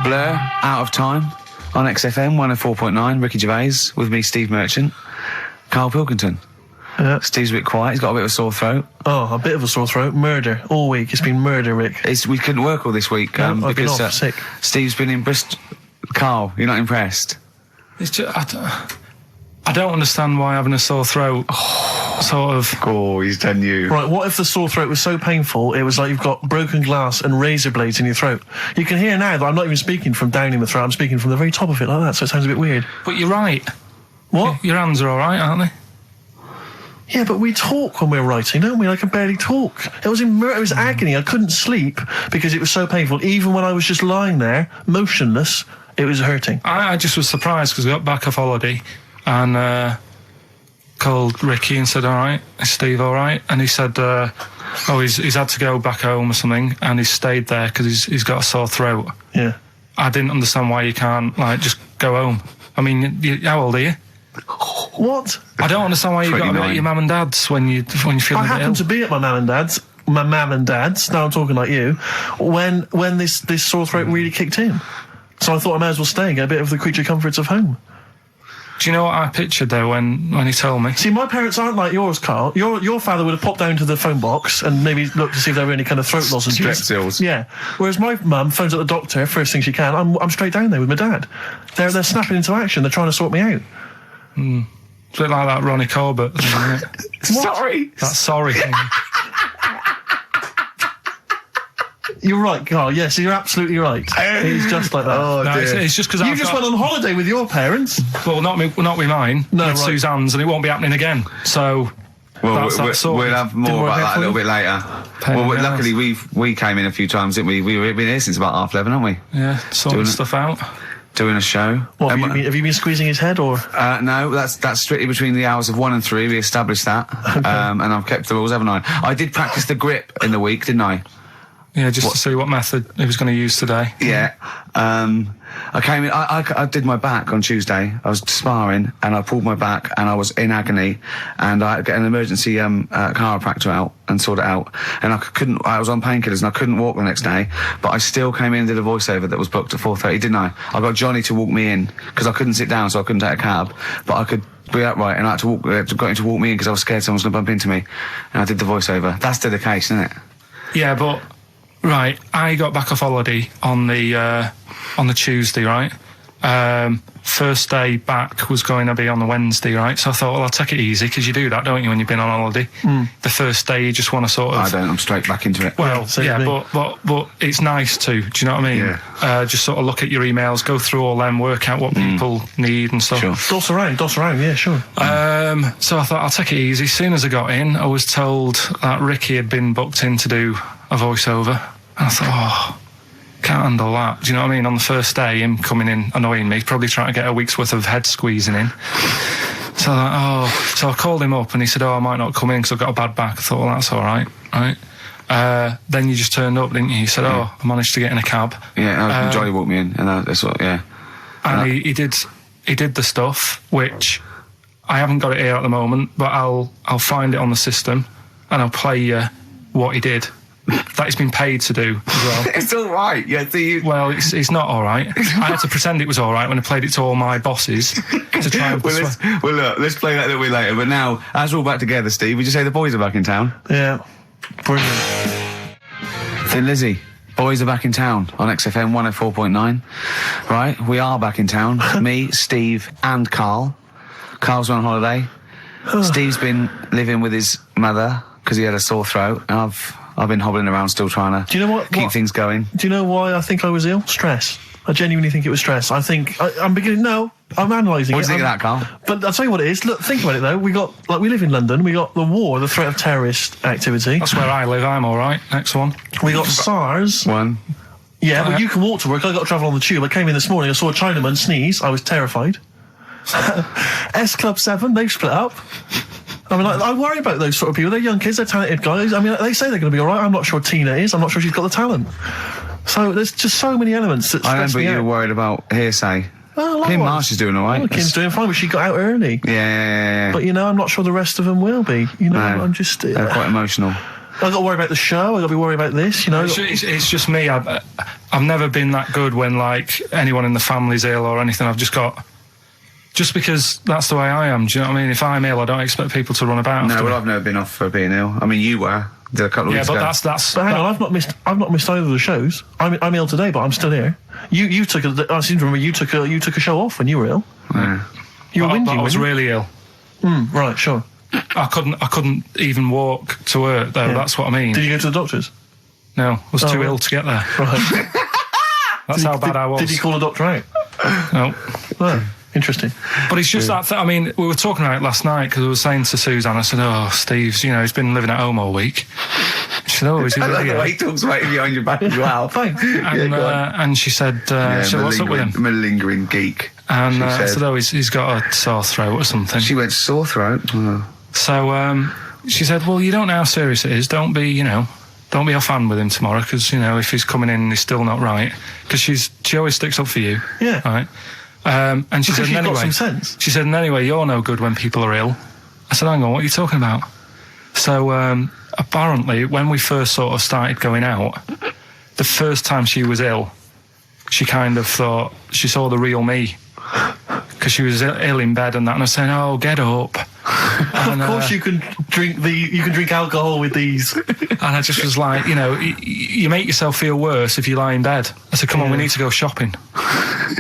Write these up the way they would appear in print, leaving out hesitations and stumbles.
Blur, Out of Time, on XFM 104.9, Ricky Gervais, with me, Steve Merchant, Karl Pilkington. Steve's a bit quiet, he's got a bit of a sore throat. Oh, a bit of a sore throat. Murder. All week. It's been murder, Rick. We couldn't work all this week I've been because off, sick. Steve's been in Bristol. Karl, you're not impressed? It's just, I don't understand why having a sore throat sort of... Oh, he's done you. Right, what if the sore throat was so painful it was like you've got broken glass and razor blades in your throat? You can hear now that I'm not even speaking from down in the throat, I'm speaking from the very top of it like that, so it sounds a bit weird. But you're right. What? Your hands are all right, aren't they? Yeah, but we talk when we're writing, don't we? I can barely talk. It was agony. I couldn't sleep because it was so painful. Even when I was just lying there, motionless, it was hurting. I just was surprised because we got back off holiday and called Ricky and said, all right, is Steve all right? And he said, he's had to go back home or something, and he's stayed there because he's got a sore throat. Yeah. I didn't understand why you can't, just go home. I mean, how old are you? What? I don't understand why you've got to be at your mum and dad's when you're feeling a bit ill. I happened to be at my mum and dad's, now I'm talking like you, when this sore throat really kicked in. So I thought I may as well stay and get a bit of the creature comforts of home. Do you know what I pictured though when he told me? See, my parents aren't like yours, Karl. Your father would have popped down to the phone box and maybe looked to see if there were any kind of throat lozenges. Strepsils. Yeah. Whereas my mum phones at the doctor first thing she can. I'm straight down there with my dad. They're snapping into action. They're trying to sort me out. It's a bit like that Ronnie Corbett thing, isn't it? Sorry. That sorry thing. You're right, Karl. Yes, you're absolutely right. He's just like that. Oh, No, dear. it's just because You just went on holiday with your parents. Well, not with mine. No, with right. Suzanne's, and it won't be happening again. So Well, we'll have more about that a little bit later. Luckily we came in a few times, didn't we? We've been here since about 11:30, haven't we? Yeah, sorting stuff out. Doing a show. What, have you been squeezing his head, or...? No, that's strictly between the hours of 1 and 3. We established that. Okay. And I've kept the rules, haven't I? I did practice the grip in the week, didn't I? Yeah, just to see what method he was going to use today. Yeah. I came in, I did my back on Tuesday. I was sparring and I pulled my back and I was in agony, and I had to get an emergency chiropractor out and sort it out. And I was on painkillers and I couldn't walk the next day, but I still came in and did a voiceover that was booked at 4:30, didn't I? I got Johnny to walk me in because I couldn't sit down, so I couldn't take a cab, but I could be upright, and I had to got him to walk me in because I was scared someone was going to bump into me. And I did the voiceover. That's still the case, isn't it? Yeah, but... Right, I got back off holiday on the Tuesday, right? First day back was going to be on the Wednesday, right? So I thought, well, I'll take it easy, because you do that, don't you, when you've been on holiday? The first day, you just want to sort of... I don't, I'm straight back into it. Well, yeah, but it's nice to, do you know what I mean? Yeah. Just sort of look at your emails, go through all them, work out what people need and stuff. Sure. Doss around, yeah, sure. So I thought, I'll take it easy. As soon as I got in, I was told that Ricky had been booked in to do a voiceover. And I thought, can't handle that. Do you know what I mean? On the first day, him coming in annoying me, probably trying to get a week's worth of head squeezing in. So so I called him up and he said, I might not come in because I've got a bad back. I thought, well, that's all right, right? Then you just turned up, didn't you? He said, I managed to get in a cab. Yeah, Johnny walked me in, and that's what, yeah. And he did the stuff, which I haven't got it here at the moment, but I'll find it on the system and I'll play you what he did. That he's been paid to do as well. It's all right. Yeah, well, it's not all right. I had to pretend it was all right when I played it to all my bosses to try and look, let's play that a little bit later. But now, as we're all back together, Steve, would you say the boys are back in town? Yeah. Brilliant. Thin Lizzy, boys are back in town on XFM 104.9. Right, we are back in town. Me, Steve, and Karl. Karl's on holiday. Steve's been living with his mother because he had a sore throat, and I've been hobbling around still trying to keep things going. Do you know why I think I was ill? Stress. I genuinely think it was stress. I think I'm analysing it. What do you think of that, Karl? But I'll tell you what it is. Look, think about it though. We live in London. We got the war, the threat of terrorist activity. That's where I live. I'm all right. Next one. We got SARS. One. Yeah, but you can walk to work. I got to travel on the tube. I came in this morning. I saw a Chinaman sneeze. I was terrified. S Club 7. They've split up. I mean, I worry about those sort of people. They're young kids, they're talented guys. I mean, they say they're going to be all right. I'm not sure Tina is. I'm not sure she's got the talent. So there's just so many elements that stress me out. I remember you were worried about hearsay. Well, Kim Marsh is doing all right. Well, Kim's doing fine, but she got out early. Yeah. But, I'm not sure the rest of them will be. No, I'm just... they're quite emotional. I've got to worry about the show. I've got to be worried about this, you know. It's just me. I've never been that good when, like, anyone in the family's ill or anything. I've just got... Just because that's the way I am, do you know what I mean? If I'm ill, I don't expect people to run about. No, well, I've never been off for being ill. I mean, you were. Did a couple of weeks ago. But that's. But hang on, I've not missed either of the shows. I'm ill today, but I'm still here. You took I seem to remember you took a show off when you were ill. Yeah. You were But whinging. I was really ill. Right, sure. I couldn't even walk to work though. Yeah. That's what I mean. Did you go to the doctors? No, I was too right. ill to get there. Right. That's how bad I was. Did you call a doctor out? No. Oh, interesting. But it's just that. I mean, we were talking about it last night because I was saying to Suzanne, I said, "Oh, Steve's, he's been living at home all week." She said, "Oh, is he I like really the ill?" way he talks about you behind your back as well. Thanks. And she said, "What's up with him?" Malingering geek. And she I said. said, "Oh, he's got a sore throat or something." She went sore throat. Oh. So she said, "Well, you don't know how serious it is. Don't be offhand with him tomorrow because if he's coming in and he's still not right, because she always sticks up for you." Yeah. Right. And she Because said, you've "Anyway, got some sense. she said, and anyway, you're no good when people are ill." I said, "Hang on, what are you talking about?" So apparently, when we first sort of started going out, the first time she was ill, she kind of thought she saw the real me because she was ill in bed and that, and I was saying, "Oh, get up." And, Of course, you can drink alcohol with these. And I just was like, you make yourself feel worse if you lie in bed. I said, "Come on, we need to go shopping."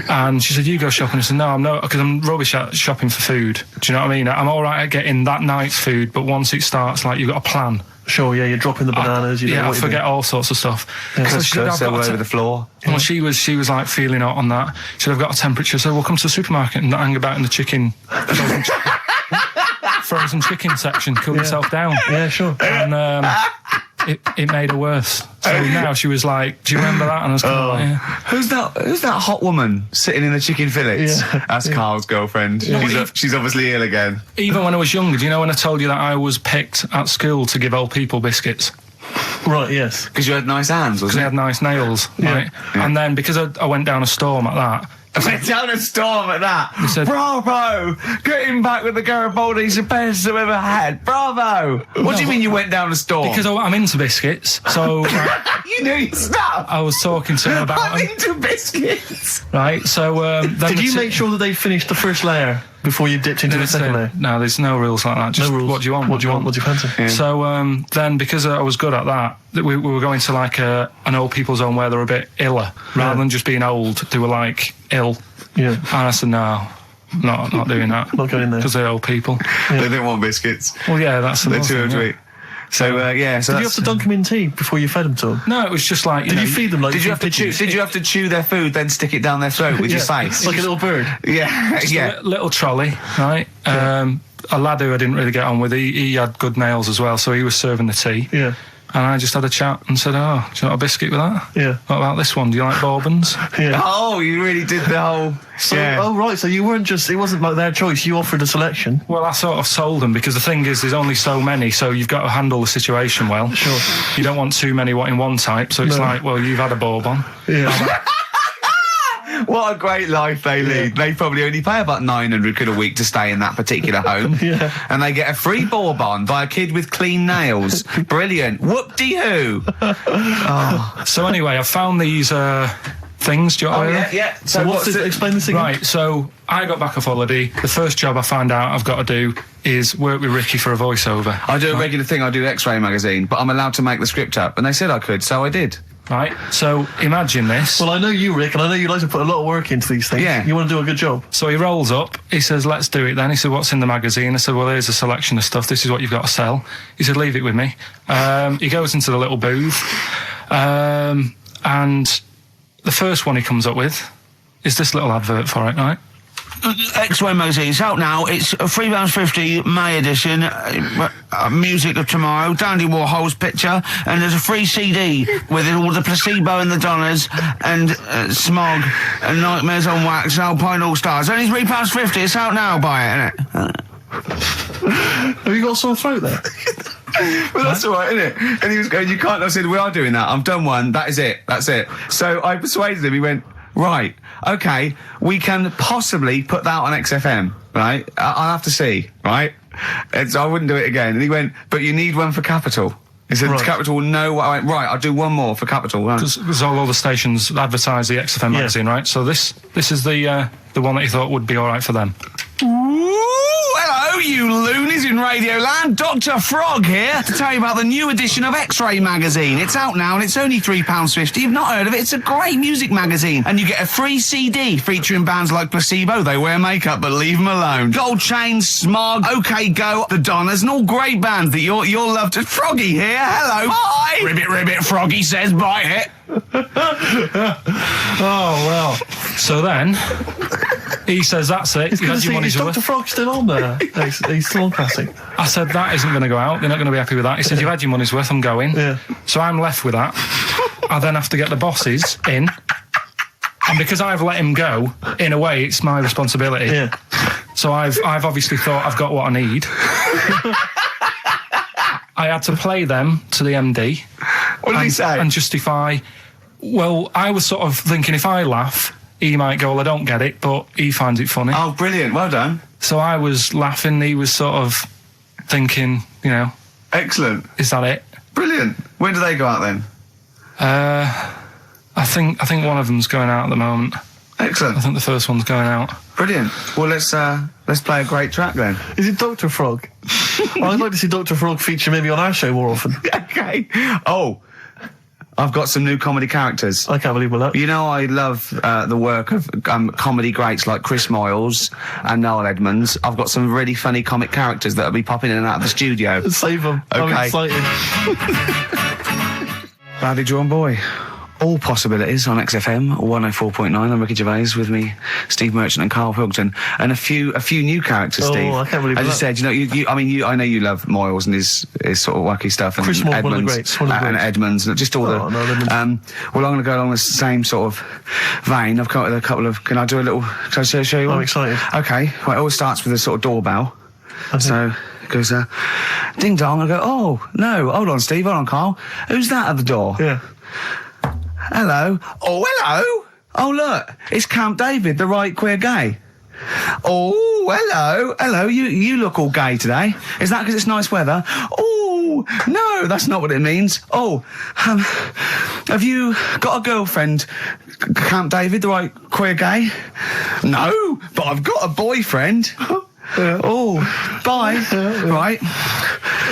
And she said, "You go shopping." I said, "No, I'm not, because I'm rubbish at shopping for food." Do you know what I mean? I'm all right at getting that night's food, but once it starts, like, you've got a plan. Sure, yeah, you're dropping the bananas. I forget all sorts of stuff. So she said, Cursor all over the floor. Well, she was like feeling hot on that. She said, "I've got a temperature, so we'll come to the supermarket and hang about in the chicken frozen chicken section, cool yourself down." Yeah, sure. And it made her worse. So now she was like, "Do you remember that?" And I was kind of like, "Yeah." Who's that hot woman sitting in the chicken fillets? Yeah. That's Carl's girlfriend. She's obviously ill again. Even when I was younger, do you know when I told you that I was picked at school to give old people biscuits? Right, yes. Because you had nice hands, Because wasn't they it? had nice nails, right? Yeah. And then because I went down a storm at that, I went down a storm at that. said- Bravo! Getting back with the Garibaldi's the best I've ever had. Bravo! What do you mean you went down a storm? because I'm into biscuits, so you knew your stuff. I was talking to her about I'm them, into biscuits. right? So then Did you make sure that they finished the first layer before you dipped into the second layer? No, there's no rules like that. Just No rules. what do you want? What do you want? What do you fancy? Yeah. So then, because I was good at that, we were going to like an old people's home where they're a bit iller, rather than just being old. They were like ill, Yeah. and I said, "No, not doing that." Not going there. Because they're old people. They didn't want biscuits. Well, yeah, that's the They're most too thing, ill to yeah. eat. So yeah. So Did you have to dunk them in tea before you fed them to them? No, it was just like Did you feed them like Did you have to pigeons? chew? Did you have to chew their food, then stick it down their throat with your face? Like a little bird. Yeah, yeah. little trolley, right? A lad who I didn't really get on with, he had good nails as well, so he was serving the tea. Yeah. And I just had a chat and said, "Oh, do you want a biscuit with that? Yeah. What about this one? Do you like bourbons?" Yeah. Oh, you really did the whole. So, yeah. oh right, so you weren't just, it wasn't like their choice, you offered a selection. Well, I sort of sold them because the thing is, there's only so many, so you've got to handle the situation well. Sure. You don't want too many in one type, so it's No. like, well, you've had a bourbon. Yeah. What a great life they lead. They probably only pay about 900 quid a week to stay in that particular home. Yeah. And they get a free bourbon by a kid with clean nails. Brilliant. Whoop-de-hoo. So anyway, I found these things. Do you want to hear them? yeah. So what's this, explain this again. Right, so I got back off holiday. The first job I found out I've got to do is work with Ricky for a voiceover. I do a regular thing. I do X-Ray magazine, but I'm allowed to make the script up. And they said I could, so I did. Right, so imagine this. Well, I know you, Rick, and I know you like to put a lot of work into these things. Yeah. You want to do a good job. So he rolls up, he says, "Let's do it then." He said, "What's in the magazine?" I said, "Well, here's a selection of stuff. This is what you've got to sell." He said, "Leave it with me." He goes into the little booth, and the first one he comes up with is this little advert for it, right? X-Ray magazine. It's out now. It's £3.50 May edition. Music of Tomorrow. Dandy Warhol's picture, and there's a free CD with all the Placebo and the Donners and Smog and Nightmares on Wax and Alpine All Stars. Only £3.50. It's out now. Buy it, innit? Have you got a sore throat there? Well, that's all right, isn't it? And he was going, "You can't." I said, "We are doing that. I've done one. That is it. That's it." So I persuaded him. He went, "Right, okay, we can possibly put that on XFM, right? I'll have to see, right?" And so I wouldn't do it again. And he went, "But you need one for Capital." He said Right. Capital, no. I went, right, I'll do one more for Capital. Right. Because all the stations advertise the XFM magazine, right? So this is the one that you thought would be all right for them. Ooh, hello, you loonies in Radioland. Dr. Frog here to tell you about the new edition of X-Ray magazine. It's out now and it's only £3.50. You've not heard of it? It's a great music magazine. And you get a free CD featuring bands like Placebo. They wear makeup, but leave them alone. Gold Chains, Smog, OK Go, The Donners, and all great bands that you'll love to... Froggy here. Hello. Bye. Ribbit, ribbit, Froggy says bye it. Oh, well. So then, he says, that's it. You had your money's Is worth. Dr. Frog still on there? He's still on Classic. I said, that isn't going to go out. They're not going to be happy with that. He said, you've had your money's worth. I'm going. Yeah. So I'm left with that. I then have to get the bosses in. And because I've let him go, in a way, it's my responsibility. Yeah. So I've obviously thought I've got what I need. I had to play them to the MD. What did he say? And justify... Well, I was sort of thinking if I laugh, he might go, well, I don't get it, but he finds it funny. Oh, brilliant. Well done. So I was laughing, he was sort of thinking, Excellent. is that it? Brilliant. When do they go out then? I think one of them's going out at the moment. Excellent. I think the first one's going out. Brilliant. Well, let's play a great track then. Is it Dr. Frog? I'd like to see Dr. Frog feature maybe on our show more often. Okay. Oh, I've got some new comedy characters. I can't believe that. You know, I love the work of comedy greats like Chris Moyles and Noel Edmonds. I've got some really funny comic characters that'll be popping in and out of the studio. Save them. Okay. I'm excited. Badly Drawn Boy. All possibilities on XFM 104.9. I'm Ricky Gervais, with me, Steve Merchant and Karl Pilkington, and a few new characters. Oh, Steve. I can't believe As you that. said, I know you love Moyles and his sort of wacky stuff, and Chris Moyles, Edmonds, one of the greats, one of the and greats. Edmonds, just all Oh, no, Edmonds. well, I'm going to go along the same sort of vein. I've got a couple of. Can I do a little? Can I show you one? I'm excited. Okay. Well, it always starts with a sort of doorbell. So it goes, ding dong. I go, oh no, hold on, Steve, hold on, Karl. Who's that at the door? Yeah. Hello. Oh, hello. Oh, look, it's Camp David, the right queer gay. Oh, hello. Hello, you look all gay today. Is that because it's nice weather? Oh, no, that's not what it means. Oh, have you got a girlfriend, Camp David, the right queer gay? No, but I've got a boyfriend. Oh, bye. Right.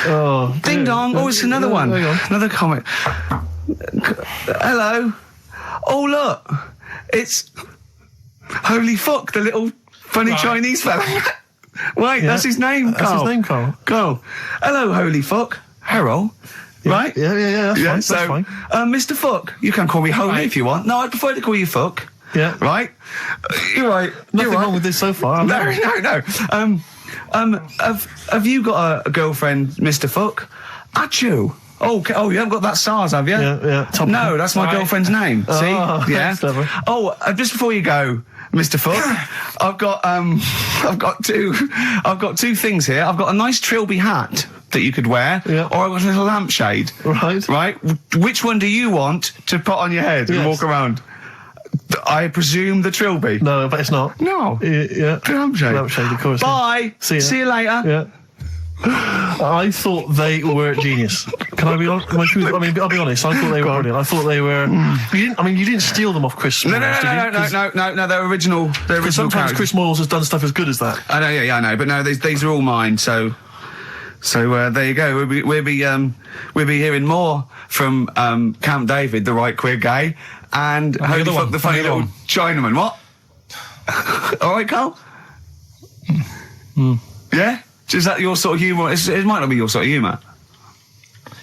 Oh. Ding dong. Oh, it's another one. Hang on. Another comment. Hello. Oh, look. It's Holy Fuck, the little funny Chinese fella. Wait, that's his name, That's Karl. his name, Karl. Karl. Hello, Holy Fuck. Harold. Right? Yeah, that's fine. Mr. Fuck, you can call me Holy Right. if you want. No, I'd prefer to call you Fuck. Yeah. Right? You're right. Nothing You're right. wrong with this so far. No. Have you got a girlfriend, Mr. Fuck? Achoo. Oh, you haven't got that SARS, have you? Yeah. Top No, that's my Right. girlfriend's name. See? Oh, Yeah. that's clever. Oh, just before you go, Mr. Fuck, I've got two things here. I've got a nice Trilby hat that you could wear, Yeah. or I've got a little lampshade. Right. Right? Which one do you want to put on your head and Yes. walk around? I presume the Trilby. No, but it's not. No. Yeah. The lampshade. Lampshade, of course. Bye. See ya. See you later. Yeah. I thought they were genius. Can I be honest? I'll be honest. I thought they were brilliant. I thought they were. You didn't steal them off Chris. No, Moyles, did you? no. They're original. They're Because original sometimes characters. Chris Moyles has done stuff as good as that. I know, yeah, I know, but no, these are all mine. So there you go. We'll be hearing more from Camp David, the right queer gay, and the Holy other Fuck, one, the funny the other little Chinaman. What? All right, Karl. Yeah. Is that your sort of humour? It might not be your sort of humour.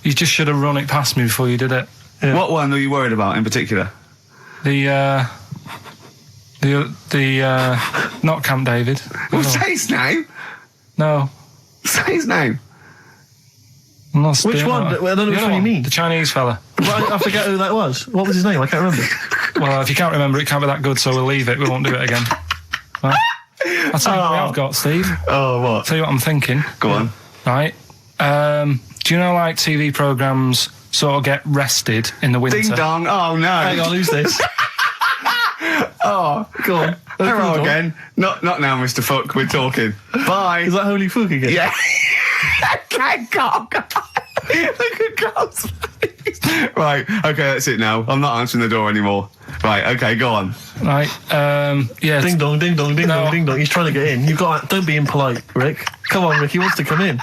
You just should have run it past me before you did it. Yeah. What one are you worried about in particular? The not Camp David. Well, No. say his name. No. Say his name. I'm not Which doing one? that. I don't know The which other one you mean. The Chinese fella. Well, I forget who that was. What was his name? I can't remember. Well, if you can't remember, it can't be that good, so we'll leave it. We won't do it again. Right? I'll tell you what I've got, Steve. Oh, what? Tell you what I'm thinking. Go on. Right. Do you know, like, TV programmes sort of get rested in the winter? Ding dong. Oh no. Hang on, who's this? Oh, Go on. hello Go on. again. Not now, Mr. Fuck. We're talking. Bye. Is that Holy Fuck again? Yeah. Okay, go. Look at Carl's face. Right, okay, that's it now. I'm not answering the door anymore. Right, okay, go on. Right, yeah. Ding dong, ding dong, ding dong, ding dong. He's trying to get in. You've got. Don't be impolite, Rick. Come on, Rick. He wants to come in.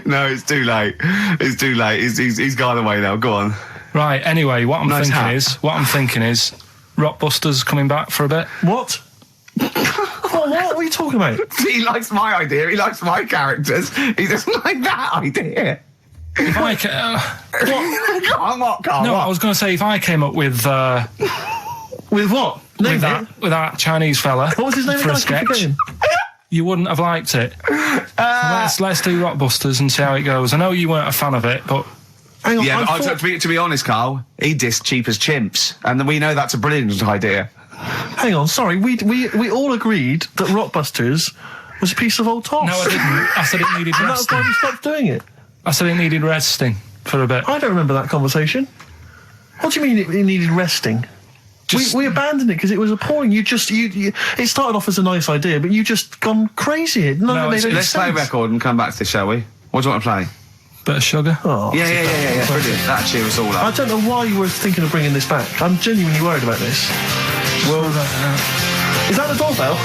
No, it's too late. It's too late. He's gone away now. Go on. Right, anyway, what I'm thinking is Rockbusters coming back for a bit. What? What are you talking about? He likes my idea. He likes my characters. He doesn't like that idea. If I Go on, what, Carl? No, what? I was going to say, if I came up with With what? Name it. with that Chinese fella What was his name for again? a I keep sketch, forgetting. you wouldn't have liked it. Let's do Rockbusters and see how it goes. I know you weren't a fan of it, but Hang on. Yeah, I but thought- to be honest, Carl, he dissed Cheap as Chimps, and we know that's a brilliant idea. Hang on. Sorry. We all agreed that Rockbusters was a piece of old toss. no, I didn't. I said it needed And that's why resting. we stopped doing it. I said it needed resting for a bit. I don't remember that conversation. What do you mean it needed resting? We abandoned it because it was appalling. You it started off as a nice idea, but you just gone crazy. None of it made any Let's play a sense. record and come back to this, shall we? What do you want to play? Bit of sugar. Oh, Yeah. Brilliant. That cheer us all I up. don't know why you were thinking of bringing this back. I'm genuinely worried about this. Well, Is that the doorbell?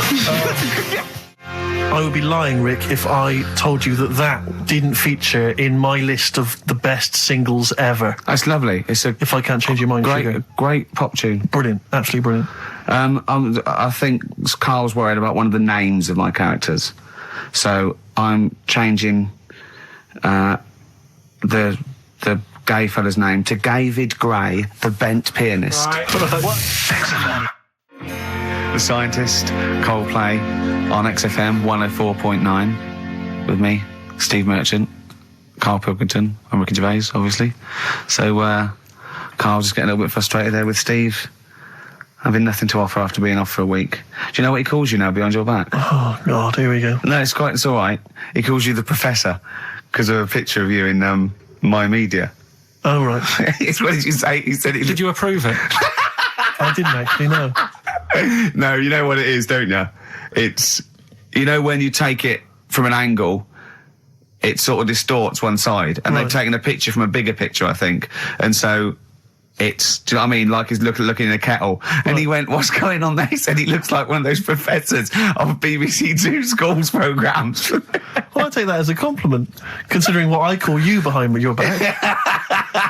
I would be lying, Rick, if I told you that didn't feature in my list of the best singles ever. That's lovely. It's a If I can't change your mind, Sugar. great pop tune. Brilliant, absolutely brilliant. I think Carl's worried about one of the names of my characters, so I'm changing the gay fella's name to David Gray, the bent pianist. The Scientist, Coldplay, on XFM 104.9, with me, Steve Merchant, Karl Pilkington, and Ricky Gervais, obviously. So Carl's just getting a little bit frustrated there with Steve, having nothing to offer after being off for a week. Do you know what he calls you now behind your back? Oh, God, here we go. No, it's all right. He calls you the Professor because of a picture of you in My Media. Oh, right. What did you say? He said it. did you approve it? I didn't actually know. No, you know what it is, don't you? It's, you know, when you take it from an angle, it sort of distorts one side, and they've taken a picture from a bigger picture, I think, and so it's, do you know what I mean? Like he's looking in a kettle, and he went, "What's going on there?" He said he looks like one of those professors of BBC Two schools programmes. Well, I take that as a compliment, considering what I call you behind your back.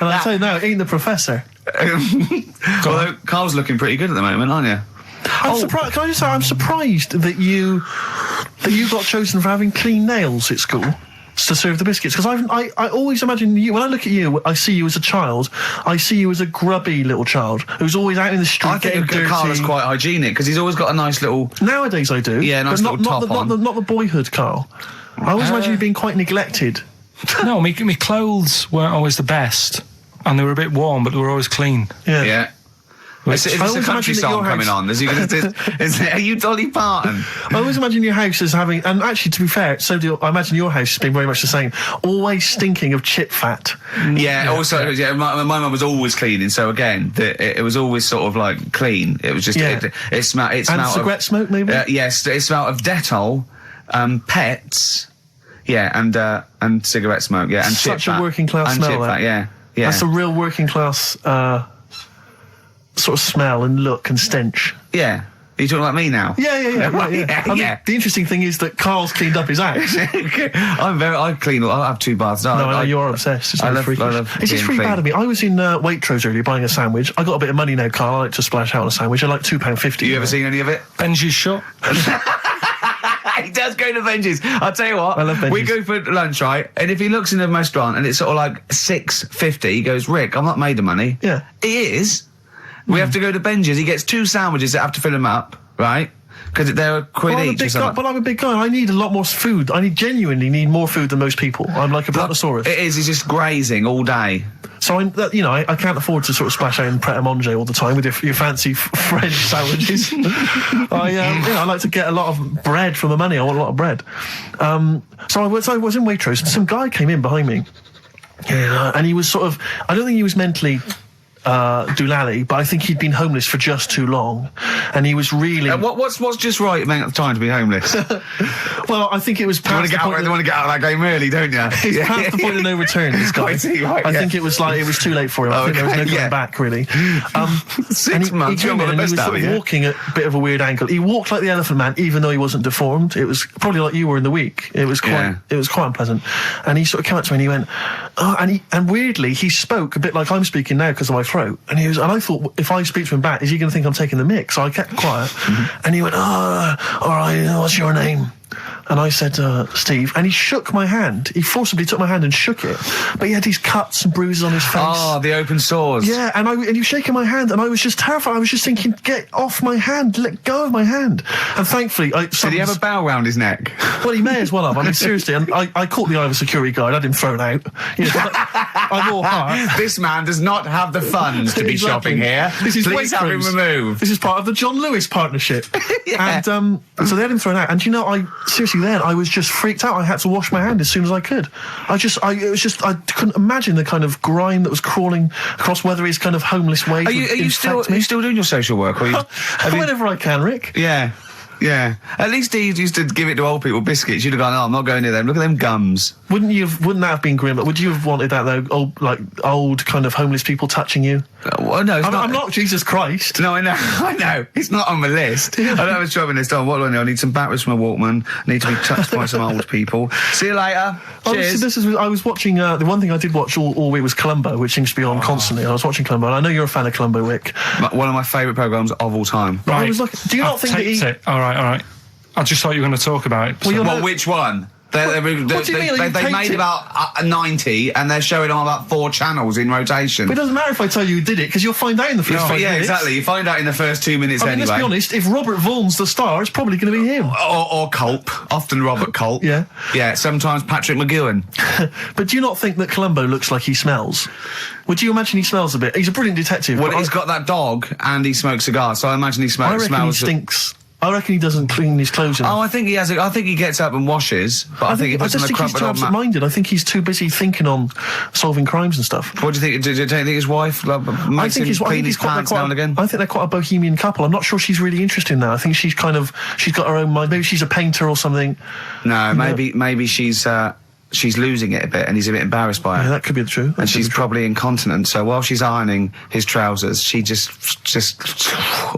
And I say, no, it ain't the Professor. Although Carl's looking pretty good at the moment, aren't you? I'm surprised. Can I just say, I'm surprised that you got chosen for having clean nails at school to serve the biscuits. Because I always imagine you, when I look at you, I see you as a child. I see you as a grubby little child who's always out in the street I getting think dirty. Carl is quite hygienic because he's always got a nice little. Nowadays I do. Yeah, nice but little top on. not the boyhood Carl. I always imagine you being quite neglected. No, me clothes weren't always the best, and they were a bit warm, but they were always clean. Yeah. Is I this a always country imagine that song your coming house- on? Are you Dolly Parton? I always imagine your house as having, and actually to be fair, I imagine your house has been very much the same, always stinking of chip fat. Yeah, also, my mum was always cleaning, so again, it was always sort of like clean. It was just, it smelled And of... cigarette smoke, maybe? Yes, it smelled of Dettol, pets, and cigarette smoke, and chip Such a fat. working class and smell, chip that. fat, yeah. That's a real working class sort of smell and look and stench. Yeah. Are you talking about me now? Yeah. I mean, the interesting thing is that Carl's cleaned up his house. I clean. I have 2 baths. No, I know you're obsessed. It's I really love- freakish. I love It's just being really bad clean. of me. I was in Waitrose earlier buying a sandwich. I got a bit of money now, Carl. I like to splash out on a sandwich. I like £2.50. You ever seen any of it? Benji's shut. He does go to Benji's. I'll tell you what. I love Benji's. We go for lunch, right? And if he looks in a restaurant and it's sort of like $6.50, he goes, "Rick, I'm not made of money." Yeah. He is. We have to go to Benji's. He gets 2 sandwiches that have to fill him up, right? Because they're a quid Well, each or something. but I'm a big guy. I need a lot more food. I genuinely need more food than most people. I'm like a brontosaurus. It is. He's just grazing all day. So I can't afford to sort of splash out in Pret a Manger all the time with your fancy French sandwiches. I like to get a lot of bread for my money. I want a lot of bread. So I was in Waitrose, and some guy came in behind me, and he was sort of, I don't think he was mentally doolally, but I think he'd been homeless for just too long, and he was really. What's just right amount of time to be homeless? Well, I think it was. You want to get out of that game early, don't you? He's past the point of no return. This guy. I think it was too late for him. I think there was no going back really. 6 months. He came in and he was sort of walking at a bit of a weird angle. He walked like the Elephant Man, even though he wasn't deformed. It was probably like you were in the week. It was quite unpleasant. And he sort of came up to me and he went, and weirdly he spoke a bit like I'm speaking now because of my throat. And I thought, if I speak to him back, is he going to think I'm taking the mick? So I kept quiet. And he went, all right, what's your name? And I said, Steve, and he shook my hand. He forcibly took my hand and shook it. But he had these cuts and bruises on his face. Oh, the open sores. Yeah, and he was shaking my hand, and I was just terrified. I was just thinking, get off my hand, let go of my hand. And thankfully, did he have a bow round his neck? Well, he may as well have. I mean, seriously, and I caught the eye of a security guard. I had him thrown out. You know, I wore heart. This man does not have the funds to be shopping here. Please have him removed. This is part of the John Lewis partnership. And so they had him thrown out. And you know, I was just freaked out. I had to wash my hand as soon as I could. I couldn't imagine the kind of grime that was crawling across whether his kind of homeless ways. Are you still doing your social work? Or whenever I can, Rick. Yeah. Yeah. At least he used to give it to old people biscuits. You'd have gone, I'm not going near them. Look at them gums. Wouldn't that have been grim? Would you have wanted that though? Old kind of homeless people touching you? Well, no, I'm not Jesus Christ. No, I know. It's not on the list. I don't have a shopping list on. What do I know? I need some batteries from a Walkman. I need to be touched by some old people. See you later. Cheers. I was watching, the one thing I did watch all week was Columbo, which seems to be on constantly. I was watching Columbo, and I know you're a fan of Columbo, Rick. One of my favourite programmes of all time. Right. I was like, do you not think that All right. I just thought you were going to talk about it. Well, which one? They made about 90 and they're showing on about 4 channels in rotation. But it doesn't matter if I tell you who did it, because you'll find out in the first 5 minutes. Yeah, exactly. You find out in the first 2 minutes anyway. Let's be honest, if Robert Vaughan's the star, it's probably going to be him. Or Culp. Often Robert Culp. Yeah. Yeah, sometimes Patrick McGowan. But do you not think that Columbo looks like he smells? Would you imagine he smells a bit? He's a brilliant detective. Well, he's got that dog and he smokes cigars, so I imagine he smells... I reckon he stinks. I reckon he doesn't clean his clothes enough. Oh, I think he has. I think he gets up and washes. But I think he puts on a crumpled he's too absent-minded. I think he's too busy thinking on solving crimes and stuff. What do you think? Do you think his wife makes him clean his pants now and again? I think they're quite a bohemian couple. I'm not sure she's really interested in that. I think she's got her own mind. Maybe she's a painter or something. No, maybe she's losing it a bit and he's a bit embarrassed by it. Yeah, that could be true. And she's probably incontinent, so while she's ironing his trousers, she just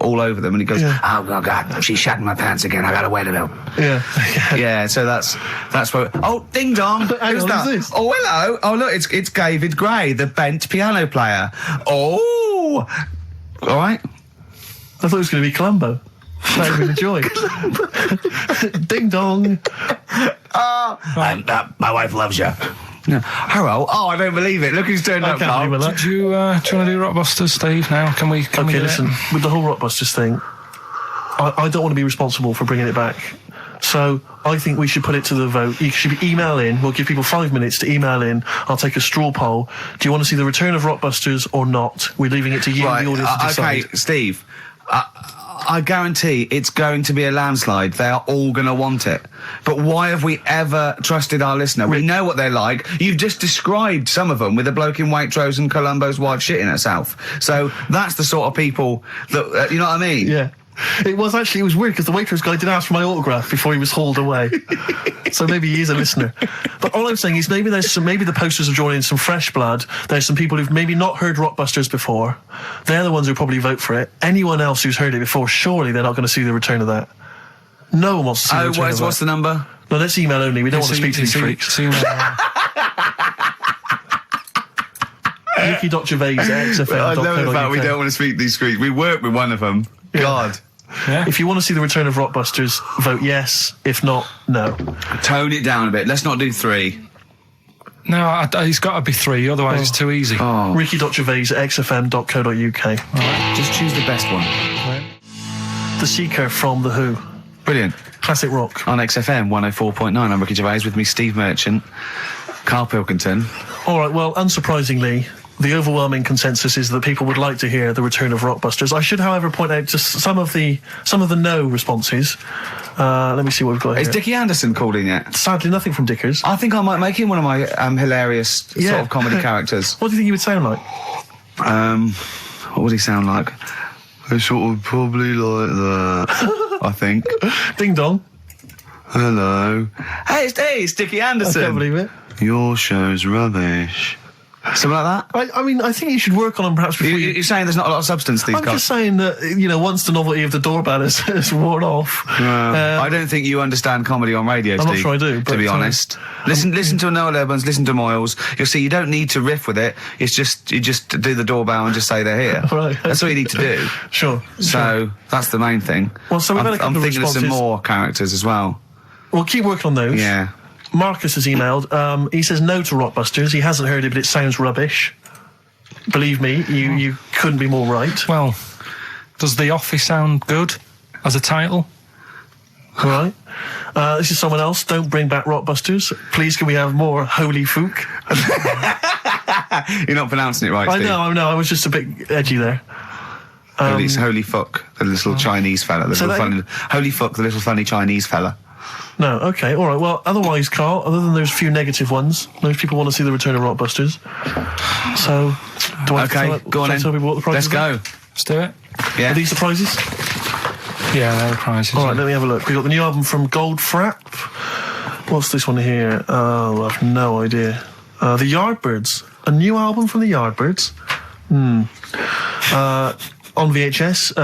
all over them, and he goes, oh God, she's shatting my pants again, I gotta wear them out. Yeah, so that's what... Oh, ding dong! Who's that? This? Oh, hello! Oh, look, it's David Gray, the bent piano player. Oh! All right. I thought it was going to be Columbo. That would be the joy. Ding dong. My wife loves you. No. Hello. Oh, I don't believe it. Look who's turned up. Do you want to do Rockbusters, Steve? Now, can we? Okay, listen. With the whole Rockbusters thing, I don't want to be responsible for bringing it back. So I think we should put it to the vote. You should email in. We'll give people 5 minutes to email in. I'll take a straw poll. Do you want to see the return of Rockbusters or not? We're leaving it to you, the audience, to decide. Okay, Steve. I guarantee it's going to be a landslide. They are all going to want it. But why have we ever trusted our listener? We know what they're like. You've just described some of them with a bloke in Waitrose and Columbo's wife shitting herself. So that's the sort of people that, you know what I mean? Yeah. It was weird because the Waitrose guy did ask for my autograph before he was hauled away. So maybe he is a listener. But all I'm saying is maybe the posters have drawn in some fresh blood. There's some people who've maybe not heard Rockbusters before. They're the ones who probably vote for it. Anyone else who's heard it before, surely they're not going to see the return of that. No one wants to see the return of that. What's the number? No, let's email only. We don't want to speak to these freaks. Ricky.Gervais at XFM. I know the fact we don't want to speak to these freaks. We work with one of them. Yeah. God. Yeah. If you want to see the return of Rockbusters, vote yes. If not, no. Tone it down a bit. Let's not do 3. No, it's got to be 3, otherwise it's too easy. Oh. Ricky.Gervais at xfm.co.uk. Right. Just choose the best one. Right. The Seeker from The Who. Brilliant. Classic rock. On XFM 104.9, I'm Ricky Gervais, with me Steve Merchant, Karl Pilkington. All right, well, unsurprisingly, the overwhelming consensus is that people would like to hear the return of Rockbusters. I should, however, point out just some of the no responses. Let me see what we've got here. Is Dickie Anderson called in yet? Sadly, nothing from Dickers. I think I might make him one of my hilarious sort of comedy characters. What do you think he would sound like? What would he sound like? I sort of probably like that, I think. Ding dong. Hello. Hey, it's Dickie Anderson. I can't believe it. Your show's rubbish. Something like that? I mean, I think you should work on them perhaps before You're saying there's not a lot of substance to these I'm guys? just saying that, once the novelty of the doorbell has worn off. I don't think you understand comedy on radio, I'm Steve. not sure I do, To but, be honest. Listen to Noel Evans, listen to Moyles. You'll see you don't need to riff with it. It's just, you just do the doorbell and just say they're here. Right. That's all you need to do. Sure. So, that's the main thing. Well, so we've had a couple I'm of thinking of some responses. more characters as well. We'll keep working on those. Yeah. Marcus has emailed. He says no to Rockbusters. He hasn't heard it, but it sounds rubbish. Believe me, you couldn't be more right. Well, does The Office sound good as a title? All right. This is someone else. Don't bring back Rockbusters. Please, can we have more Holy Fook? You're not pronouncing it right, Steve. I know. I was just a bit edgy there. Holy fuck, the little Chinese fella. Holy fuck, the little funny Chinese fella. No, okay, all right. Well, otherwise, Carl, other than those few negative ones, most people want to see the return of Rockbusters. So, do I Go on in. tell people what the prizes Let's are? go. Let's do it. Yeah. Are these the prizes? Yeah, they're the prizes. All right, let me have a look. We've got the new album from Goldfrapp. What's this one here? Oh, I've no idea. The Yardbirds. A new album from the Yardbirds. On VHS,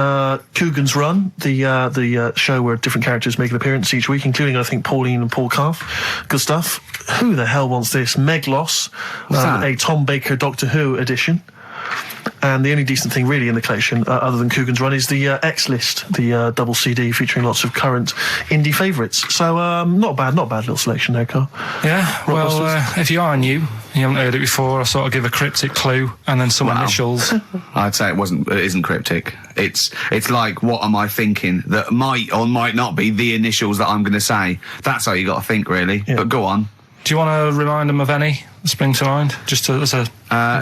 Coogan's Run, the show where different characters make an appearance each week, including, I think, Pauline and Paul Calf. Good stuff. Who the hell wants this? Meglos, a Tom Baker Doctor Who edition. And the only decent thing really in the collection, other than Coogan's Run, is the X List, the double CD featuring lots of current indie favourites. So not bad little selection there, Carl. Yeah, well, if you are new, you haven't heard it before, I sort of give a cryptic clue and then some initials. I'd say it isn't cryptic. It's like, what am I thinking that might or might not be the initials that I'm going to say. That's how you got to think, really. Yeah. But go on. Do you want to remind them of any that spring to mind? Just as a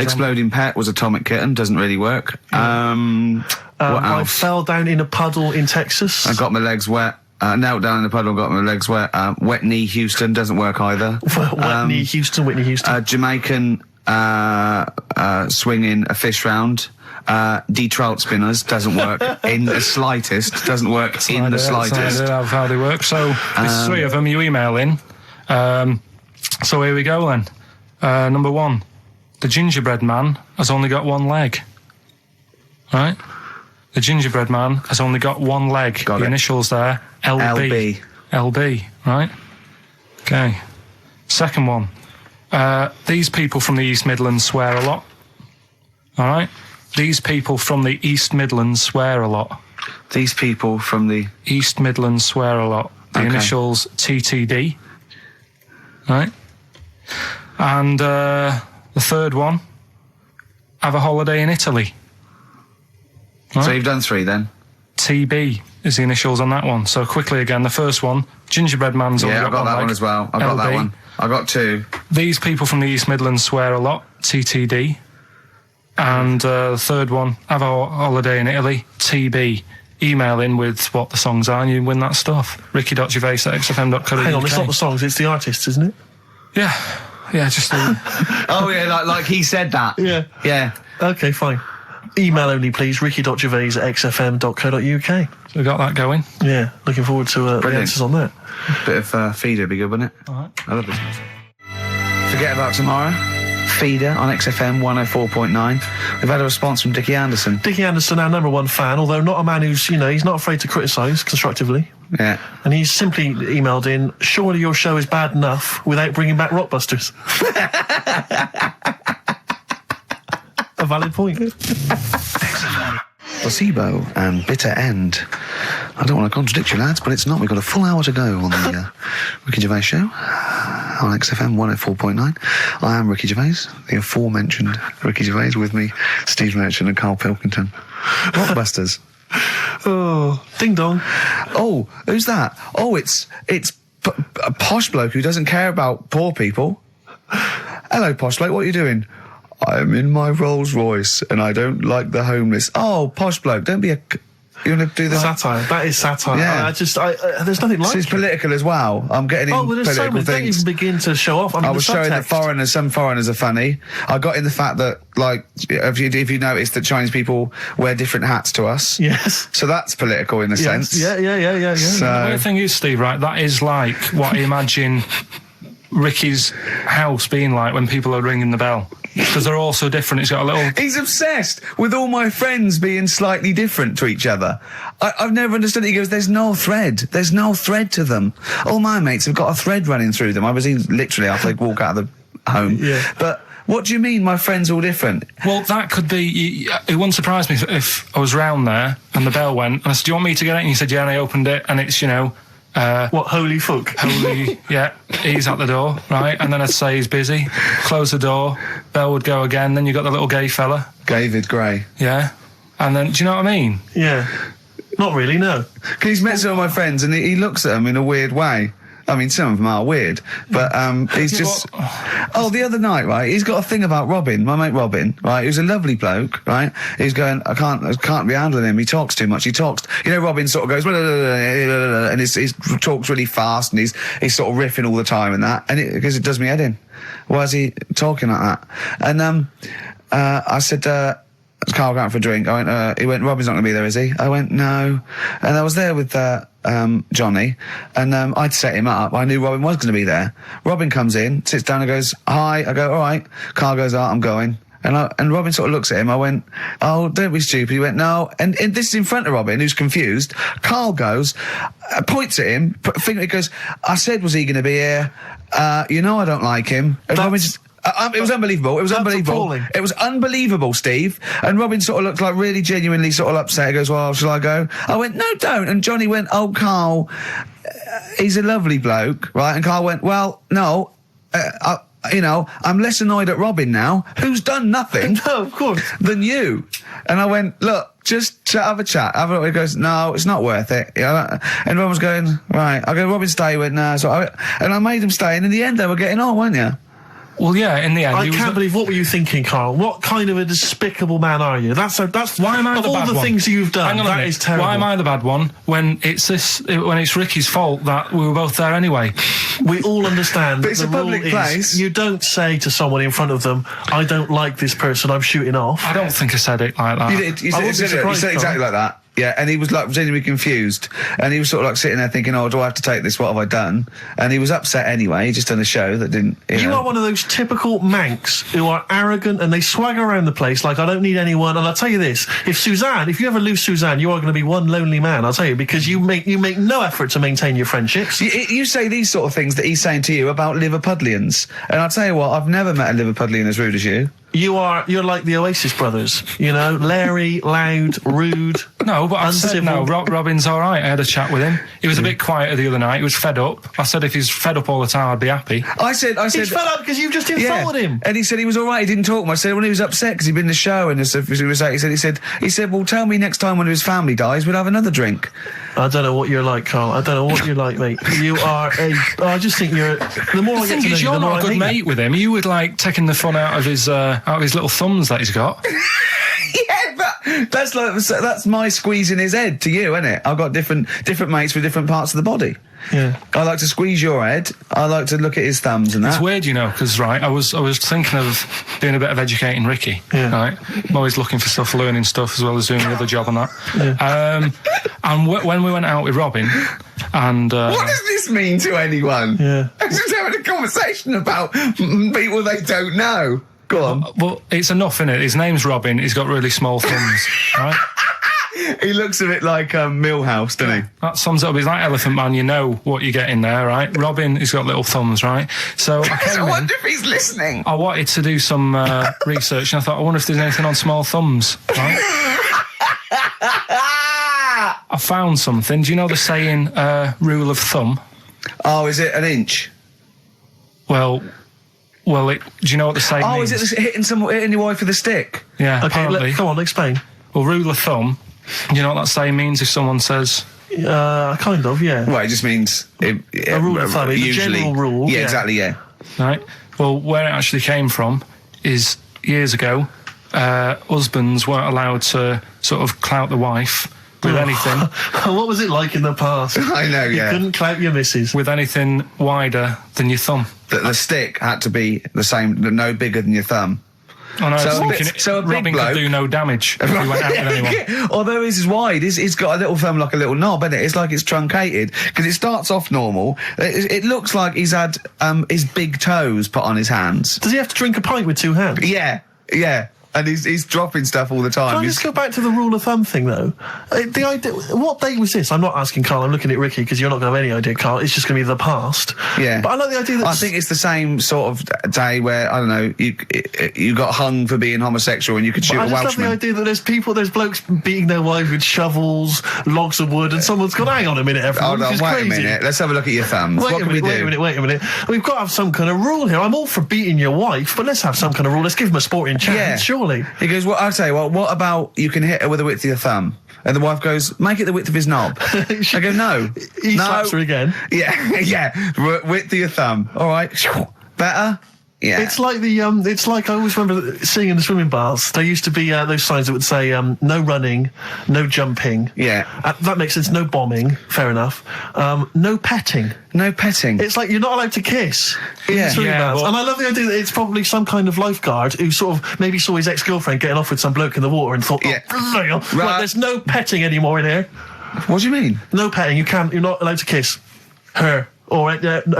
Exploding Pet was Atomic Kitten, doesn't really work. What else? I fell down in a puddle in Texas. I got my legs wet. Knelt down in the puddle, got my legs wet. Wet Knee Houston doesn't work either. Whitney Houston. Jamaican swinging a fish round. D-trout spinners doesn't work in the slightest. Doesn't work in the slightest. That's how they work. So there's three of them. You email in. So here we go then. Number one, the gingerbread man has only got one leg. Right? The gingerbread man has only got one leg. Got the it. Initials there, LB. LB, right? Okay. Second one, these people from the East Midlands swear a lot. All right? These people from the East Midlands swear a lot. These people from the East Midlands swear a lot. The initials TTD. Right? And the third one, have a holiday in Italy. Right? So you've done three then? TB is the initials on that one. So quickly again, the first one, gingerbread man's only I've got that one as well. I've got that one. I got two. These people from the East Midlands swear a lot, TTD. And the third one, have a holiday in Italy, TB. Email in with what the songs are and you win that stuff. Ricky.Gervais@xfm.co.uk. Hang on, it's not the songs, it's the artists, isn't it? Yeah, just Oh yeah, like he said that. Yeah. Okay, fine. Email only, please. Ricky.Gervais@xfm.co.uk. we got that going. Yeah, looking forward to the answers on that. Bit of feeder would be good, wouldn't it? All right. I love this music. Forget about tomorrow. Feeder on XFM 104.9. We've had a response from Dickie Anderson. Dickie Anderson, our number one fan, although not a man who's, he's not afraid to criticise constructively. Yeah. And he's simply emailed in, surely your show is bad enough without bringing back Rockbusters. A valid point. Placebo and Bitter End. I don't want to contradict you, lads, but it's not. We've got a full hour to go on the Ricky Gervais Show on XFM 104.9. I am Ricky Gervais, the aforementioned Ricky Gervais, with me, Steve Merchant and Karl Pilkington. Rockbusters. Oh, ding dong. Oh, who's that? Oh, it's a posh bloke who doesn't care about poor people. Hello, posh bloke, what are you doing? I'm in my Rolls Royce and I don't like the homeless. Oh, posh bloke, don't be a... You want to do the satire? That is satire. Yeah. There's nothing like It's it. political as well. I'm getting Oh, well, in there's so political many. Don't things. even begin to show off. I mean, I was the showing subtext. that some foreigners are funny. I got in the fact that, like, if you notice that Chinese people wear different hats to us. Yes. So that's political in a sense. Yeah. The So, weird thing is, Steve, right, that is like what I imagine Ricky's house being like when people are ringing the bell. Because they're all so different. It's got a little... he's obsessed with all my friends being slightly different to each other. I've never understood it. He goes, there's no thread. There's no thread to them. All my mates have got a thread running through them. I was in literally after they walk out of the home. Yeah. But what do you mean my friends all different? Well, that could be... It wouldn't surprise me if I was round there and the bell went, and I said, do you want me to get it? And he said, yeah, and I opened it, and it's, what, holy fuck? yeah, he's at the door, right? And then I'd say he's busy, close the door, bell would go again, then you got the little gay fella. David Gray. Yeah. And then, do you know what I mean? Yeah. Not really, no. He's met some of my friends and he looks at them in a weird way. I mean, some of them are weird, but he's just... Oh, the other night, right, he's got a thing about Robin, my mate Robin, right, who's a lovely bloke, right? He's going, I can't be handling him, he talks too much, Robin sort of goes, and he talks really fast, and he's sort of riffing all the time and that, and because it does me head in. Why is he talking like that? And I said, Karl going out for a drink. He went, Robin's not going to be there, is he? I went, no. And I was there with Johnny, and I'd set him up. I knew Robin was going to be there. Robin comes in, sits down and goes, hi. I go, all right. Karl goes, oh, I'm going. And Robin sort of looks at him. I went, oh, don't be stupid. He went, no. And this is in front of Robin, who's confused. Karl goes, points at him, he goes, I said, was he going to be here? I don't like him. And Robin just... it was unbelievable. It was unbelievable. Appalling. It was unbelievable, Steve. And Robin sort of looked like really genuinely sort of upset. He goes, well, shall I go? I went, no, don't. And Johnny went, oh, Karl, he's a lovely bloke, right? And Karl went, well, no, I'm less annoyed at Robin now, who's done nothing No, of course. than you. And I went, look, just have a chat. He goes, no, it's not worth it. And everyone was going, right. I go, Robin, stay. He went, no. And I made him stay. And in the end, they were getting on, weren't you? Well, yeah, in the end... I can't believe, what were you thinking, Karl? What kind of a despicable man are you? That's why am I of the all bad the one? things you've done, Hang on that is terrible. Why am I the bad one when it's Ricky's fault that we were both there anyway? We all understand. But it's the a public rule place. Is you don't say to someone in front of them, I don't like this person, I'm shooting off. I don't think I said it like that. You did. You I said, wouldn't be you surprised, said exactly Karl. like that. Yeah, and he was like genuinely confused, and he was sort of like sitting there thinking, "Oh, do I have to take this? What have I done?" And he was upset anyway. He just done a show that didn't. You know. are one of those typical Mancs who are arrogant and they swagger around the place like, I don't need anyone. And I'll tell you this, if you ever lose Suzanne, you are going to be one lonely man, I'll tell you, because you make no effort to maintain your friendships. You say these sort of things that he's saying to you about Liverpudlians, and I'll tell you what, I've never met a Liverpudlian as rude as you. You're like the Oasis brothers, Larry, loud, rude. No, but I said no. Robin's all right. I had a chat with him. He was a bit quieter the other night. He was fed up. I said if he's fed up all the time, I'd be happy. I said He's fed up because you've just insulted him. And he said he was all right. He didn't talk much. I said when he was upset because he'd been in the show and he said, well, tell me next time when his family dies, we'll have another drink. I don't know what you're like, Karl. I don't know what you're like, mate. You are I just think you're. The more I get to know you, You're the more not a I good hate mate you. with him. You would like taking the fun out of his little thumbs that he's got. Yeah, but that's my squeezing his head to you, isn't it? I've got different mates with different parts of the body. Yeah. I like to squeeze your head. I like to look at his thumbs and that. It's weird, because right, I was thinking of doing a bit of educating Ricky. Yeah. Right, I'm always looking for stuff, learning stuff as well as doing the other job and that. Yeah. And when we went out with Robin, and what does this mean to anyone? Yeah. I'm just having a conversation about people they don't know. Go on. well, it's enough, innit? His name's Robin. He's got really small thumbs. Right. He looks a bit like Millhouse, doesn't he? That sums it up. He's like Elephant Man. You know what you get in there, right? Robin, he's got little thumbs, right? So I came I in. wonder if he's listening. I wanted to do some research, and I thought, I wonder if there's anything on small thumbs, right? I found something. Do you know the saying, rule of thumb? Oh, is it an inch? Well, do you know what the saying means? Is it hitting your wife with a stick? Yeah, Okay, apparently. come on, explain. Well, rule of thumb, you know what that saying means if someone says... Kind of, yeah. Well, it just means... A rule of thumb, it's a usually, general rule. Yeah, exactly, yeah. Right? Well, where it actually came from is years ago, husbands weren't allowed to sort of clout the wife with anything. What was it like in the past? I know, You yeah. couldn't clout your missus. With anything wider than your thumb. The stick had to be the same, no bigger than your thumb. I know, So I was a bit- thinking so a big Robin bloke- could do no damage if he went out with anyone. Although his is wide, he's got a little thumb like a little knob, isn't it? It's like it's truncated because it starts off normal. It looks like he's had his big toes put on his hands. Does he have to drink a pint with two hands? Yeah. And he's dropping stuff all the time. Can I He's- just go back to the rule of thumb thing, though? The idea, what date was this? I'm not asking Karl, I'm looking at Ricky, because you're not going to have any idea, Karl. It's just going to be the past. Yeah. But I like the idea that... I think it's the same sort of day where, I don't know, you got hung for being homosexual and you could shoot I a just love Welshman. the idea that there's blokes beating their wives with shovels, logs of wood, and someone's gone, hang on a minute, everyone, Hold on, this is wait crazy. a minute. Let's have a look at your thumbs. What can we do? Wait a minute. We've got to have some kind of rule here. I'm all for beating your wife, but let's have some kind of rule. Let's give him a sporting chance, Yeah. surely. He goes, well, I'll tell you what about you can hit her with the width of your thumb? And the wife goes, make it the width of his knob. I go, no. He no. slaps her again. Yeah. Width of your thumb. All right. Better? Yeah. It's like it's like I always remember seeing in the swimming baths, there used to be those signs that would say, no running, no jumping. Yeah. That makes sense, no bombing, fair enough. No petting. No petting. It's like you're not allowed to kiss in Yeah. the swimming Yeah, baths. well- And I love the idea that it's probably some kind of lifeguard who sort of maybe saw his ex-girlfriend getting off with some bloke in the water and thought, Yeah. right, Right. there's no petting anymore in here. What do you mean? No petting, you're not allowed to kiss her or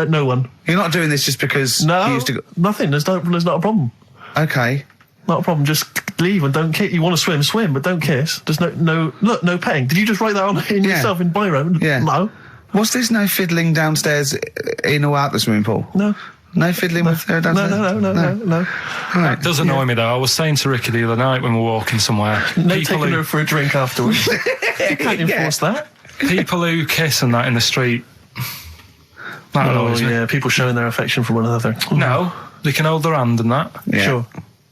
no one. You're not doing this just because No, you used to go... nothing, there's not a problem. Okay. Not a problem. Just leave and don't kiss. You want to swim, but don't kiss. There's no petting. Did you just write that on in Yeah. yourself in biro? Yeah. No. What's this no fiddling downstairs in or out the swimming pool? No. No fiddling with her downstairs? No. Right. It does annoy me though. I was saying to Ricky the other night when we were walking somewhere, No people taking who, her for a drink afterwards. You can't enforce that. people who kiss and that in the street, that Oh annoys me. yeah, people showing their affection for one another. No, they can hold their hand and that, Yeah. Sure.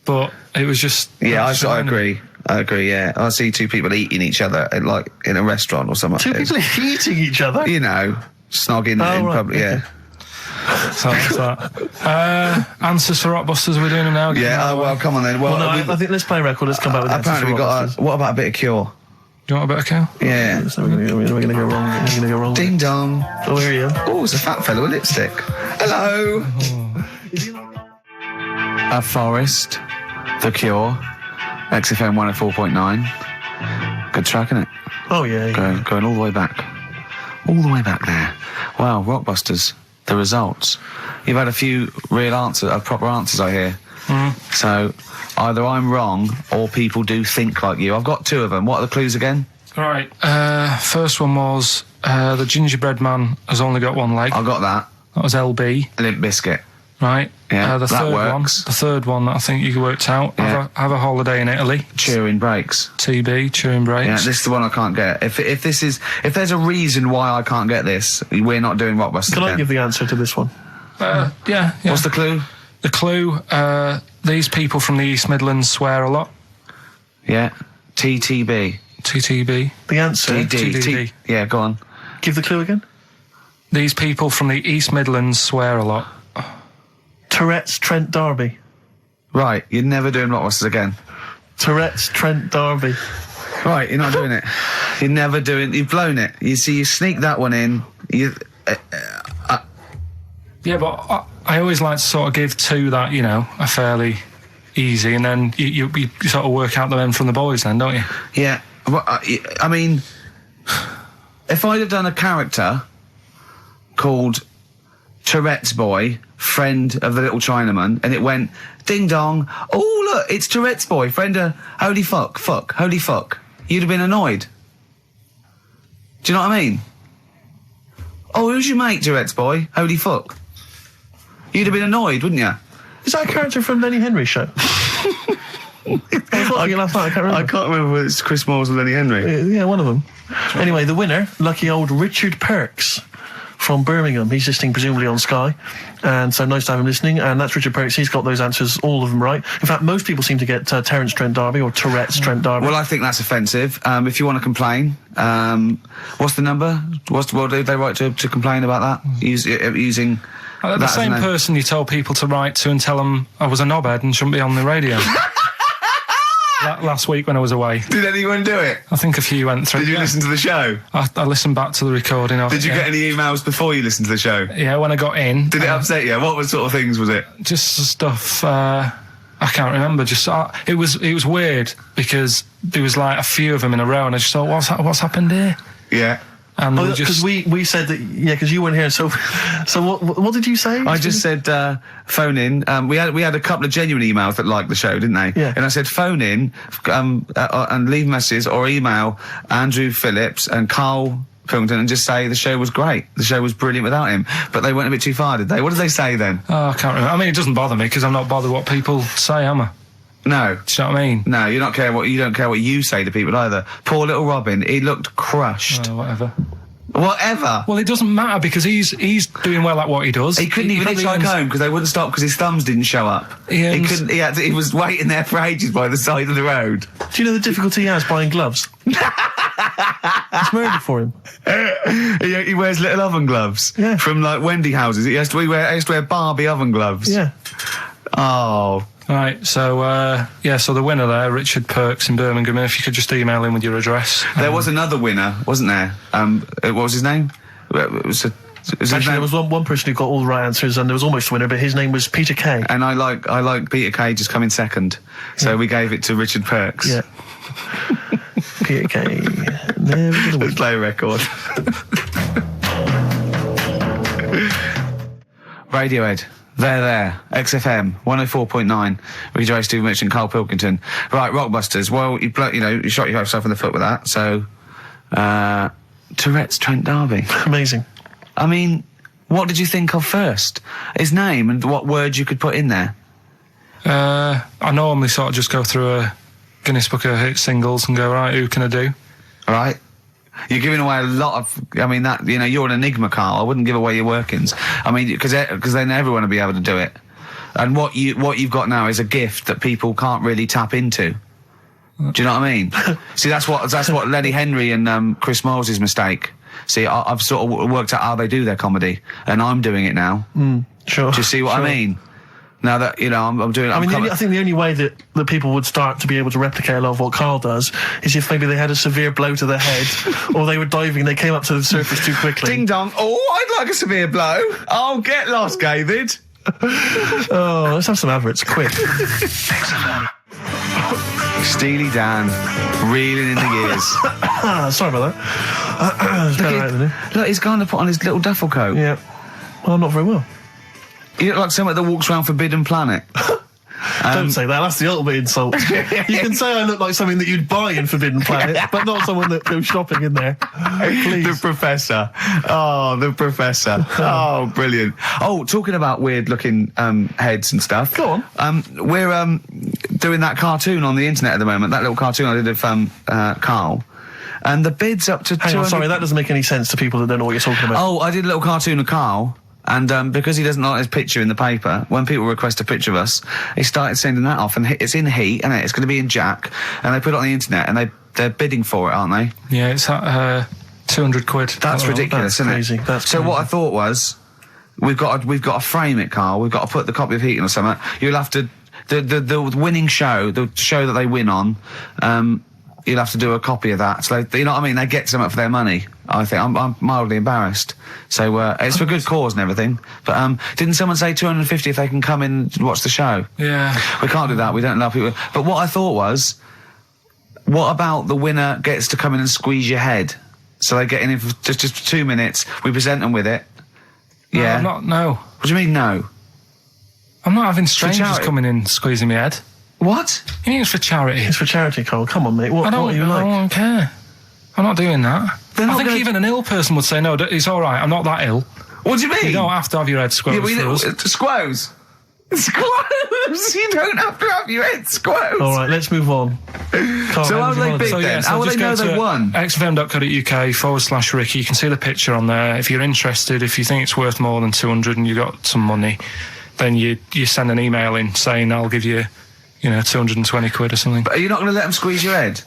but it was just... Yeah, that's I annoying. agree. I agree, yeah. I see two people eating each other, like, in a restaurant or something. Two people eating each other. You know, snogging Oh, in right, public, okay. yeah. So that's that. Answers for Rockbusters we're doing now. Yeah, well, come on then. Well, Well, no, we've- I think let's play a record. Let's come back with that. apparently we got what about a bit of Cure? Do you want a bit of cow? Yeah. So we're going to go wrong. We're going to go wrong. Ding dong. Oh, here you go. Oh, it's a fat fellow with lipstick. Hello. A Forest, The Cure, XFM 104.9. Good track, isn't it? Oh, yeah. Going all the way back. All the way back there. Wow, Rockbusters, the results. You've had a few proper answers, I hear. So, either I'm wrong or people do think like you. I've got two of them. What are the clues again? Right. First one was the gingerbread man has only got one leg. I got that. That was LB. Limp Bizkit. Right. Yeah, the that third works. one. The third one that I think you worked out. Yeah. Have a holiday in Italy. Cheering Breaks. TB, chewing breaks. Yeah, this is the one I can't get. If there's a reason why I can't get this, we're not doing Rockbusters Can I again. give the answer to this one? Yeah. What's the clue? The clue? These people from the East Midlands swear a lot. Yeah. TTB. TTB. The answer. TDD. Yeah, go on. Give the clue again. These people from the East Midlands swear a lot. Tourette's Trent D'Arby. Right, you're never doing Rockbusters again. Tourette's Trent D'Arby. Right, you're not doing it. You've blown it. You see, you sneak that one in. Yeah, but I always like to sort of give two that, are fairly easy, and then you sort of work out the men from the boys then, don't you? Yeah. Well, I mean, if I'd have done a character called Tourette's Boy, friend of the little Chinaman, and it went, ding dong, oh look, it's Tourette's Boy, friend of holy fuck, holy fuck, you'd have been annoyed. Do you know what I mean? Oh, who's your mate, Tourette's Boy? Holy fuck. You'd have been annoyed, wouldn't you? Is that a character from Lenny Henry's show? I was watching it last night, I can't remember. I can't remember whether it's Chris Moores or Lenny Henry. Yeah, one of them. Anyway, the winner, lucky old Richard Perks from Birmingham. He's listening presumably on Sky, and so nice to have him listening. And that's Richard Perks. He's got those answers, all of them right. In fact, most people seem to get Terence Trent D'Arby or Tourette's Trent D'Arby. Well, I think that's offensive. If you want to complain, what's the number? What do they write to complain about that? Using The that same as an- person you told people to write to and tell them I was a knobhead and shouldn't be on the radio. last week when I was away. Did anyone do it? I think a few went through. Did you listen to the show? I listened back to the recording of it. Did you get any emails before you listened to the show? Yeah, when I got in. Did it upset you? What sort of things was it? Just stuff. I can't remember. Just it was weird because there was like a few of them in a row, and I just thought, what's happened here? Yeah. And because we said that, because you weren't here. So what did you say? I just said phone in. We had a couple of genuine emails that liked the show, didn't they? Yeah. And I said phone in and leave messages or email Andrew Phillips and Karl Pilkington and just say the show was great. The show was brilliant without him. But they went a bit too far, did they? What did they say then? Oh, I can't remember. I mean, it doesn't bother me because I'm not bothered what people say, am I? No. Do you know what I mean? No, you don't care what you say to people either. Poor little Robin, he looked crushed. Whatever. Whatever. Well, it doesn't matter because he's doing well at what he does. He couldn't even hitchhike home because they wouldn't stop because his thumbs didn't show up. He couldn't. He was waiting there for ages by the side of the road. Do you know the difficulty he has buying gloves? It's murder for him. He wears little oven gloves. Yeah. From like Wendy houses. He has to wear Barbie oven gloves. Yeah. Oh. Right, so so the winner there, Richard Perks in Birmingham, if you could just email him with your address. There was another winner, wasn't there? What was his name? Actually, there was one person who got all the right answers, and there was almost a winner, but his name was Peter Kay. And I like Peter Kay just coming second, so we gave it to Richard Perks. Yeah. Peter Kay. Let's play a record. Radiohead. There. XFM 104.9. Ricky Gervais, Steve Mitch and Karl Pilkington. Right, Rockbusters. Well, you shot yourself in the foot with that. So, Tourette's Trent D'Arby. Amazing. I mean, what did you think of first? His name and what words you could put in there? I normally sort of just go through a Guinness Book of Hit singles and go, right, who can I do? All right. You're giving away a lot of. I mean, that you're an enigma, Karl. I wouldn't give away your workings. I mean, because then everyone will be able to do it. And what you've got now is a gift that people can't really tap into. Do you know what I mean? See, that's what Lenny Henry and Chris Miles' mistake. See, I've sort of worked out how they do their comedy, and I'm doing it now. Sure. Do you see what I mean? Now that I'm doing it. I think the only way that people would start to be able to replicate a lot of what Karl does is if maybe they had a severe blow to the head, or they were diving and they came up to the surface too quickly. Ding dong! Oh, I'd like a severe blow. Oh, get lost, David. Oh, let's have some adverts, quick. Steely Dan, reeling in the gears. Sorry about that. Look, he's going to put on his little duffel coat. Yeah. Well, not very well. You look like someone that walks around Forbidden Planet. Don't say that, that's the ultimate insult. You can say I look like something that you'd buy in Forbidden Planet, but not someone that goes shopping in there. Please. The Professor. Oh, the Professor. Oh, brilliant. Oh, talking about weird-looking heads and stuff. Go on. We're doing that cartoon on the internet at the moment, that little cartoon I did of Karl. And the bid's up to 200... sorry, that doesn't make any sense to people that don't know what you're talking about. Oh, I did a little cartoon of Karl. And because he doesn't like his picture in the paper, when people request a picture of us, he started sending that off. And it's in heat, and it's going to be in Jack. And they put it on the internet, and they're bidding for it, aren't they? Yeah, it's at £200. That's ridiculous, isn't crazy. it? That's so crazy. What I thought was, we've got to frame it, Karl. We've got to put the copy of Heaton or something. You'll have to the winning show, the show that they win on. You'll have to do a copy of that. So you know what I mean? They get something for their money. I think I'm mildly embarrassed. So it's for good cause and everything. But didn't someone say 250 if they can come in and watch the show? Yeah. We can't do that. We don't allow people. But what I thought was, what about the winner gets to come in and squeeze your head? So they get in for just 2 minutes. We present them with it. Yeah. No. What do you mean no? I'm not having strangers charity. coming in squeezing my head. What? You think it's for charity? It's for charity, Karl. Come on, mate. What are you I like? don't care. I'm not doing that. They're I not think gonna- even an ill person would say, no, it's all right, I'm not that ill. What do you mean? You don't have to have your head squoze for us. Squoze. Squoze. You don't have to have your head squoze. All right, let's move on. Karl, So how would do you they want bid to- then? How will they just know go they've to won? xfm.co.uk/Ricky. You can see the picture on there. If you're interested, if you think it's worth more than 200 and you've got some money, then you send an email in saying I'll give you, 220 quid or something. But are you not going to let them squeeze your head?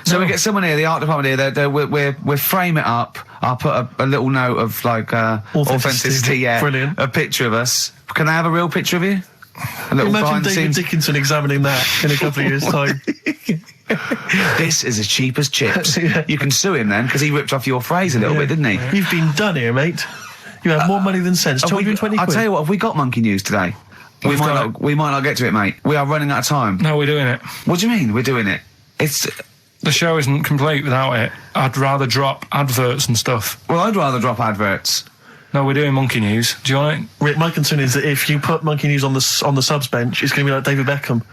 So No. we get someone here, the art department here. We'll frame it up. I'll put a little note of like authenticity. Yeah, Brilliant. A picture of us. Can I have a real picture of you? A little Imagine behind the David scenes. Dickinson examining that in a couple of years' time. This is as cheap as chips. Yeah. You can sue him then, because he ripped off your phrase a little bit, didn't he? You've been done here, mate. You have more money than sense. 220 I'll quid. tell you what, have we got monkey news today? We might not get to it, mate. We are running out of time. No, we're doing it. What do you mean, we're doing it? The show isn't complete without it. I'd rather drop adverts and stuff. Well, I'd rather drop adverts. No, we're doing monkey news. Do you want it? Rick, my concern is that if you put Monkey News on the subs bench, it's going to be like David Beckham.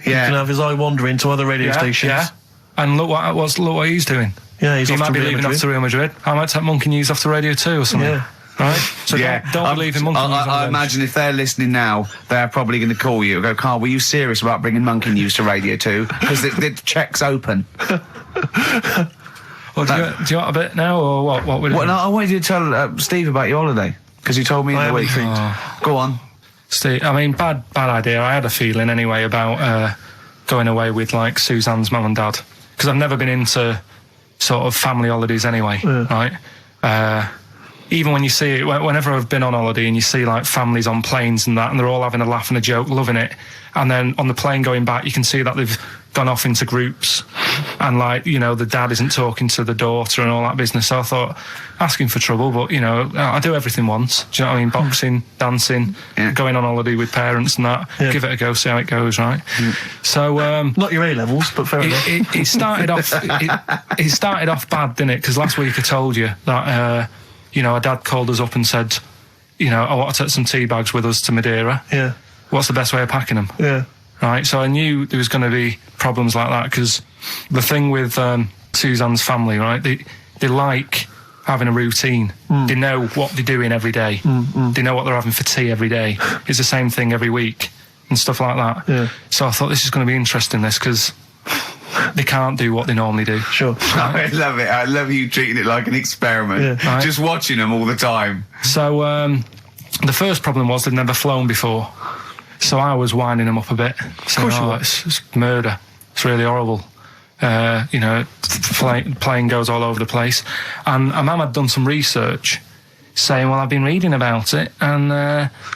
Yeah. He can have his eye wandering to other radio stations. Yeah. And look what he's doing. Yeah, he's He off might to be Real leaving off Madrid. to Real Madrid. I might take Monkey News off to Radio 2 or something. Yeah. Right? So Yeah. don't believe in Monkey News on the I bench. imagine if they're listening now, they're probably going to call you and go, Carl, were you serious about bringing monkey news to Radio 2? Because the check's open. Well, do you want a bit now, or what we're doing? Well, no, I wanted you to tell Steve about your holiday, because you told me in the week. Go on. Steve, I mean, bad idea. I had a feeling anyway about going away with, like, Suzanne's mum and dad. Because I've never been into sort of family holidays anyway, right? Even when you see it, whenever I've been on holiday and you see, like, families on planes and that, and they're all having a laugh and a joke, loving it, and then on the plane going back, you can see that they've gone off into groups, and, like, you know, the dad isn't talking to the daughter and all that business. So I thought, asking for trouble, but, you know, I do everything once. Do you know what I mean? Boxing, dancing, going on holiday with parents and that. Yeah. Give it a go, see how it goes, right? So Not your A-levels, but fair enough. it started off. It started off bad, didn't it? Because last week I told you that you know, our dad called us up and said, you know, I want to take some tea bags with us to Madeira. Yeah. What's the best way of packing them? Yeah. Right. So I knew there was going to be problems like that, because the thing with Suzanne's family, right? They like having a routine. They know what they're doing every day. They know what they're having for tea every day. It's the same thing every week and stuff like that. Yeah. So I thought this is going to be interesting, this, because they can't do what they normally do. Sure. I love it. I love you treating it like an experiment. Yeah. Right. Just watching them all the time. So the first problem was they'd never flown before. So I was winding them up a bit. Saying, course you were. it's murder. It's really horrible. You know, plane goes all over the place. And Mum had done some research saying, well, I've been reading about it, and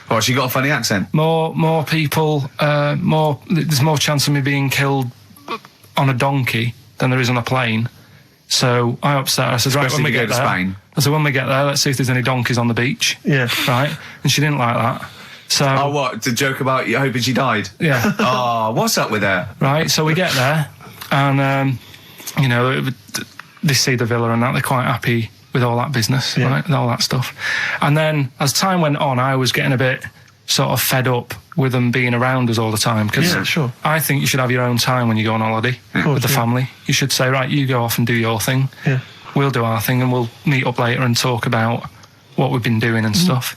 Oh, she got a funny accent. more people, there's more chance of me being killed on a donkey than there is on a plane. So I upset her. I said, right, Especially when we if you get go to there, Spain. I said, when we get there, let's see if there's any donkeys on the beach. Yeah. Right? And she didn't like that. So, Oh, what? To joke about you hoping she died? yeah. Oh, what's up with her? Right, so we get there, and, you know, they see the villa and that, they're quite happy with all that business, right, with all that stuff. And then, as time went on, I was getting a bit sort of fed up with them being around us all the time, because Yeah, sure. I think you should have your own time when you go on holiday with the family. You should say, right, you go off and do your thing. Yeah. We'll do our thing, and we'll meet up later and talk about what we've been doing and stuff.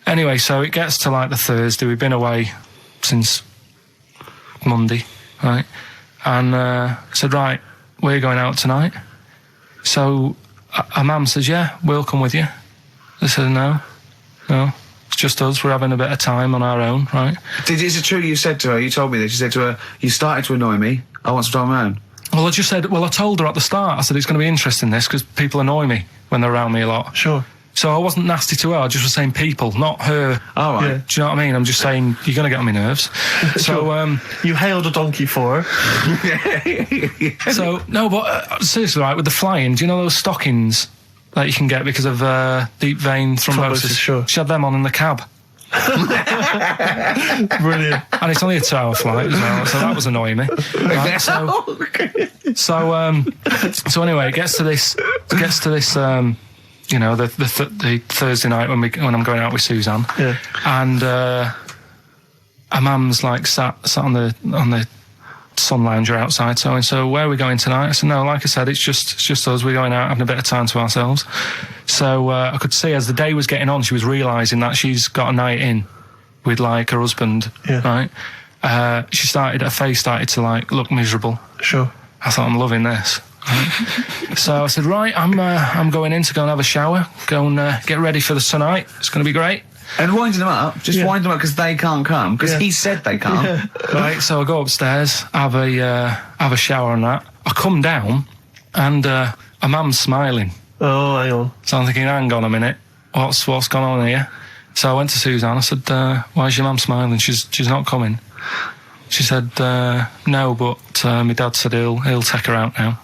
Anyway, so it gets to, like, the Thursday. We've been away since Monday, right? And I said, right, we're going out tonight. So our mum says, yeah, we'll come with you. I said, no, it's just us. We're having a bit of time on our own, right? Is it true you said to her, you told me this, you said to her, you started to annoy me, I want some time on my own? Well, I told her at the start, I said, it's going to be interesting, this, because people annoy me when they're around me a lot. Sure. So I wasn't nasty to her, I just was saying people, not her. All right. Yeah. Do you know what I mean? I'm just saying, you're going to get on my nerves. So, You hailed a donkey for her. so no, but seriously, right, with the flying, do you know those stockings that you can get because of deep vein thrombosis? Sure. She had them on in the cab. Brilliant. And it's only a 2-hour flight as well, so that was annoying me. Right, so anyway, it gets to this, you know, the Thursday night when I'm going out with Suzanne, and her mum's like sat on the sun lounger outside. So where are we going tonight? I said, no, like I said, it's just us. We're going out having a bit of time to ourselves. So I could see as the day was getting on, she was realising that she's got a night in with, like, her husband, right? Her face started to, like, look miserable. Sure. I thought, I'm loving this. Right? So I said, right, I'm going in to go and have a shower, go and get ready for the tonight. It's going to be great. And winding them up, wind them up because they can't come, because he said they can't. Right, so I go upstairs, have a shower and that. I come down, and a mum's smiling. Oh, hang on. So I'm thinking, hang on a minute, what's gone on here? So I went to Suzanne. I said, "Why is your mum smiling? She's not coming." She said, "No, but my dad said he'll take her out now."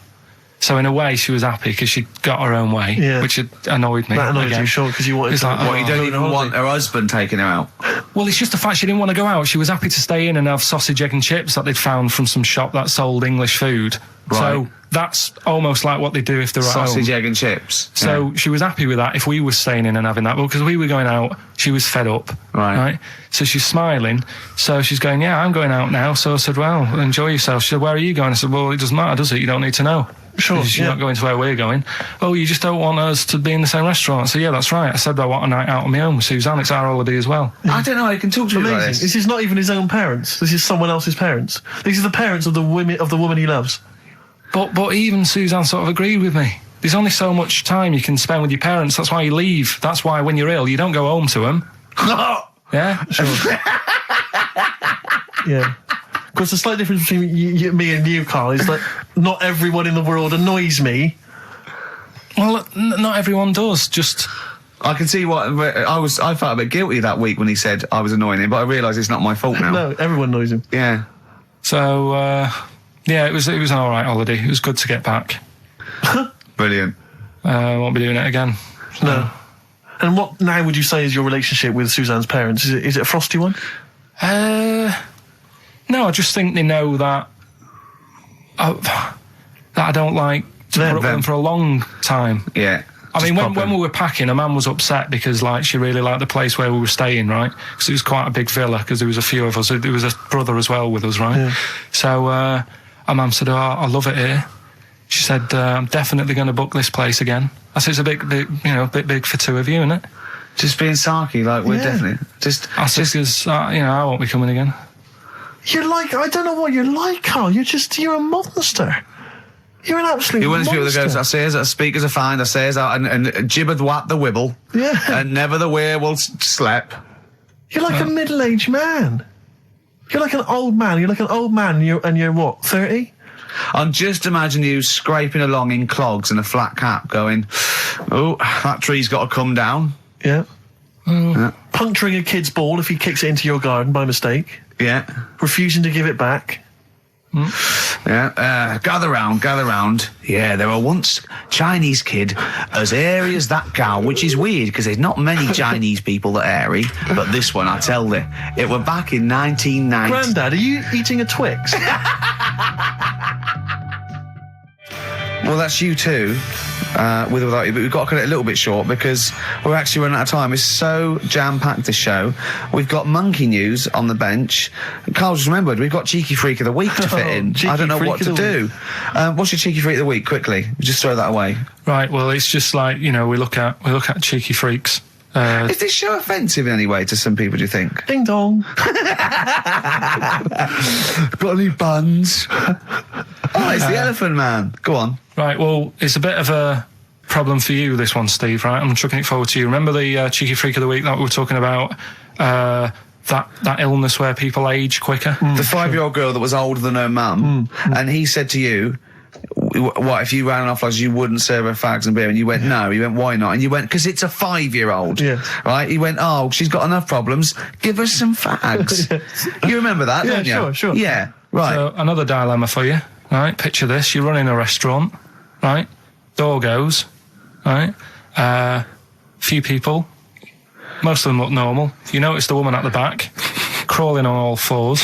So in a way, she was happy because she got her own way, which had annoyed me. That annoyed you, sure, because you wanted to... What, you don't even want her husband taking her out? Well, it's just the fact she didn't want to go out. She was happy to stay in and have sausage, egg and chips that they'd found from some shop that sold English food. Right. So that's almost like what they do if they're at home. Sausage, egg and chips. So she was happy with that if we were staying in and having that. But because we were going out, she was fed up. Right. So she's smiling. So she's going, "Yeah, I'm going out now." So I said, "Well, enjoy yourself." She said, "Where are you going?" I said, "Well, it doesn't matter, does it? You don't need to know." Sure, She's not going to where we're going. "Oh, you just don't want us to be in the same restaurant." So yeah, that's right. I said I want a night out on my own with Suzanne. It's our holiday as well. I don't know how you can talk to me like Amazing. this. This is not even his own parents. This is someone else's parents. These are the parents of the woman he loves. But even Suzanne sort of agreed with me. There's only so much time you can spend with your parents. That's why you leave. That's why when you're ill, you don't go home to them. Yeah? Sure. Yeah. Of course, the slight difference between me and you, Karl, is that not everyone in the world annoys me. Well, not everyone does. Just... I can see what I felt a bit guilty that week when he said I was annoying him, but I realise it's not my fault now. No, everyone annoys him. Yeah. So, yeah, it was an all right holiday. It was good to get back. Brilliant. Won't be doing it again. No. And what now would you say is your relationship with Suzanne's parents? Is it a frosty one? No, I just think they know that I don't like to put up with them for a long time. Yeah. I mean, when we were packing, a man was upset because, like, she really liked the place where we were staying, right? Because it was quite a big villa, because there was a few of us. There was a brother as well with us, right? Yeah. So, our mum said, "Oh, I love it here." She said, "I'm definitely going to book this place again." I said, "It's a bit big for two of you, isn't it?" Just being sarky, like, we're definitely... I said, because, I won't be coming again. You're like... I don't know what you're like, Karl. You're a monster. You're an absolute You're one of those people that monster. goes, "I say as speakers are fine, I say as out and gibbered what the wibble, and never the way will slep." You're like a middle-aged man. You're like an old man. You're like an old man and you're what, 30? I'm just imagining you scraping along in clogs and a flat cap going, "Oh, that tree's got to come down." Yeah. Puncturing a kid's ball if he kicks it into your garden by mistake. Yeah. Refusing to give it back. Yeah, gather round. Yeah, there were once Chinese kid as hairy as that cow, which is weird because there's not many Chinese people that hairy, but this one, I tell you, it were back in 1990. Grandad, are you eating a Twix? Well, that's you too, with or without you, but we've got to cut it a little bit short because we're actually running out of time. It's so jam-packed, this show. We've got monkey news on the bench. Carl just remembered, we've got Cheeky Freak of the Week to fit in. I don't know what to do. What's your Cheeky Freak of the Week, quickly? Just throw that away. Right, well, it's just like, we look at cheeky freaks. Is this show offensive in any way to some people, do you think? Ding dong. Got any buns? Oh, it's the Elephant Man. Go on. Right, well, it's a bit of a problem for you, this one, Steve, right? I'm chucking it forward to you. Remember the Cheeky Freak of the Week that we were talking about? That illness where people age quicker? The 5-year-old girl that was older than her mum, and he said to you, "What, if you ran off like you wouldn't serve her fags and beer?" And you went, "No." He went, "Why not?" And you went, "Because it's a 5-year-old. Yeah. Right? He went, "Oh, she's got enough problems. Give her some fags." You remember that, don't you? Sure. Yeah, right. So, another dilemma for you, right? Picture this. You're running a restaurant, right? Door goes, right? Few people. Most of them look normal. You notice the woman at the back, crawling on all fours.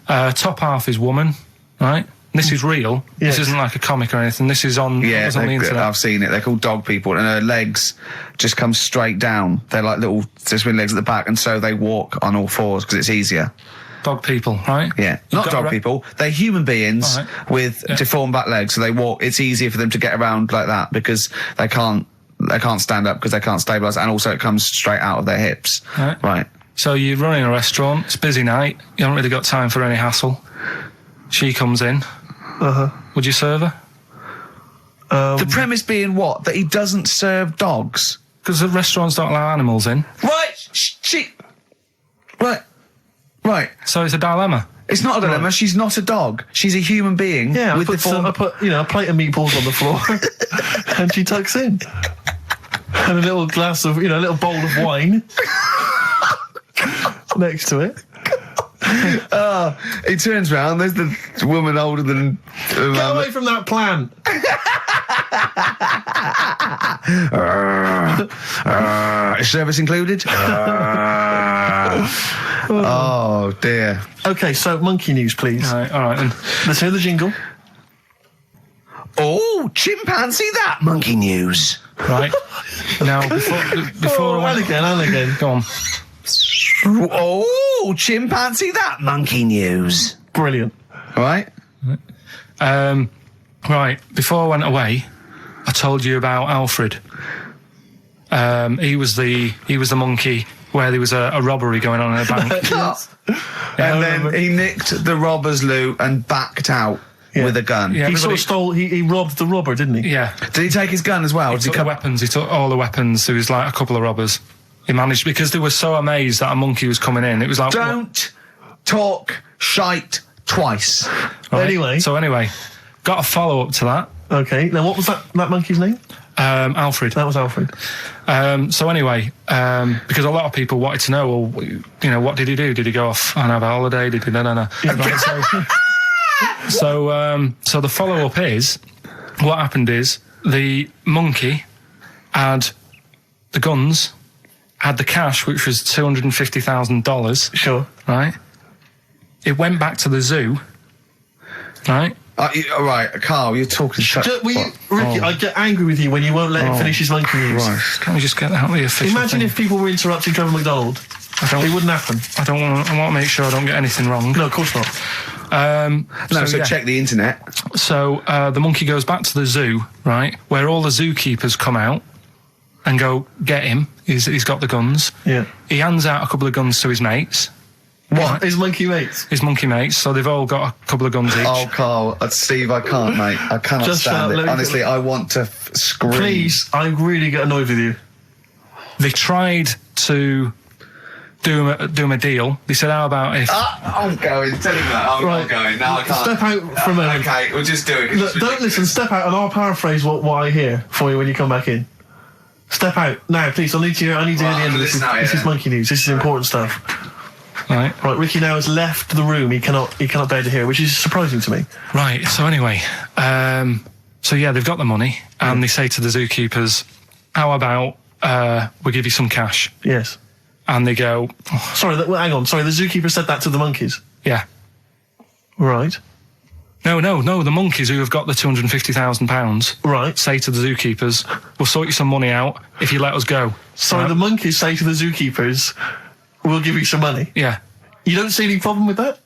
Top half is woman, right? This is real. Yes. This isn't like a comic or anything. This is on, Yeah, on the internet. I've seen it. They're called dog people, and her legs just come straight down. They're like little twin legs at the back, and so they walk on all fours because it's easier. Dog people, right? Yeah, not dog people. They're human beings with deformed back legs, so they walk. It's easier for them to get around like that because they can't stand up because they can't stabilise, and also it comes straight out of their hips. Right. So you're running a restaurant. It's a busy night. You haven't really got time for any hassle. She comes in. Would you serve her? The premise being what? That he doesn't serve dogs? Because the restaurants don't allow animals in. Right. So it's a dilemma. It's not a dilemma. Right. She's not a dog. She's a human being. Yeah, with I put a plate of meatballs on the floor, and she tucks in. and a little glass of, a little bowl of wine next to it. He turns round, there's the woman older than... Get away from that plant! Is service included? Oh, dear. Okay, so monkey news, please. All right then. Let's hear the jingle. Oh, chimpanzee that monkey news. Right. Now, before and again. Go on. Oh, chimpanzee that monkey news. Brilliant. All right. Right. Before I went away, I told you about Alfred. He was the monkey where there was a robbery going on in a bank. And then he nicked the robber's loot and backed out with a gun. Yeah, He sort of stole. He robbed the robber, didn't he? Yeah. Did he take his gun as well? He took the weapons. He took all the weapons. There was like a couple of robbers. He managed, because they were so amazed that a monkey was coming in. It was like, Don't talk shite twice. Right. Anyway, got a follow up to that. Okay. Now, what was that monkey's name? Alfred. That was Alfred. So anyway, because a lot of people wanted to know, well, what did he do? Did he go off and have a holiday? Did he? No. Right, so the follow up is, what happened is the monkey had the guns, had the cash, which was $250,000. Sure. Right. It went back to the zoo. Right. All right, Carl, you're talking shit. Ricky, I get angry with you when you won't let him finish his monkey news. Right. Can we just get out the official Imagine thing? if people were interrupting Trevor McDonald. It wouldn't happen. I want to make sure I don't get anything wrong. No, of course not. So check the internet. So the monkey goes back to the zoo, right, where all the zookeepers come out and go, get him. He's got the guns. Yeah. He hands out a couple of guns to his mates. What? His monkey mates? His monkey mates, so they've all got a couple of guns each. Oh, Carl, Steve, I can't, mate. I cannot Just stand it. Honestly, I want to scream. Please, I really get annoyed with you. They tried to do him a deal. They said, how about if... I'm going. Tell him that. I'm not going. No, I can't. Step out for a minute. Okay, we'll just do it. Look, don't listen. Step out, and I'll paraphrase what I hear for you when you come back in. Step out now, please. I need to hear the end of this. This is monkey news. This is important stuff. Right. Ricky now has left the room. He cannot bear to hear, which is surprising to me. Right. So anyway, so yeah, they've got the money, and they say to the zookeepers, "How about we give you some cash?" Yes. And they go, Sorry, hang on. Sorry, the zookeeper said that to the monkeys. "Yeah." Right. No. The monkeys who have got the £250,000, Right. say to the zookeepers, "We'll sort you some money out if you let us go." Sorry, the monkeys say to the zookeepers, "We'll give you some money." Yeah. You don't see any problem with that?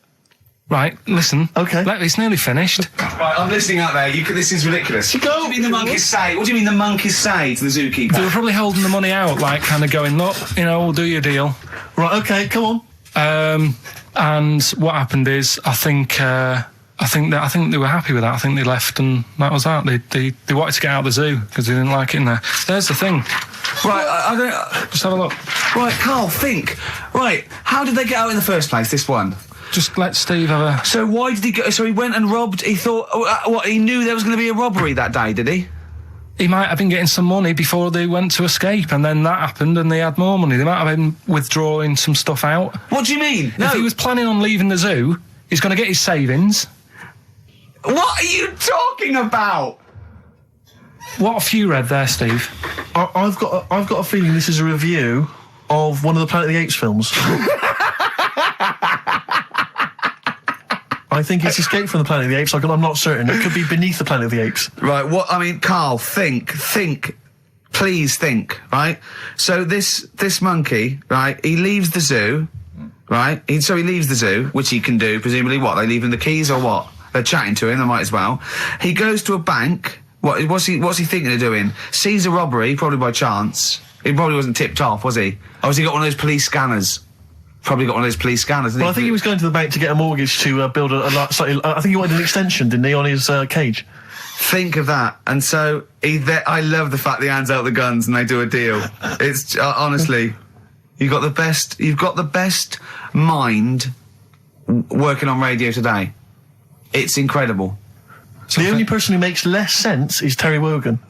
Right. Listen. Okay. It's nearly finished. Right, I'm listening out there. This is ridiculous. What do you mean the monkeys say? What do you mean the monkeys say to the zookeeper? They were probably holding the money out, like kind of going, "Look, we'll do your deal." Right. Okay. Come on. And what happened is, I think they were happy with that. I think they left, and that was that. They wanted to get out of the zoo because they didn't like it in there. There's the thing. Right, I don't... Just have a look. Right, Carl, think. Right, how did they get out in the first place, this one? Just let Steve have a... So why did he go... So he went and robbed... He thought... he knew there was going to be a robbery that day, did he? He might have been getting some money before they went to escape, and then that happened and they had more money. They might have been withdrawing some stuff out. What do you mean? No. If he was planning on leaving the zoo, he's going to get his savings. What are you talking about? What have you read there, Steve? I've got a feeling this is a review of one of the Planet of the Apes films. I think it's Escape from the Planet of the Apes. I'm not certain. It could be Beneath the Planet of the Apes. Right, Carl, think. Please think, right? So this monkey, right, he leaves the zoo, right? So he leaves the zoo, which he can do, presumably what? They leave him the keys or what? They're chatting to him, they might as well. He goes to a bank. What's he thinking of doing? Sees a robbery, probably by chance. He probably wasn't tipped off, was he? Or has he got one of those police scanners? Probably got one of those police scanners. Well, I think he was going to the bank to get a mortgage to build I think he wanted an extension, didn't he, on his cage? Think of that. And so I love the fact that he hands out the guns and they do a deal. It's honestly, you've got the best mind working on radio today. It's incredible. The only person who makes less sense is Terry Wogan.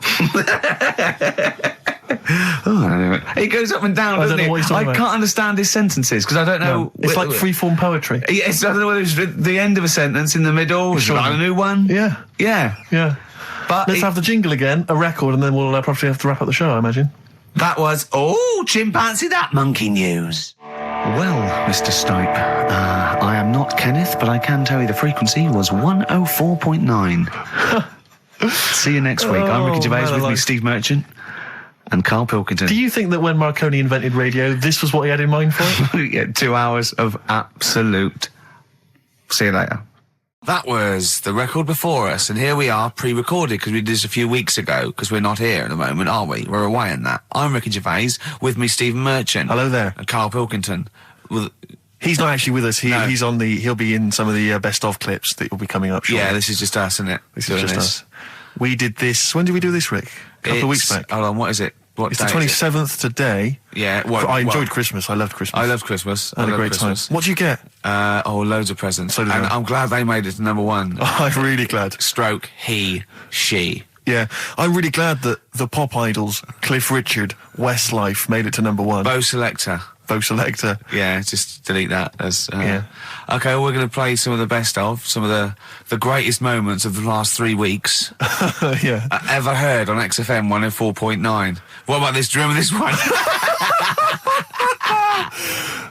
He goes up and down, doesn't he? I can't understand his sentences because I don't know. No, it's like freeform poetry. Yes, I don't know whether it's the end of a sentence, in the middle, Sure. a new one. Yeah. Yeah. But Let's have the jingle again, a record, and then we'll probably have to wrap up the show, I imagine. That was, chimpanzee that monkey news. Well, Mr. Stipe, I am not Kenneth, but I can tell you the frequency was 104.9. See you next week. I'm Ricky Gervais, with me Steve Merchant and Karl Pilkington. Do you think that when Marconi invented radio, this was what he had in mind for it? Yeah, 2 hours of absolute... See you later. That was the record before us, and here we are, pre-recorded, because we did this a few weeks ago, because we're not here at the moment, are we? We're away in that. I'm Ricky Gervais, with me Stephen Merchant. Hello there. And Karl Pilkington. He's not actually with us. No. He'll be in some of the best of clips that will be coming up shortly. Yeah, this is just us, isn't it? This is just us. We did this, when did we do this, Rick? A couple of weeks back. Hold on, what is it? It's the 27th today. Yeah. I enjoyed Christmas. I loved Christmas. I loved Christmas. I had a great time. What did you get? Loads of presents. So did I. I'm glad they made it to number one. I'm really glad. Stroke, he, she. Yeah, I'm really glad that the pop idols, Cliff Richard, Westlife, made it to number one. Bo Selector. Yeah, just delete that. Yeah. Okay, well, we're going to play some of the best of, some of the greatest moments of the last 3 weeks. Yeah. Ever heard on XFM 104.9. What about this? Do you remember this one?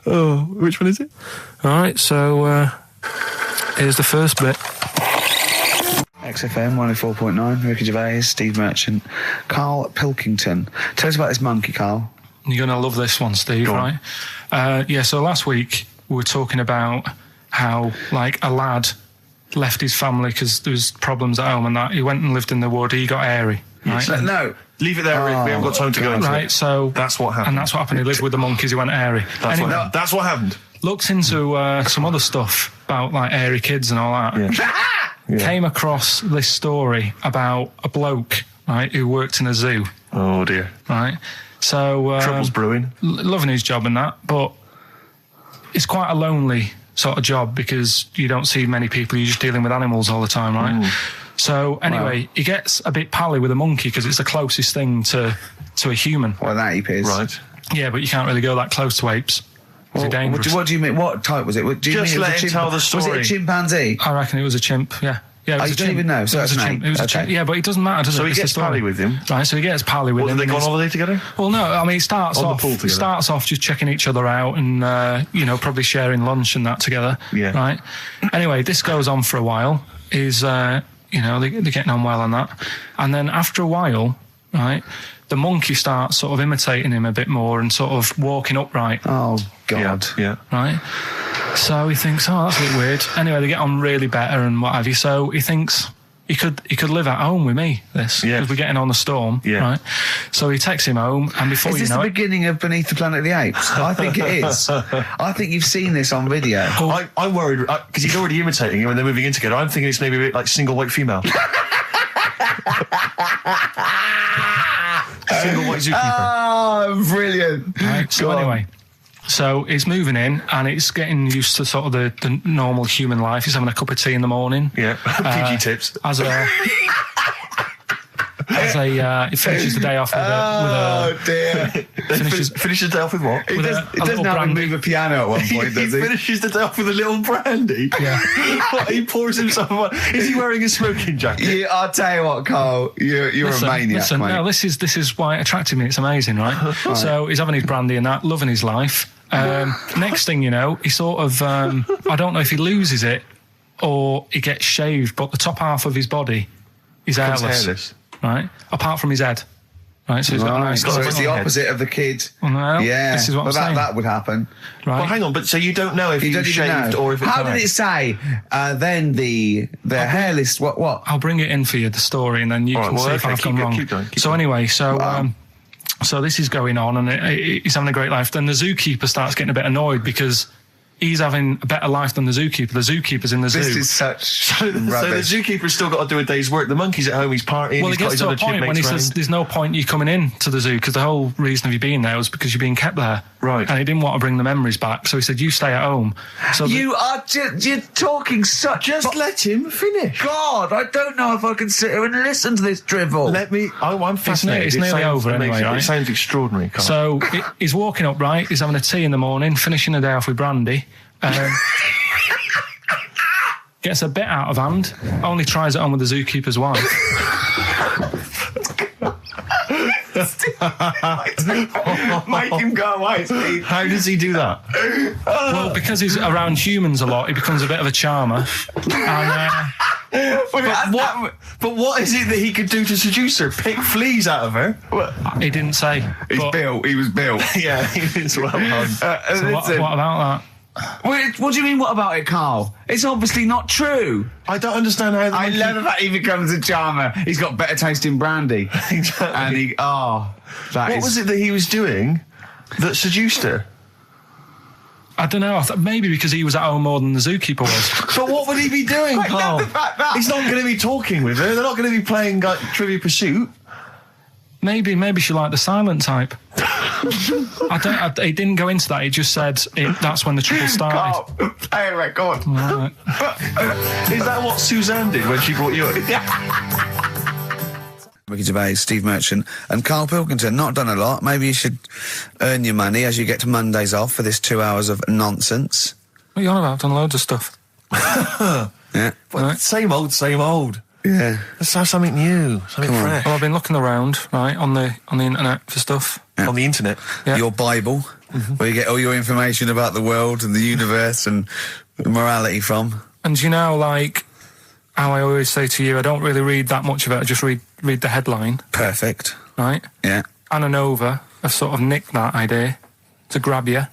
Oh, which one is it? All right, so here's the first bit. XFM 104.9, Ricky Gervais, Steve Merchant, Karl Pilkington. Tell us about this monkey, Karl. You're going to love this one, Steve, right? So last week we were talking about how, like, a lad left his family because there was problems at home and that. He went and lived in the wood. He got airy, right? No. Leave it there, Rick. We haven't got time to go into right, it. so... That's what happened. And that's what happened. He lived with the monkeys. He went airy. That's what happened. Looked into some other stuff about, like, airy kids and all that. Yeah. Came across this story about a bloke, right, who worked in a zoo. Oh, dear. Right? So... Trouble's brewing. Loving his job and that, but it's quite a lonely sort of job because you don't see many people. You're just dealing with animals all the time, right? So anyway, he gets a bit pally with a monkey because it's the closest thing to a human. Well, that ape is. Right. Yeah, but you can't really go that close to apes. It's dangerous. What do you mean? What type was it? Do you Just mean let him tell the story. Was it a chimpanzee? I reckon it was a chimp, yeah. Yeah, it was you a don't chimp. even know, so it was that's a an chimp. ape. It was a chimp. Yeah, but it doesn't matter, does it? So he It's the gets story. pally with him. Right, so he gets pally with him. Did they go on holiday together? Well, no, I mean, it starts On the off. pool It together. starts off just checking each other out and probably sharing lunch and that together. Yeah. Right. Anyway, this goes on for a while. They're getting on well on that, and then after a while, right, the monkey starts sort of imitating him a bit more and sort of walking upright. Oh, God. Yeah. Right. So he thinks, that's a bit weird. Anyway, they get on really better and what have you. So he thinks he could live at home with me. Because we're getting on the storm. Yeah. Right. So he takes him home, and before Is you this know the it, beginning of Beneath the Planet of the Apes? I think it is. I think you've seen this on video. I'm worried because he's already imitating him and they're moving in together. I'm thinking it's maybe a bit like Single White Female. Single White Zookeeper. Oh, brilliant. right. So anyway. So he's moving in, and it's getting used to sort of the normal human life. He's having a cup of tea in the morning. Yeah, PG tips. He finishes the day off with a dear. Finishes the day off with what? He with does, a he doesn't little have to brandy. move a piano at one point, does he? Finishes the day off with a little brandy. Yeah. What, he pours himself one. Is he wearing a smoking jacket? I'll tell you what, Karl, you're a maniac, mate. No, this is why it attracted me. It's amazing, right? So he's having his brandy and that, loving his life. Next thing you know, he sort of, I don't know if he loses it or he gets shaved, but the top half of his body is hairless. Right? Apart from his head. Right, so he's got a nice... So it's the head. opposite of the kid. Well, no, Yeah. this is what I'm saying. That would happen. Right? Well, hang on, but so you don't know if You he don't was even shaved know. or if it's How dyed? did it say? Then the hairless... What? I'll bring it in for you, the story, and then you All can right, see well, if okay, I've gone keep wrong. going. So anyway, Wow. so this is going on, and he's having a great life. Then the zookeeper starts getting a bit annoyed because he's having a better life than the zookeeper. The zookeeper's in the zoo. This is such So the rubbish. zookeeper's still got to do a day's work. The monkey's at home, he's partying, Well, he's it got gets his to a other point when he chipmates says round. there's no point you coming in to the zoo because the whole reason of you being there was because you're being kept there. Right. And he didn't want to bring the memories back, so he said, you stay at home. So You're talking such... Just let him finish. God, I don't know if I can sit here and listen to this drivel. I'm fascinated. It's nearly over anyway, right? It sounds extraordinary, Karl. So he's walking up, right? He's having a tea in the morning, finishing the day off with brandy. Gets a bit out of hand. Only tries it on with the zookeeper's wife. Make him go away, Steve. How does he do that? Well, because he's around humans a lot, he becomes a bit of a charmer. And, But what is it that he could do to seduce her? Pick fleas out of her? he didn't say. He was built. Yeah, he is well done. So what about that? What do you mean, what about it, Karl? It's obviously not true. I don't understand how... I love the fact he becomes a charmer. He's got better taste in brandy. Exactly. And what was it that he was doing that seduced her? I don't know. Maybe because he was at home more than the zookeeper was. But what would he be doing, I Karl? love the fact that... He's not going to be talking with her. They're not going to be playing Trivia Pursuit. Maybe she liked the silent type. He didn't go into that. He just said that's when the trouble started. Karl, play a record. Right. Is that what Suzanne did when she brought you in? Ricky Gervais, Steve Merchant and Karl Pilkington. Not done a lot. Maybe you should earn your money as you get to Mondays off for this 2 hours of nonsense. What are you on about? I've done loads of stuff. Yeah. Right. Same old. Yeah. Let's have something new, something fresh. Well, I've been looking around, right, on the internet for stuff. Yeah. On the internet. Yeah. Your Bible, where you get all your information about the world and the universe and morality from. And you know, like how I always say to you, I don't really read that much of it. I just read the headline. Perfect. Right? Yeah. Anna Nova have sort of nicked that idea to grab you.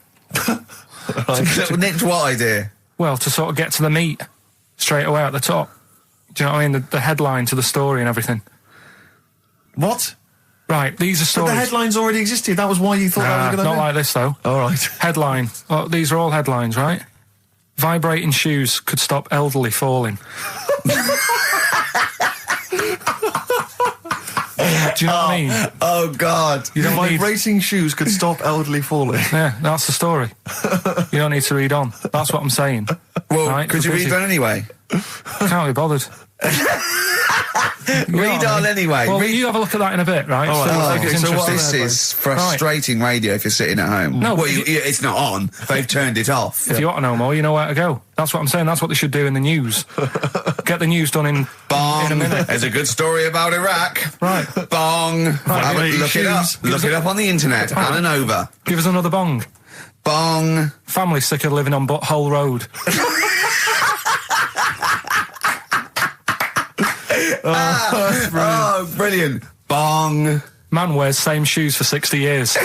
Nicked what idea? Well, to sort of get to the meat straight away at the top. Do you know what I mean? The headline to the story and everything. What? Right, these are But stories. the headlines already existed. That was why you thought that was a good not idea? like this, though. All right. Headline. Well, these are all headlines, right? Vibrating shoes could stop elderly falling. Do you know what I mean? Oh, God. You don't need... Vibrating shoes could stop elderly falling. Yeah, that's the story. You don't need to read on. That's what I'm saying. Well, right? could you read on anyway? Can't be bothered. Read on anyway. Well, you have a look at that in a bit, right? All right. So Okay, it's so what interesting. This is frustrating radio if you're sitting at home. No, well, but it's not on. They've turned it off. If you want to know more, you know where to go. That's what I'm saying. That's what they should do in the news. Get the news done in Bong. a minute. There's a good story about Iraq. Right. Bong. Look it up. Look it up on the internet. Anna Nova. Give us another bong. Bong. Family sick of living on Butthole Road. Oh, brilliant. Bong. Man wears same shoes for 60 years.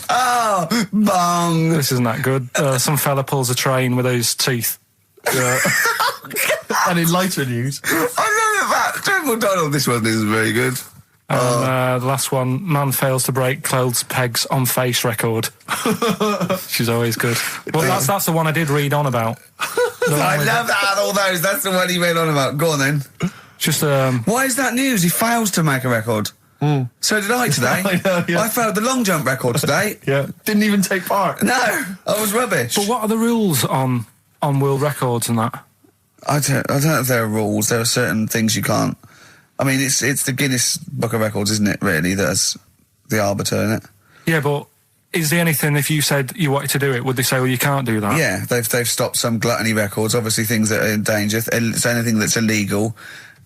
Oh, bong. This isn't that good. Some fella pulls a train with his teeth. And in lighter news. I love that. Triple Donald, this one isn't very good. And the last one, man fails to break clothes pegs on face record. She's always good. Well, that's the one I did read on about. I love that out of all those. That's the one he read on about. Go on then. Just Why is that news? He fails to make a record. So did I today. I know, yeah. I failed the long jump record today. Yeah. Didn't even take part. No, I was rubbish. But what are the rules on world records and that? I don't know if there are rules. There are certain things you can't. I mean, it's the Guinness Book of Records, isn't it? Really, that's the arbiter, isn't it? Yeah, but is there anything, if you said you wanted to do it, would they say, well, you can't do that? Yeah, they've stopped some gluttony records. Obviously, things that are in danger. It's anything that's illegal.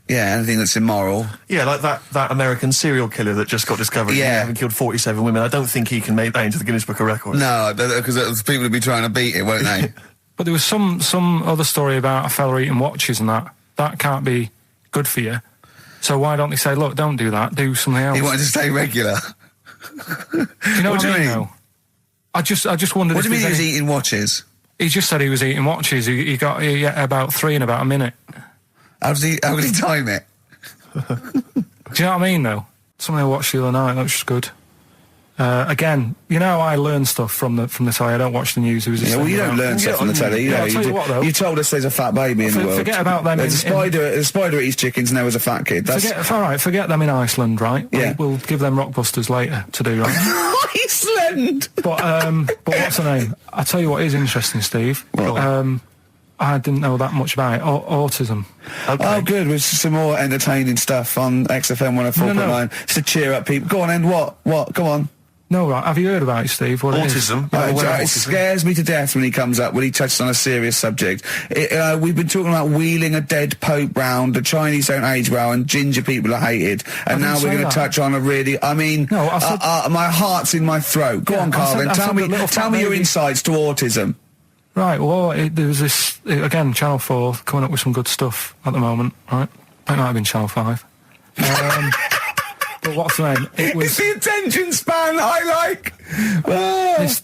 Yeah, anything that's immoral. Yeah, like that American serial killer that just got discovered. Yeah. Having killed 47 women. I don't think he can make that into the Guinness Book of Records. No, because people will be trying to beat it, won't they? But there was some other story about a fella eating watches and that. That can't be good for you. So why don't they say, look, don't do that, do something else? He wanted to stay regular. Do you know what I mean? Though? I just wondered. What do you mean he was any... eating watches? He just said he was eating watches. He got about 3 in about a minute. How did he time it? Do you know what I mean, though? Something I watched the other night, that was just good. Again, you know, I learn stuff from the telly. I don't watch the news. Yeah, well, you don't learn stuff from the telly. You know, I'll tell you what, though. You told us there's a fat baby in the world. Forget about them. There's a spider eats chickens, and there was a fat kid. Forget them in Iceland, right? Yeah. We'll give them Rockbusters later to do, right? Iceland! But what's the name? I tell you what is interesting, Steve. What? I didn't know that much about it. Autism. Okay. Oh, good. With some more entertaining stuff on XFM 104.9 just to cheer up people. Go on, and what? Go on. No, right. Have you heard about it, Steve? What autism? It scares me to death when he comes up, when he touches on a serious subject. We've been talking about wheeling a dead pope round, the Chinese don't age well, and ginger people are hated. And now we're going to touch on a really... I mean, my heart's in my throat. Go on, Carl, then. Tell me your insights to autism. Right, well, there was this... Again, Channel 4 coming up with some good stuff at the moment, right? It might have been Channel 5. But what's the name? It's the attention span I like.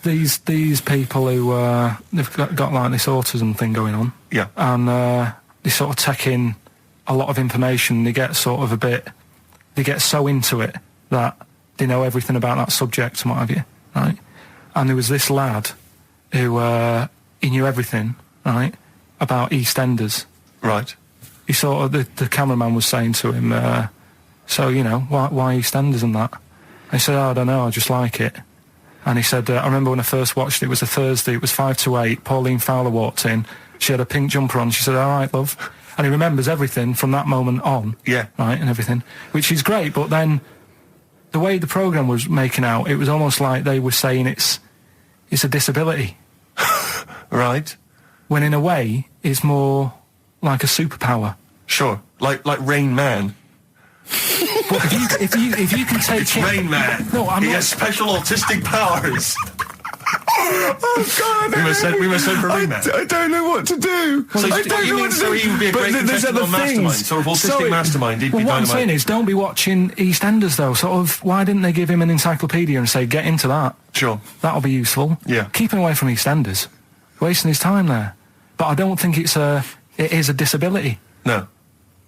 These people who they've got like this autism thing going on. Yeah. And they sort of take in a lot of information. They get sort of they get so into it that they know everything about that subject and what have you, right? And there was this lad who he knew everything, right, about EastEnders. Right. He sort of the cameraman was saying to him. So, you know, why EastEnders and that? And he said, I don't know, I just like it. And he said, I remember when I first watched it was a Thursday, it was 5 to 8, Pauline Fowler walked in, she had a pink jumper on, she said, all right, love. And he remembers everything from that moment on. Yeah. Right, and everything, which is great, but then the way the programme was making out, it was almost like they were saying it's a disability. Right. When in a way, it's more like a superpower. Sure, like Rain Man. But if you can take it's Rain Man. No, he has special autistic powers. Oh God! We must send for Rain Man. I don't know what to do. So I don't know what to do. So he would be a great professional mastermind. Sort of autistic mastermind. He'd be dynamite. What I'm saying is, don't be watching EastEnders though. Sort of, why didn't they give him an encyclopedia and say, get into that? Sure. That'll be useful. Yeah. Keep him away from EastEnders. Wasting his time there. But I don't think it is a disability. No.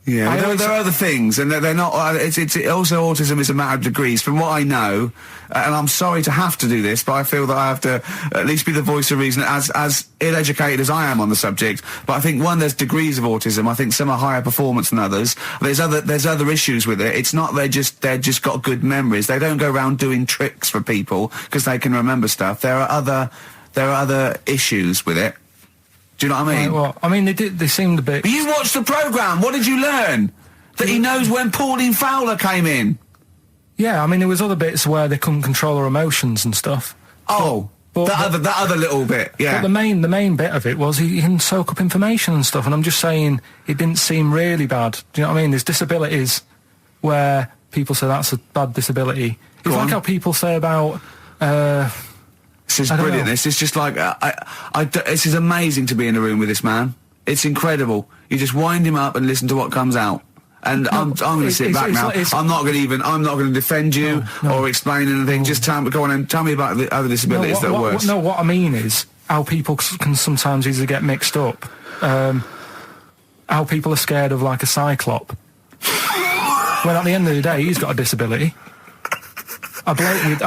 Yeah, there are other things, and they're not. It's also autism is a matter of degrees. From what I know, and I'm sorry to have to do this, but I feel that I have to at least be the voice of reason, as ill-educated as I am on the subject. But I think there's degrees of autism. I think some are higher performance than others. There's other issues with it. It's not they're just got good memories. They don't go around doing tricks for people because they can remember stuff. There are other issues with it. Do you know what I mean? Right, well, I mean, they seemed a bit... But you watched the programme, what did you learn? That he knows when Pauline Fowler came in? Yeah, I mean, there was other bits where they couldn't control their emotions and stuff. Oh, that other little bit, yeah. But the main bit of it was he can soak up information and stuff, and I'm just saying, it didn't seem really bad. Do you know what I mean? There's disabilities where people say that's a bad disability. It's like how people say about... This is brilliant. This is just like this is amazing to be in a room with this man. It's incredible. You just wind him up and listen to what comes out. And I'm going to sit back now. I'm not going to defend you or explain anything. Just go on and tell me about the other disabilities that are worse. What I mean is how people can sometimes easily get mixed up. How people are scared of like a cyclop. When at the end of the day, he's got a disability. A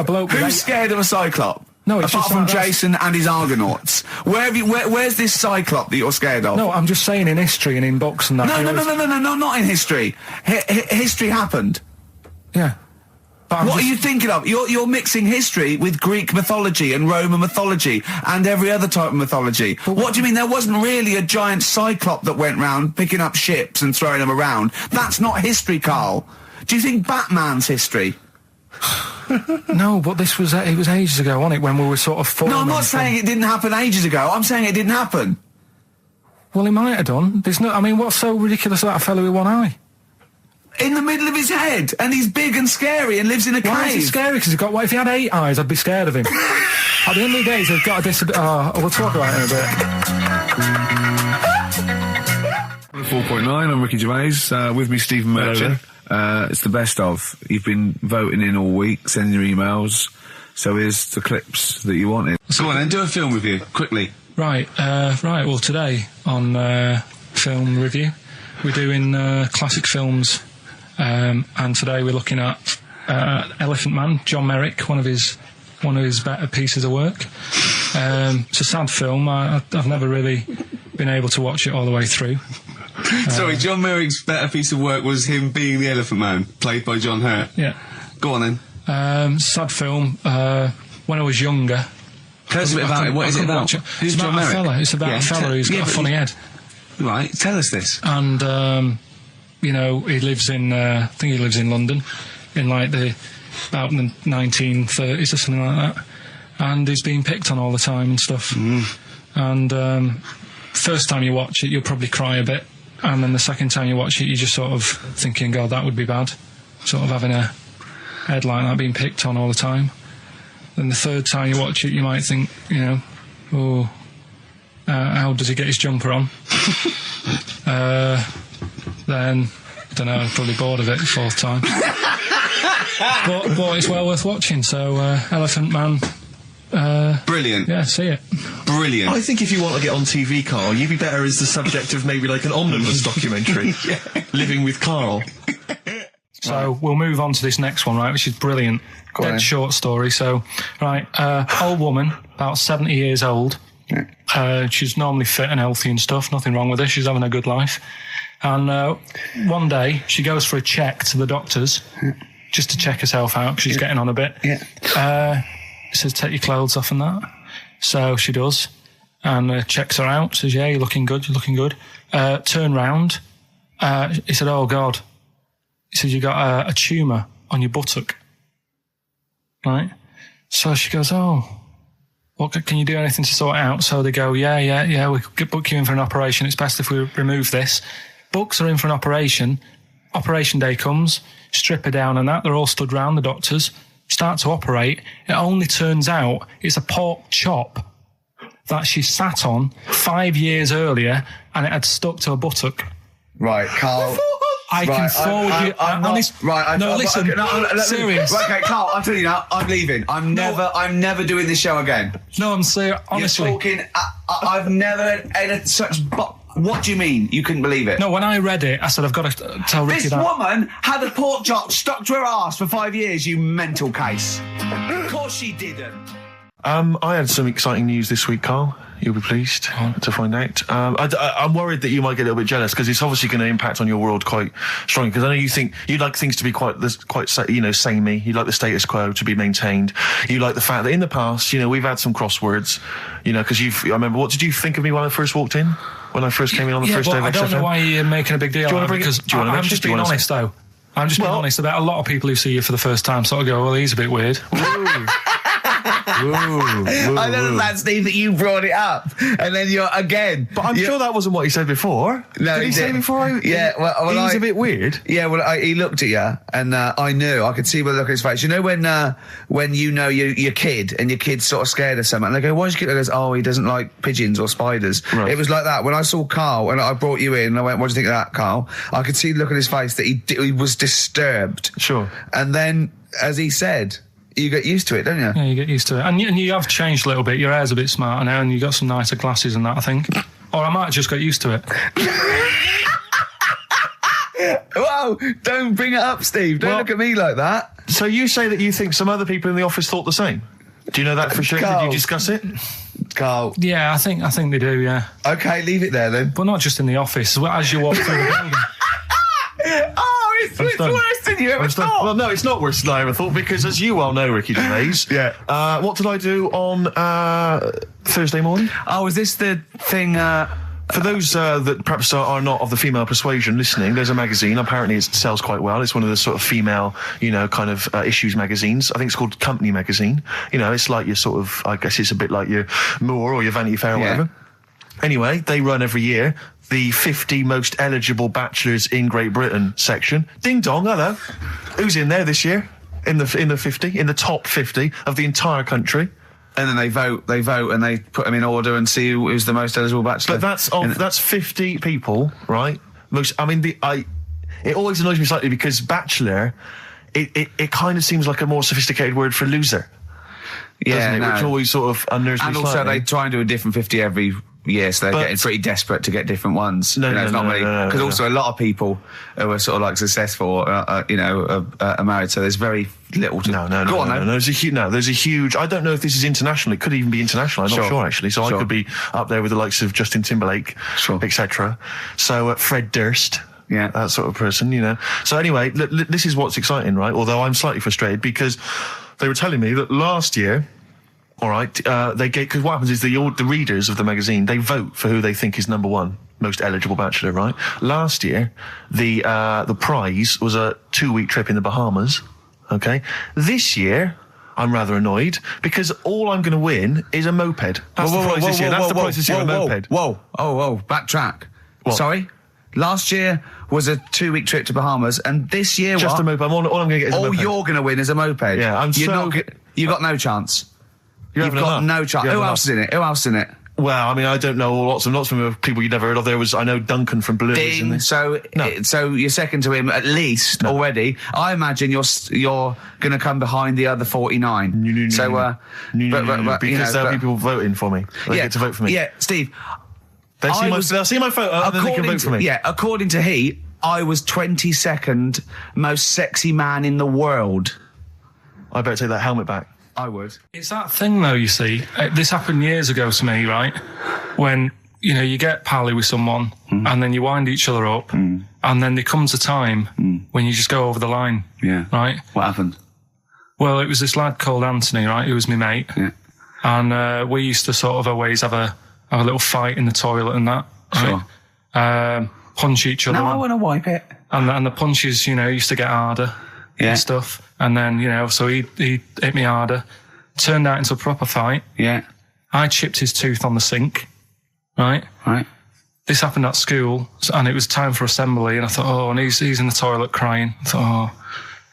bloke with Who's scared of a cyclop? No, it's apart just from like Jason and his Argonauts. Where's this cyclop that you're scared of? No, I'm just saying in history and in books and that. No, not in history. History happened. Yeah. What are you thinking of? You're mixing history with Greek mythology and Roman mythology and every other type of mythology. What do you mean? There wasn't really a giant cyclop that went round picking up ships and throwing them around. That's not history, Carl. Do you think Batman's history? No, but this was it was ages ago, wasn't it? When we were sort of No, I'm not saying it didn't happen ages ago. I'm saying it didn't happen. Well, he might have done. There's no. I mean, what's so ridiculous about a fellow with one eye? In the middle of his head, and he's big and scary and lives in a cave. Why is he scary? Because he's got. What if he had 8 eyes? I'd be scared of him. At the end of the day, he's got a disability. We'll talk about it in a bit. 4.9. I'm Ricky Gervais. With me, Stephen Merchant. It's the best of. You've been voting in all week, sending your emails. So here's the clips that you wanted. So go on then, do a film review, quickly. Right. Well, today on film review, we're doing classic films, and today we're looking at Elephant Man, John Merrick, one of his better pieces of work. It's a sad film. I've never really been able to watch it all the way through. Sorry, John Merrick's better piece of work was him being the Elephant Man, played by John Hurt. Yeah. Go on then. Sad film. When I was younger. Tell us a bit about it. What is it about? Who's John Merrick? It's about a fella who's got a funny head. Right, tell us this. And, he lives in, I think he lives in London, in like about the 1930s or something like that. And he's being picked on all the time and stuff. And first time you watch it, you'll probably cry a bit. And then the second time you watch it, you're just sort of thinking, God, that would be bad. Sort of having a head like that being picked on all the time. Then the third time you watch it, you might think, how does he get his jumper on? Then, I don't know, probably bored of it the fourth time. but it's well worth watching, so Elephant Man. Brilliant. Yeah, see it. Brilliant. I think if you want to get on TV, Karl, you'd be better as the subject of maybe like an omnibus documentary. Living with Karl. So we'll move on to this next one, right, which is brilliant. Dead short story. So, right, old woman, about 70 years old. She's normally fit and healthy and stuff, nothing wrong with her, she's having a good life. And one day, she goes for a check to the doctors, just to check herself out, because she's getting on a bit. He says, take your clothes off and that. So she does, and checks her out, says, yeah, you're looking good. Turn round. He said, oh, God. He said, you got a tumour on your buttock. Right? So she goes, oh, can you do anything to sort it out? So they go, yeah, we could book you in for an operation. It's best if we remove this. Books are in for an operation. Operation day comes, strip her down and that. They're all stood round, the doctors. Start to operate. It only turns out it's a pork chop that she sat on 5 years earlier, and it had stuck to her buttock. Right, Karl. I can forward you. Listen. Serious. Right, okay, Karl, I'm telling you now, I'm leaving. I'm never doing this show again. No, I'm serious. Honestly. You're talking. I've never had such. What do you mean? You couldn't believe it? No, when I read it, I said, I've got to tell Ricky that. This woman had a pork chop stuck to her arse for 5 years, you mental case. Of course she didn't. I had some exciting news this week, Karl. You'll be pleased to find out. I'm worried that you might get a little bit jealous, because it's obviously going to impact on your world quite strongly. Because I know you think you'd like things to be quite samey. You'd like the status quo to be maintained. You like the fact that in the past, we've had some crosswords. Because I remember, what did you think of me when I first walked in? When I first came in on the first day of XFM? I don't know why you're making a big deal out of it, because I'm just being honest, though. I'm just being honest about a lot of people who see you for the first time sort of go, well, he's a bit weird. I know that, Steve, that you brought it up, and then you're again. But I'm sure that wasn't what he said before. No, did he say before? He's a bit weird. Yeah, he looked at you, and I knew. I could see by the look on his face. You know when your kid, and your kid's sort of scared of something, and they go, "Why's your kid?" He goes, "Oh, he doesn't like pigeons or spiders." Right. It was like that when I saw Karl, and I brought you in, and I went, "What do you think of that, Karl?" I could see the look on his face that he was disturbed. Sure. And then, as he said, you get used to it, don't you? Yeah, you get used to it. And you have changed a little bit. Your hair's a bit smarter now, and you got some nicer glasses and that, I think. Or I might have just got used to it. Whoa, don't bring it up, Steve. Don't look at me like that. So you say that you think some other people in the office thought the same? Do you know that for sure? Karl. Did you discuss it? Karl. Yeah, I think they do, yeah. Okay, leave it there then. But not just in the office, as you walk through the building. Oh, it's worse than you ever thought. Well, no, it's not worse than I ever thought, because as you well know, Ricky Gervais, what did I do on Thursday morning? Oh, is this the thing... For those that perhaps are not of the female persuasion listening, there's a magazine. Apparently it sells quite well. It's one of the sort of female, kind of issues magazines. I think it's called Company Magazine. It's like your sort of, I guess it's a bit like your Moore or your Vanity Fair or whatever. Anyway, they run every year the 50 most eligible bachelors in Great Britain section. Ding dong, hello. Who's in there this year? In the 50, in the top 50 of the entire country. And then they vote, and they put them in order and see who's the most eligible bachelor. But that's 50 people, right? It always annoys me slightly, because bachelor, it kind of seems like a more sophisticated word for loser. Yeah, doesn't it? Which always sort of unnerves me slightly. And also they try and do a different 50 every Yeah, so they're But- getting pretty desperate to get different ones. No, it's no, not no, really no, no, because no. also a lot of people who are sort of like successful, are married. So there's very little to. No. Go on, though. There's a huge. I don't know if this is international. It could even be international. I'm not sure actually. So I Sure. could be up there with the likes of Justin Timberlake, Sure. etc. So Fred Durst. Yeah. That sort of person, So anyway, this is what's exciting, right? Although I'm slightly frustrated because they were telling me that last year, all right, because what happens is the readers of the magazine, they vote for who they think is number one most eligible bachelor, right? Last year, the prize was a 2-week trip in the Bahamas. Okay, this year. I'm rather annoyed because all I'm going to win is a moped. That's the prize this year. That's the prize this year, a moped. Whoa, backtrack. What? Sorry? Last year was a 2-week trip to Bahamas, and this year Just what? a moped. All I'm going to get is a All moped. you're going to win is a moped. Yeah, You got no chance. You're You've having got enough. no chance. You're Who having else is in it? Who else is in it? Well, I mean, I don't know lots of people you've never heard of. I know Duncan from Blue. Ding. So you're second to him at least already. I imagine you're going to come behind the other 49. No, because there'll be people voting for me. They get to vote for me. Yeah, Steve. They'll see my photo and then they can vote for me. Yeah, according to Heat, I was 22nd most sexy man in the world. I better take that helmet back. I would. It's that thing, though, you see. This happened years ago to me, right? When, you get pally with someone and then you wind each other up and then there comes a time when you just go over the line. Yeah. Right? What happened? Well, it was this lad called Anthony, right? He was my mate. Yeah. And we used to sort of always have a little fight in the toilet and that. Right? Punch each other. No, I want to wipe it. And the punches, used to get harder. Yeah. And stuff. And then, so he hit me harder. Turned out into a proper fight. Yeah. I chipped his tooth on the sink. Right? Right. This happened at school, and it was time for assembly, and I thought, and he's in the toilet crying. I thought,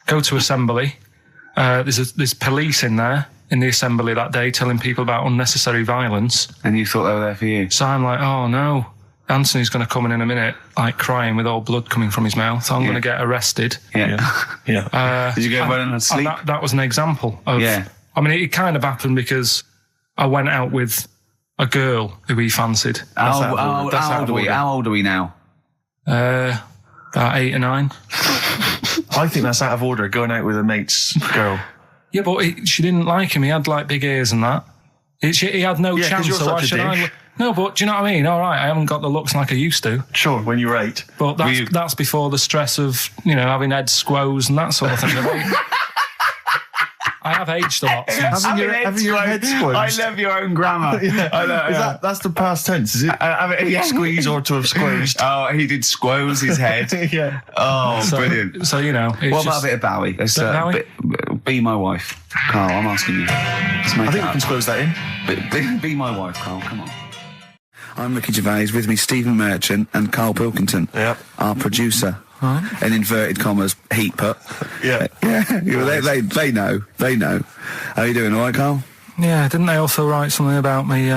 go to assembly. There's police in there in the assembly that day telling people about unnecessary violence. And you thought they were there for you? So I'm like, oh no, Anthony's going to come in a minute, like crying with all blood coming from his mouth. So I'm going to get arrested. Yeah. Did you go running and sleep? That was an example of. Yeah. I mean, it kind of happened because I went out with a girl who he fancied. How old are we now? About 8 or 9. I think that's out of order, going out with a mate's girl. Yeah, but she didn't like him. He had like big ears and that. He had no chance. You're So why such a should I? dick. No, but do you know what I mean? All right, I haven't got the looks like I used to. Sure, when you were 8. But that's before the stress of having head squoes and that sort of thing. I have aged a lot. Since. Having your head squoze. I love your own grammar. I know. That's the past tense, is it? Squeeze or to have squozed. Oh, he did squoze his head. Yeah. Oh, brilliant. So What about a bit of Bowie? Let's, Bowie? Be my wife, Carl. I'm asking you. Let's make I think it we can squoze that in. Be my wife, Carl. Come on. I'm Ricky Gervais. With me, Stephen Merchant and Karl Pilkington. Yep. Our producer. In inverted commas, heat put. Yeah. They know. They know. How you doing? All right, Carl? Yeah, didn't they also write something about me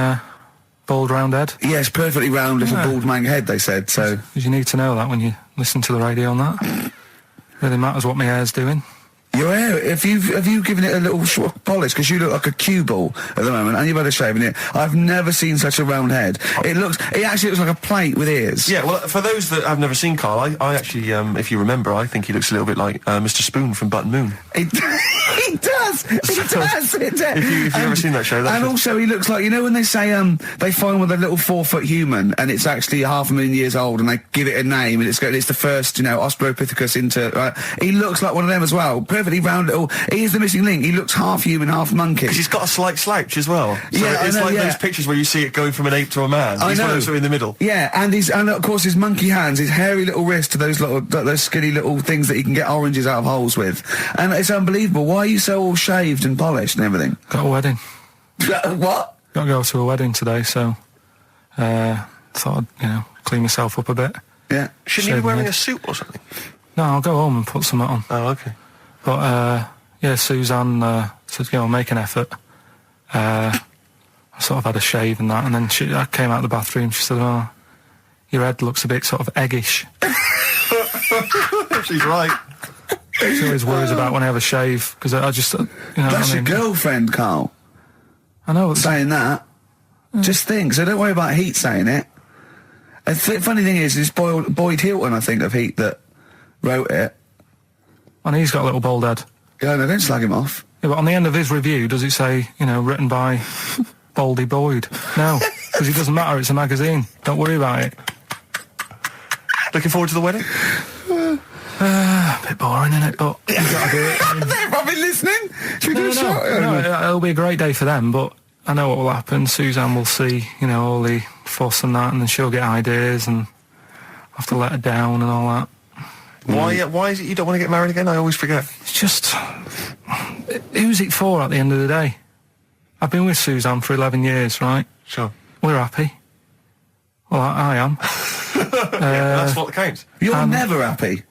bald round head? Yes, perfectly round little bald man head. They said so. Because you need to know that when you listen to the radio on that. Really matters what my hair's doing. Your hair, have you given it a little polish? Because you look like a cue ball at the moment, and you've had a shave in it. I've never seen such a round head. It actually looks like a plate with ears. Yeah, well, for those that have never seen Carl, I actually, if you remember, I think he looks a little bit like Mr. Spoon from Button Moon. He does. If you've ever seen that show, and also he looks like, when they say they find with a little 4-foot human and it's actually 500,000 years old and they give it a name and it's the first Australopithecus into. He looks like one of them as well. Perfectly round little. He is the missing link. He looks half human, half monkey. Because he's got a slight slouch as well. So yeah, it's like those pictures where you see it going from an ape to a man. He's one of those in the middle. Yeah, and of course his monkey hands, his hairy little wrist to those skinny little things that he can get oranges out of holes with, and it's unbelievable. Why are you so all shaved and polished and everything? Got a wedding. What? Got to go to a wedding today, so thought I'd clean myself up a bit. Yeah. Shouldn't you be wearing a suit or something? No, I'll go home and put something on. Oh, okay. But Suzanne said, make an effort. I sort of had a shave and that, and then I came out of the bathroom. She said, "Oh, your head looks a bit sort of eggish." She's right. She always worries about when I have a shave because I just, That's your girlfriend, Carl. I know. Saying that. Just think. So don't worry about Heat saying it. And funny thing is, it's Boyd Hilton, I think, of Heat that wrote it. And he's got a little bald head. Yeah, no, don't slag him off. Yeah, but on the end of his review, does it say, written by Baldy Boyd? No, because it doesn't matter. It's a magazine. Don't worry about it. Looking forward to the wedding? A bit boring, isn't it? But you've got to do it. I've been listening. Should we do a shot? No, it'll be a great day for them, but I know what will happen. Suzanne will see, all the fuss and that, and then she'll get ideas and have to let her down and all that. Why is it you don't want to get married again? I always forget. It's just... Who's it for at the end of the day? I've been with Suzanne for 11 years, right? Sure. We're happy. Well, I am. That's what counts. You're never happy.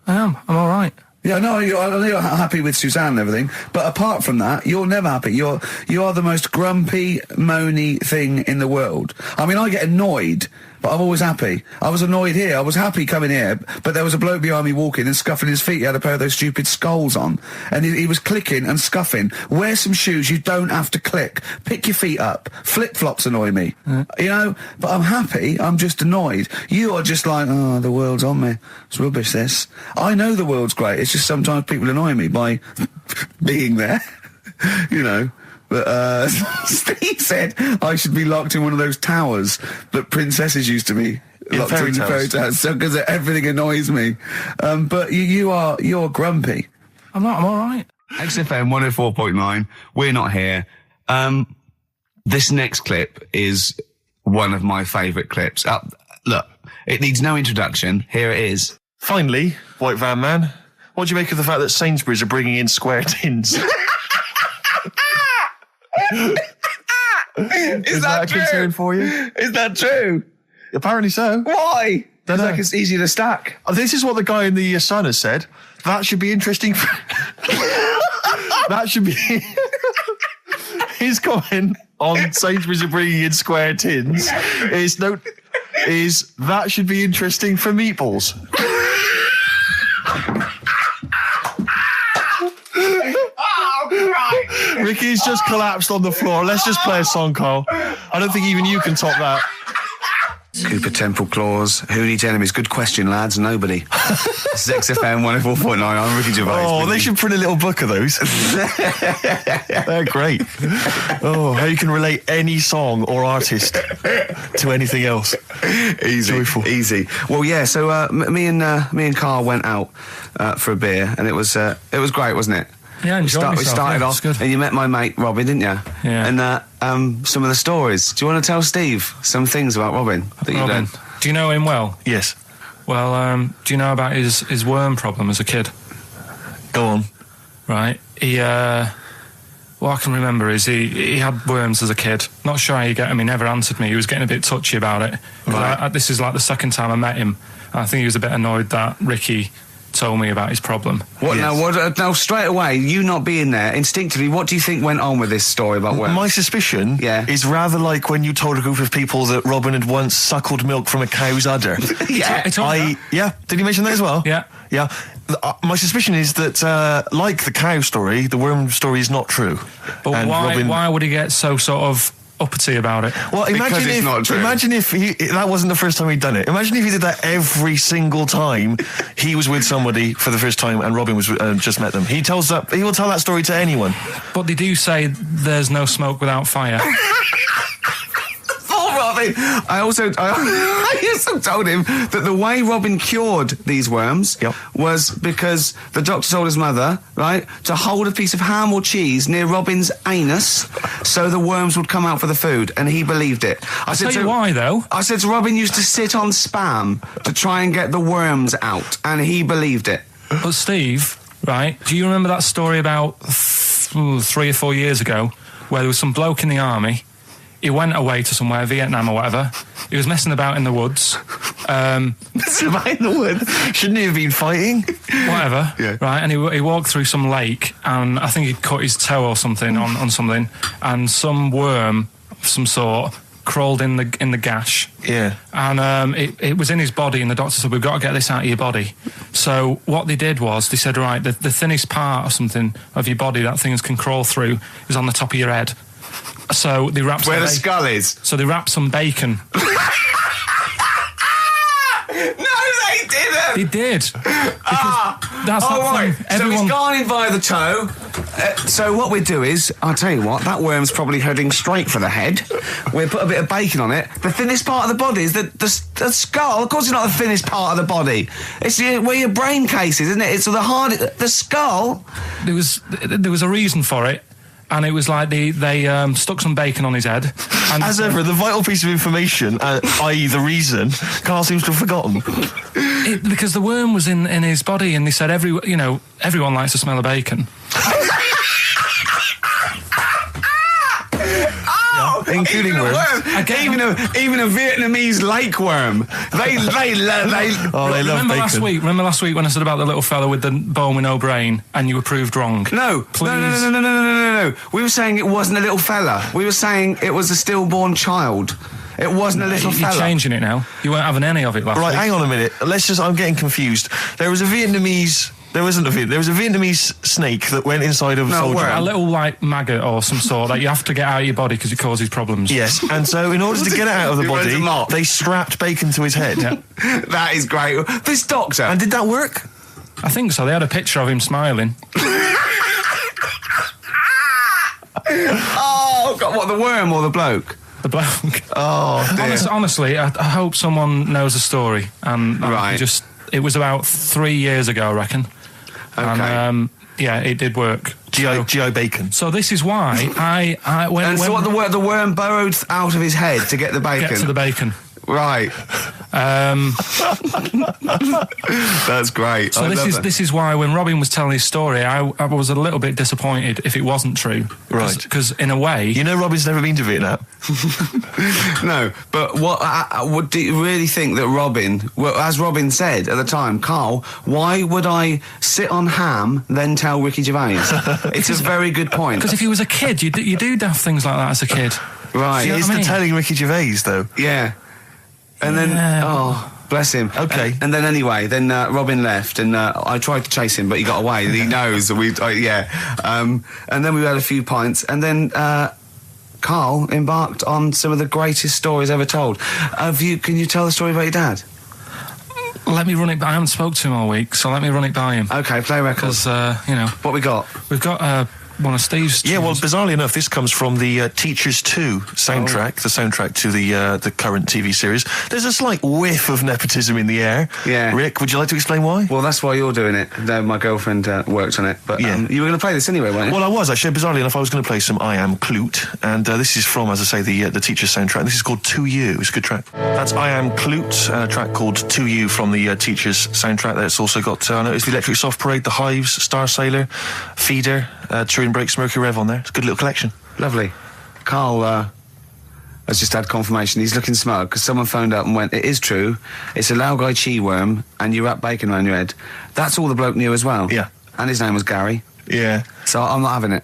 I am. I'm all right. Yeah, no, I know you're happy with Suzanne and everything, but apart from that, you're never happy. You are the most grumpy, moany thing in the world. I mean, I get annoyed, but I'm always happy. I was annoyed here. I was happy coming here, but there was a bloke behind me walking and scuffing his feet. He had a pair of those stupid skulls on, and he was clicking and scuffing. Wear some shoes. You don't have to click. Pick your feet up. Flip-flops annoy me. But I'm happy. I'm just annoyed. You are just like, oh, the world's on me. It's rubbish, this. I know the world's great. It's just sometimes people annoy me by being there, But Steve said I should be locked in one of those towers that princesses used to be locked in fairy towers, so because everything annoys me. But you're grumpy. I'm not. I'm all right. XFM 104.9. We're not here. This next clip is one of my favourite clips. Look, it needs no introduction. Here it is. Finally, White Van Man, what do you make of the fact that Sainsbury's are bringing in square tins? Is that a concern true? for you? Is that true? Apparently so. Why? Don't know. Like it's easier to stack. This is what the guy in the Sun has said. That should be interesting. That should be his comment on Sainsbury's are bringing in square tins. Is that should be interesting for meatballs. Ricky's just collapsed on the floor. Let's just play a song, Carl. I don't think even you can top that. Cooper Temple Claws. Who needs enemies? Good question, lads. Nobody. This is XFM 104.9. I'm Ricky Gervais. Oh, they should print a little book of those. They're great. Oh, how you can relate any song or artist to anything else. Easy. Joyful. Easy. Well, yeah, so me and Karl went out for a beer, and it was great, wasn't it? Yeah, we started off, good. and you met my mate Robin, didn't you? Yeah. And some of the stories. Do you want to tell Steve some things about Robin that you've done? Do you know him well? Yes. Well, do you know about his worm problem as a kid? Go on. Right. What I can remember is he had worms as a kid. Not sure how you get him. He never answered me. He was getting a bit touchy about it. Right. This is like the second time I met him. I think he was a bit annoyed that Ricky told me about his problem. What Yes. now? Straight away, you not being there, instinctively, what do you think went on with this story about worms? My suspicion is rather like when you told a group of people that Robin had once suckled milk from a cow's udder. Yeah. Did he mention that as well? Yeah. Yeah. My suspicion is that, like the cow story, the worm story is not true. But And why would he get so sort of uppity about it? Well, Because it's not true. Imagine if that wasn't the first time he'd done it. Imagine if he did that every single time he was with somebody for the first time and Robin was just met them. He will tell that story to anyone. But they do say there's no smoke without fire. Oh, Robin! I also told him that the way Robin cured these worms was because the doctor told his mother, right, to hold a piece of ham or cheese near Robin's anus so the worms would come out for the food, and he believed it. I'll tell you why, though. I said to Robin used to sit on Spam to try and get the worms out, and he believed it. But Steve, right, do you remember that story about 3 or 4 years ago where there was some bloke in the army? He went away to somewhere, Vietnam or whatever. He was messing about in the woods. Messing about in the woods? Shouldn't he have been fighting? Whatever. Yeah. Right, and he walked through some lake, and I think he'd cut his toe or something on something, and some worm of some sort crawled in the gash. Yeah. And it was in his body, and the doctor said, we've got to get this out of your body. So what they did was, they said, right, the thinnest part or something of your body that things can crawl through is on the top of your head. So they wrapped Where the skull is. So they wrapped some bacon. No, they didn't. They did. That's right. thing. So he's gone in via the toe. So what we do is, I'll tell you what, that worm's probably heading straight for the head. We'll put a bit of bacon on it. The thinnest part of the body is the skull. Of course it's not the thinnest part of the body. It's where your brain case is, isn't it? It's the skull. There was a reason for it. And it was like they stuck some bacon on his head. And As ever, the vital piece of information, i.e. the reason, Karl seems to have forgotten. Because the worm was in his body, and they said everyone likes the smell of bacon. Including worms. Even a Vietnamese lake worm. They love bacon. Remember last week when I said about the little fella with the bone with no brain, and you were proved wrong? No. We were saying it wasn't a little fella. We were saying it was a stillborn child. It wasn't a little fella. You're changing it now. You weren't having any of it last week. Right, hang on a minute. I'm getting confused. There was a Vietnamese snake that went inside of a soldier. A little, like, maggot or some sort that you have to get out of your body because it causes problems. Yes, and so in order to get it out of the body, they strapped bacon to his head. Yeah. That is great. This doctor. And did that work? I think so. They had a picture of him smiling. Oh, God, what, the worm or the bloke? The bloke. Oh, dear. Honestly, I hope someone knows the story. And Right. It was about 3 years ago, I reckon. Okay. And, it did work. G.I. Bacon. So this is why so what, the worm burrowed out of his head to get the bacon? Get to the bacon. Right. That's great. So this is why when Robin was telling his story, I was a little bit disappointed if it wasn't true. Right. Because in a way, you know, Robin's never been to Vietnam. No, but what do you really think that Robin? Well, as Robin said at the time, Karl, why would I sit on ham then tell Ricky Gervais? It's a very good point. Because if he was a kid, you do daft things like that as a kid. Right. He is the telling Ricky Gervais, though. Yeah. And then, bless him. Okay. And then anyway, Robin left, and I tried to chase him, but he got away. He knows. And then we had a few pints, and then Karl embarked on some of the greatest stories ever told. Can you tell the story about your dad? Let me run it by. I haven't spoke to him all week, so let me run it by him. Okay, play records. Because, What we got? we've got one of Steve's tunes. Yeah, well, bizarrely enough, this comes from the Teachers 2 soundtrack, the soundtrack to the current TV series. There's a slight whiff of nepotism in the air. Yeah. Rick, would you like to explain why? Well, that's why you're doing it. My girlfriend worked on it, but you were going to play this anyway, weren't you? Well, I was actually. Bizarrely enough, I was going to play some I Am Clute, and this is from, as I say, the Teachers soundtrack. This is called To You. It's a good track. That's I Am Clute, a track called To You from the Teachers soundtrack. That's also got, I noticed, the Electric Soft Parade, The Hives, Star Sailor, Feeder, Turin Breaks, Mercury Rev on there. It's a good little collection. Lovely. Karl has just had confirmation. He's looking smug because someone phoned up and went, it is true. It's a Laogai chi worm and you wrap bacon around your head. That's all the bloke knew as well. Yeah. And his name was Gary. Yeah. So I'm not having it.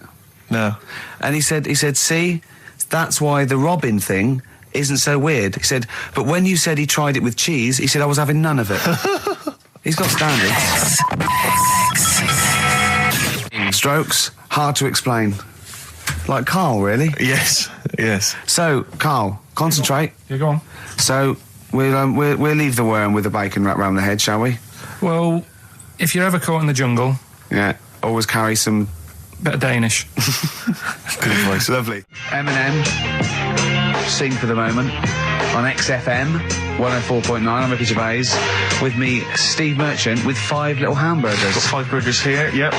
No. And he said, see, that's why the Robin thing isn't so weird. He said, but when you said he tried it with cheese, he said I was having none of it. He's got standards. Strokes, hard to explain. Like Karl, really? Yes. Yes. So, Karl, concentrate. Yeah, go on. So, we'll leave the worm with the bacon wrapped around the head, shall we? Well, if you're ever caught in the jungle, Yeah. Always carry some... bit of Danish. Good advice. Lovely. Eminem, Sing for the Moment, on XFM 104.9. I'm Ricky Gervais. With me, Steve Merchant, with 5 little hamburgers. Got 5 burgers here, yep.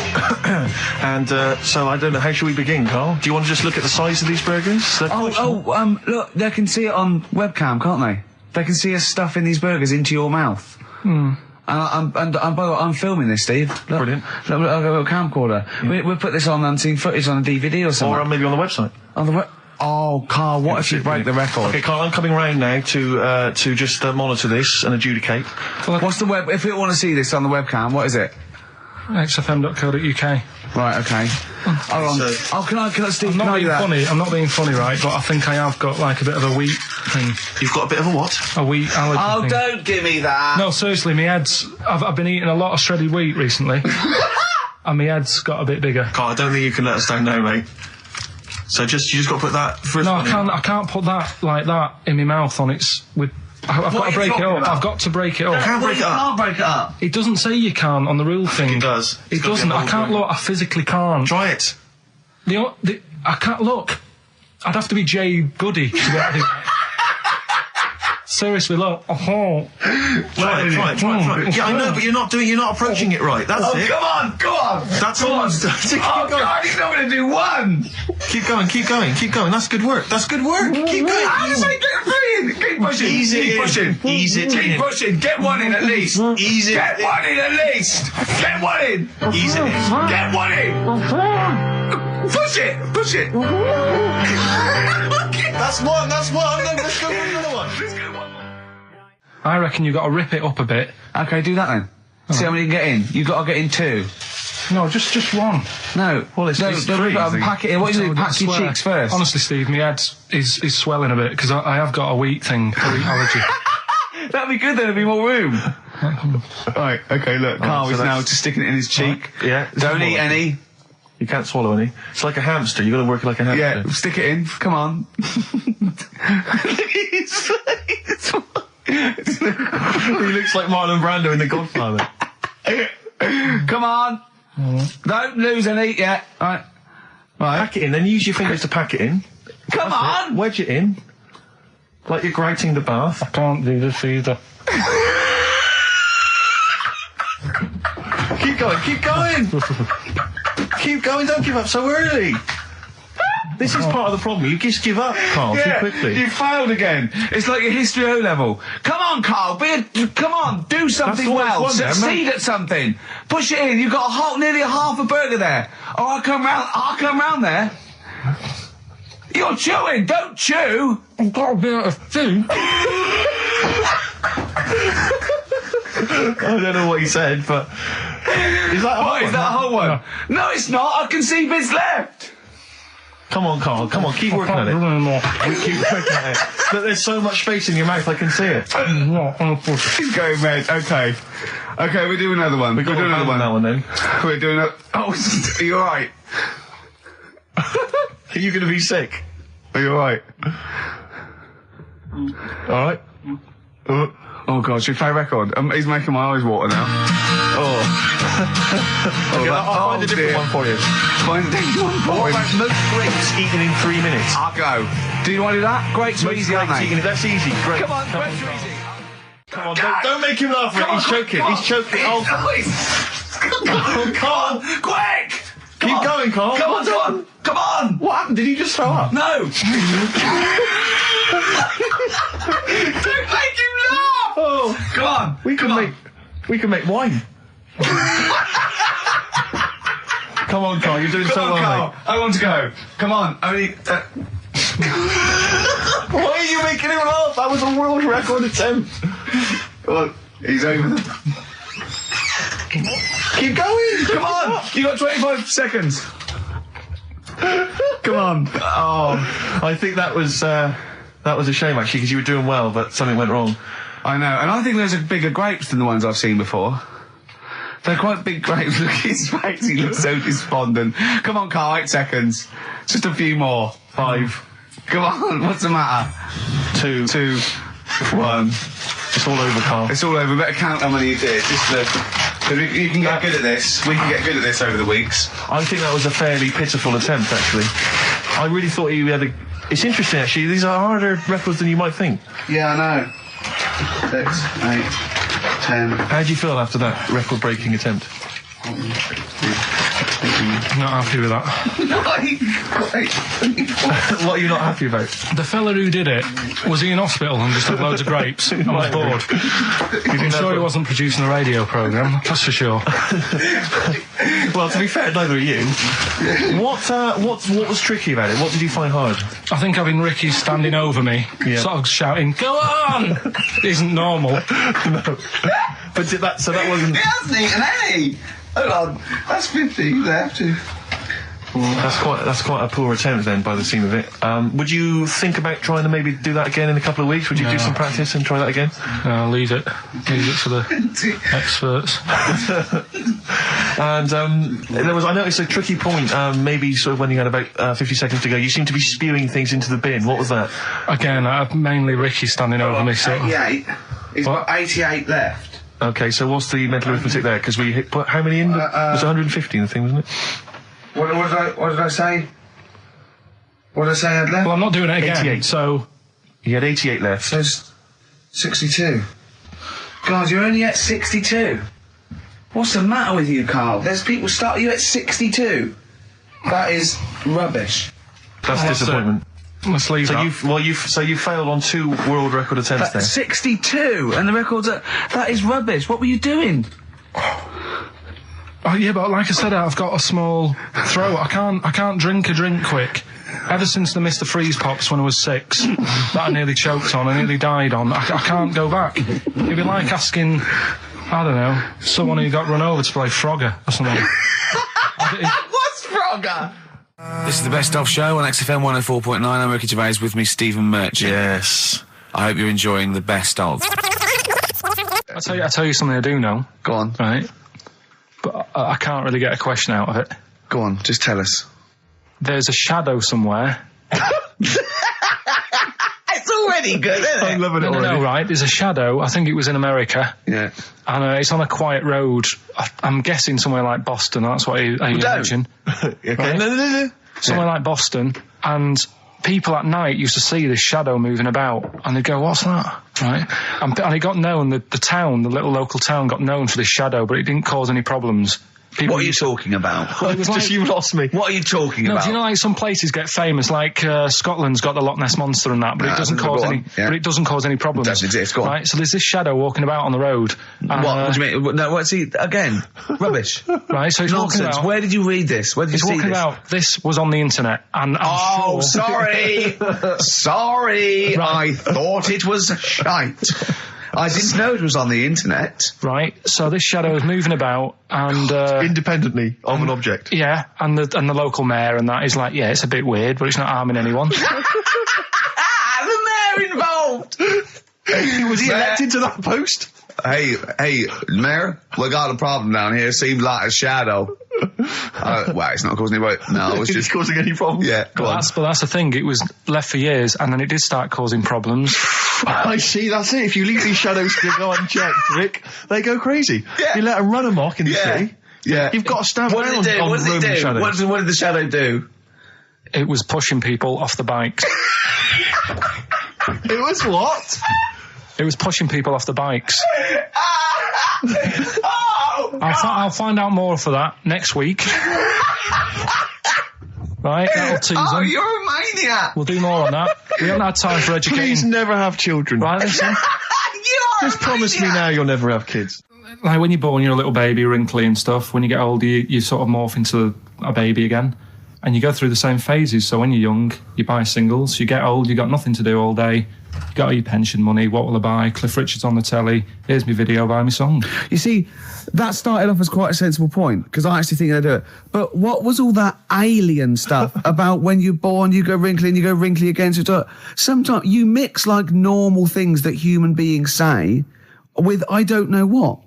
And so I don't know, how should we begin, Karl? Do you want to just look at the size of these burgers? Look, they can see it on webcam, can't they? They can see us stuffing these burgers into your mouth. Hmm. And by the way, I'm filming this, Steve. Look, Brilliant. Look, I've got a camcorder. Yeah. We'll put this on unseen footage on a DVD or something. Or maybe on the website. On the Oh, Karl, what if you break the record? Okay, Karl, I'm coming round now to just monitor this and adjudicate. What's the web? If we want to see this on the webcam, what is it? xfm.co.uk. Right, okay. Hold on. So- Can I, Steve, I'm can not I do being that? funny. I'm not being funny, right? But I think I have got like a bit of a wheat thing, You've got a bit of a what? a wheat allergy Oh, thing. don't give me that. No, seriously, my head's. I've been eating a lot of shredded wheat recently, and my head's got a bit bigger. Carl, I don't think you can let us down now, mate. So you just got to put that first No, one in. I can't put that like that in my mouth on its with. I've got to break it up. I've got to break it up. Can't break it up. Can't break it up. It doesn't say you can on the rule thing. It does. It doesn't. I can't look. I physically can't. Try it. I can't look. I'd have to be Jay Goody to be able to do that. Seriously, look. Oh. Try it. Yeah, I know, but you're not approaching it right. That's it. Come on, go on. That's all. Oh, Keep going. God, he's not going to do one. Keep going. That's good work. Keep going. How does he get three in? Keep pushing. Ease it Keep in. pushing. Ease it Keep in. pushing. Get one in at least. Ease it Get in. one in at least. Get one in. Ease it in. Get one in. Push it. Push it. That's one. Let's go for another one. I reckon you got to rip it up a bit. Okay, do that then. See how many you can get in. You got to get in two. No, just one. No. Well, it's don't three, rip it up and I think. pack it in. What do you do? I Pack your swear. cheeks first. Honestly, Steve, my head is swelling a bit because I have got a wheat thing, a wheat allergy. That'd be good then. There'd be more room. Right. Okay. Look, Carl so is now that's- just sticking it in his cheek. Yeah. Don't eat any. You can't swallow any. It's like a hamster. You've got to work like a hamster. Yeah. Stick it in. Come on. He looks like Marlon Brando in The Godfather. Come on. Don't lose any yet. Right. Pack it in, then use your fingers to pack it in. Come on. Wedge it in. Like you're grating the bath. I can't do this either. Keep going. Keep going, don't give up so early. This is part of the problem. You just give up, Carl, too quickly. You failed again. It's like your history O level. Come on, Carl. Come on. Do something That's well. what it's one, Succeed at something. Push it in. You've got nearly a half a burger there. Oh, I'll come round there. You're chewing. Don't chew. I've got a bit of food. I don't know what he said, but... Is that a What, is that a whole one? No, it's not. I can see bits left. Come on, Carl. Come on, keep working at it. Keep working at it. But there's so much space in your mouth, I can see it. He's going red. Okay. Okay, we'll do another one. We're doing another one. That one then. We're doing a... Oh, are you alright? Are you going to be sick? Are you alright? Alright. Oh, God, should we play a record? He's making my eyes water now. Oh. Okay, I'll find a different one for you. Find a different one for What him. about most grapes eaten in 3 minutes? I'll go. Do you want to do that? Grapes are Most easy, aren't grapes they? eaten, that's easy. Great. Come on, grapes are easy. Come on, don't make him laugh. He's choking. He's choking. Oh, Carl. Quick! Keep going, Carl. Come on, come on! Come on! What happened? Did you just throw up? No! Don't make him laugh! Oh, Come on! we can make wine. Come on, Carl. You're doing so Come on, well, Carl. mate. I want to go. Come on. Only... Why are you making him laugh? That was a world record attempt. Come on. He's over the... Keep going. Come on! You got 25 seconds. Come on. Oh, I think that was a shame actually because you were doing well, but something went wrong. I know, and I think those are bigger grapes than the ones I've seen before. They're quite big grapes. Look at his face, he looks so despondent. Come on, Carl, 8 seconds. Just a few more. 5. Come on, what's the matter? 2, 2, 1. It's all over, Carl. It's all over. Better count how many you did. You can get good at this. We can get good at this over the weeks. I think that was a fairly pitiful attempt, actually. I really thought you had a... It's interesting, actually. These are harder records than you might think. Yeah, I know. 6, 8, 10. How do you feel after that record-breaking attempt? Not happy with that. What are you not happy about? The fella who did it, was he in hospital and just had loads of grapes? I was bored. I'm sure he wasn't producing a radio programme, that's for sure. Well, to be fair, neither are you. What was tricky about it? What did you find hard? I think having Ricky standing over me, Yeah. sort of shouting, "Go on!" isn't normal. No. But that wasn't... He hasn't eaten any! Hold on. That's 50 left. That's quite a poor attempt then, by the seam of it. Would you think about trying to maybe do that again in a couple of weeks? Would you do some practice and try that again? No, leave it to the experts. And I noticed a tricky point. Maybe sort of when you had about 50 seconds to go, you seemed to be spewing things into the bin. What was that? Again, mainly Ricky standing over me. Sort of. 88. He's got 88 left. Okay, so what's the mental arithmetic there? Because we put how many in? It was 150 in the thing, wasn't it? What did I say? What did I say I had left? Well, I'm not doing it again. 88. So he had 88 left. So 62. God, you're only at 62. What's the matter with you, Karl? There's people start you at 62. That is rubbish. That's disappointment. Let's leave that. You failed on 2 world record attempts there. 62, and the record's that is rubbish. What were you doing? Oh, yeah, but like I said, I've got a small throat. I can't drink a drink quick. Ever since the Mr. Freeze Pops when I was 6, that I nearly choked on, I nearly died on, I can't go back. It'd be like asking, I don't know, someone who got run over to play Frogger or something. What's Frogger? This is the Best Of Show on XFM 104.9. I'm Ricky Gervais, with me Stephen Merchant. Yes. I hope you're enjoying the Best Of. I tell you something I do know. Go on. Right? But I can't really get a question out of it. Go on, just tell us. There's a shadow somewhere. It's already good, isn't it? I'm loving it already. No, right, there's a shadow, I think it was in America. Yeah. And it's on a quiet road. I'm guessing somewhere like Boston, that's what I imagine. Okay. Right? No. Somewhere like Boston, and people at night used to see this shadow moving about, and they'd go, what's that? Right? And it got known, the little local town got known for this shadow, but it didn't cause any problems. People What are you talking about? Well, it was like, you lost me. What are you talking no, about? do you know like some places get famous, like Scotland's got the Loch Ness Monster and that, but it doesn't cause any. Yeah. But it doesn't cause any problems. It doesn't exist. Go on. Right, so there's this shadow walking about on the road. What do you mean? No, what's he again? Rubbish. Right, so he's walking Nonsense. about. Where did you read this? Where did you He's see walking this? about. This was on the internet, and I'm sure. Sorry. Sorry. Right. I thought it was shite. I didn't know it was on the internet. Right, so this shadow is moving about, and Independently of an object. yeah, and the local mayor and that is like, yeah, it's a bit weird, but it's not harming anyone. The mayor involved. Was he elected to that post? Hey, Mayor, we got a problem down here. Seems like a shadow. Well, it's not causing any. No, it's Is just it causing any problems? yeah. Go on. But that's the thing. It was left for years, and then it did start causing problems. I see, that's it. If you leave these shadows to go unchecked, Rick, they go crazy. Yeah. You let them run amok in the city. Yeah. You've got to stand What down did it do? on What did it Roman do? shadows. What did the shadow do? It was pushing people off the bikes. It was what? It was pushing people off the bikes. Oh, I'll find out more for that next week. Right, that'll tease oh, them. you're a maniac. We'll do more on that. We haven't had time for educating. Please never have children. Right, listen. You are Just promise me now you'll never have kids. Like when you're born, you're a little baby, wrinkly and stuff. When you get older, you sort of morph into a baby again. And you go through the same phases. So when you're young, you buy singles. You get old, you got nothing to do all day. You got all your pension money. What will I buy? Cliff Richard's on the telly. Here's my video, buy me song. You see, that started off as quite a sensible point, because I actually think they do it. But what was all that alien stuff about when you're born, you go wrinkly and you go wrinkly again? Sometimes you mix like normal things that human beings say with I don't know what.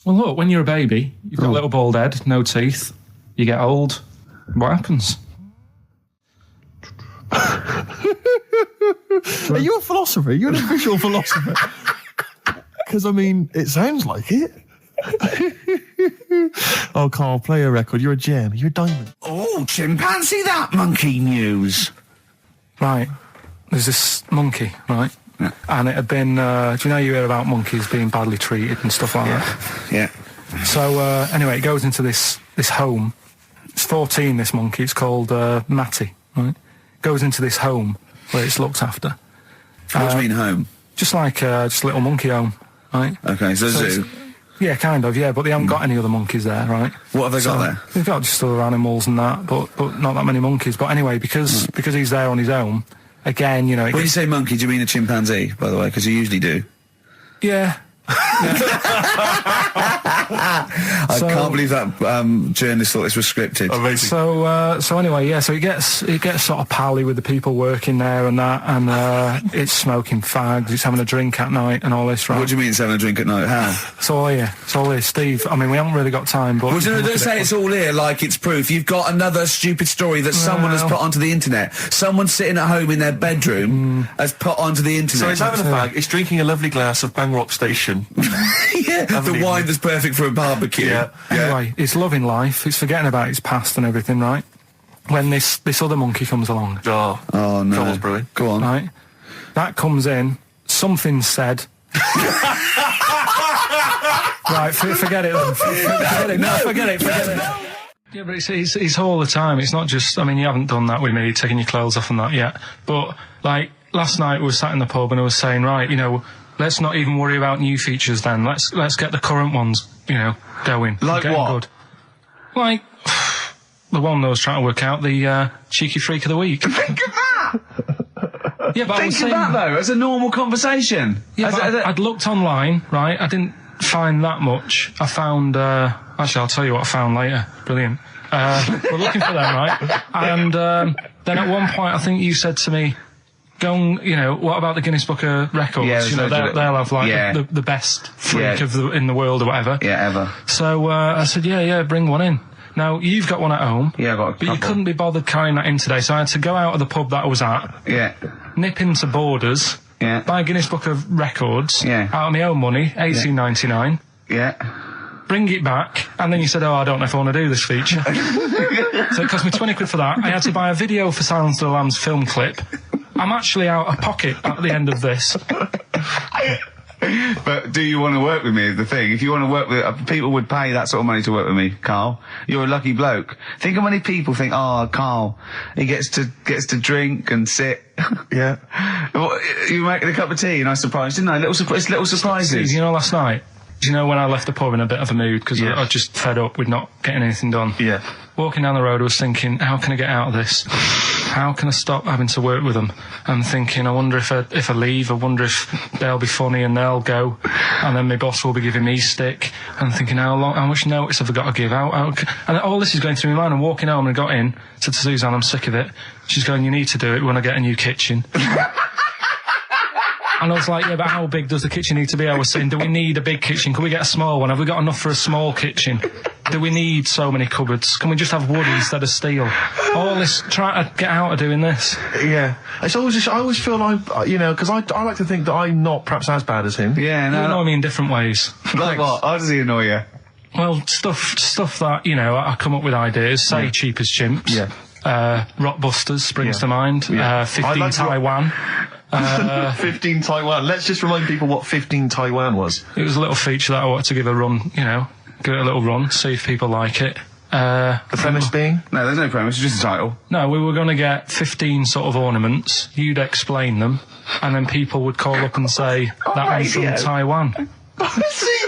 Well, look, when you're a baby, you've got a little bald head, no teeth. You get old. What happens? Are you a philosopher? You're an official philosopher. Because, I mean, it sounds like it. Oh, Karl, play a record. You're a gem. You're a diamond. Oh, chimpanzee, that monkey news. Right. There's this monkey, right? Yeah. And it had been, do you know you hear about monkeys being badly treated and stuff like that? Yeah. So, anyway, it goes into this home. It's 14, this monkey. It's called Matty, right? Goes into this home where it's looked after. What do you mean home? Just like just a little monkey home, right? Okay, so zoo. Yeah, kind of, yeah, but they haven't got any other monkeys there, right? What have they got there? They've got just other animals and that, but not that many monkeys. But anyway, because he's there on his own, again, you know... When you say monkey, do you mean a chimpanzee, by the way? Because you usually do. Yeah. I can't believe that journalist thought this was scripted. Amazing. So anyway, yeah. So it gets sort of pally with the people working there and that, and it's smoking fags, it's having a drink at night and all this, right? What do you mean it's having a drink at night? How? It's all here, Steve. I mean, we haven't really got time, but Well, don't say it's all here like it's proof. You've got another stupid story that someone has put onto the internet. Someone sitting at home in their bedroom has put onto the internet. So he's having a fag, he's drinking a lovely glass of Bang Rock Station. Yeah, the wine that's perfect for a barbecue. Yeah. Anyway, it's loving life. It's forgetting about its past and everything, right? When this other monkey comes along, Oh Oh, no. Trouble's brewing. Go on. right? That comes in. Something's said. Right, forget it then. Forget it. No, forget it. Yeah, but it's all the time. It's not just. I mean, you haven't done that with me, taking your clothes off and that yet. But like last night, we were sat in the pub and I was saying, right, let's not even worry about new features then. Let's get the current ones, going. Like Getting what? Good. Like the one that I was trying to work out, the cheeky freak of the week. Think of that! Yeah, but I was Think of saying, that, though, as a normal conversation. yeah, but I'd looked online, right? I didn't find that much. I found. Actually, I'll tell you what I found later. Brilliant. We're looking for them, right? And then at one point, I think you said to me, "Go and, what about the Guinness Book of Records? Yeah, they'll have like the best freak in the world or whatever." Yeah, ever. So I said, yeah, bring one in. Now, you've got one at home. Yeah, I got a But you couple. couldn't be bothered carrying that in today, so I had to go out of the pub that I was at, Yeah. nip into Borders, Yeah. buy a Guinness Book of Records, Yeah. out of my own money, $18.99, Yeah. bring it back, and then you said, I don't know if I want to do this feature. So it cost me 20 quid for that. I had to buy a video for Silence of the Lambs film clip. I'm actually out of pocket at the end of this. But do you want to work with me is the thing. If you want to work with... people would pay that sort of money to work with me, Karl. You're a lucky bloke. Think how many people think, Karl, he gets to drink and sit. Yeah. Well, you were making a cup of tea and I surprised, didn't I? Little surprises. Steve, last night, when I left the pub in a bit of a mood, because I was just fed up with not getting anything done. Yeah. Walking down the road, I was thinking, how can I get out of this? How can I stop having to work with them? I'm thinking, I wonder if I leave, I wonder if they'll be funny and they'll go, and then my boss will be giving me stick. And I'm thinking, how much notice have I got to give out? And all this is going through my mind. I'm walking home and I got in, said to Suzanne, I'm sick of it. She's going, you need to do it when I get a new kitchen. And I was like, yeah, but how big does the kitchen need to be? I was saying, do we need a big kitchen? Can we get a small one? Have we got enough for a small kitchen? Do we need so many cupboards? Can we just have wood instead of steel? All this, trying to get out of doing this. Yeah. It's always I always feel like, because I like to think that I'm not perhaps as bad as him. Yeah, You no. annoy me in different ways. Like what? How does he annoy you? Well, stuff that, I come up with ideas, say Cheap as Chimps. Yeah. Rockbusters springs to mind. Yeah. 15 I like Taiwan. 15 Taiwan. Let's just remind people what 15 Taiwan was. It was a little feature that I wanted to give a run, give it a little run, see if people like it. The premise being? No, there's no premise, it's just a title. No, we were going to get 15 sort of ornaments, you'd explain them, and then people would call up and say, that one's from Taiwan. See?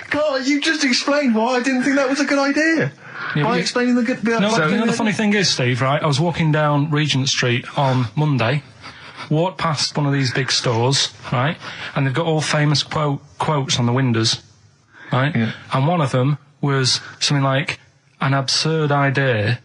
God, you just explained why I didn't think that was a good idea. Yeah, By explaining the good bit. No, the funny thing is, Steve, right, I was walking down Regent Street on Monday, walked past one of these big stores, right, and they've got all famous quotes on the windows, right, and one of them was something like, an absurd idea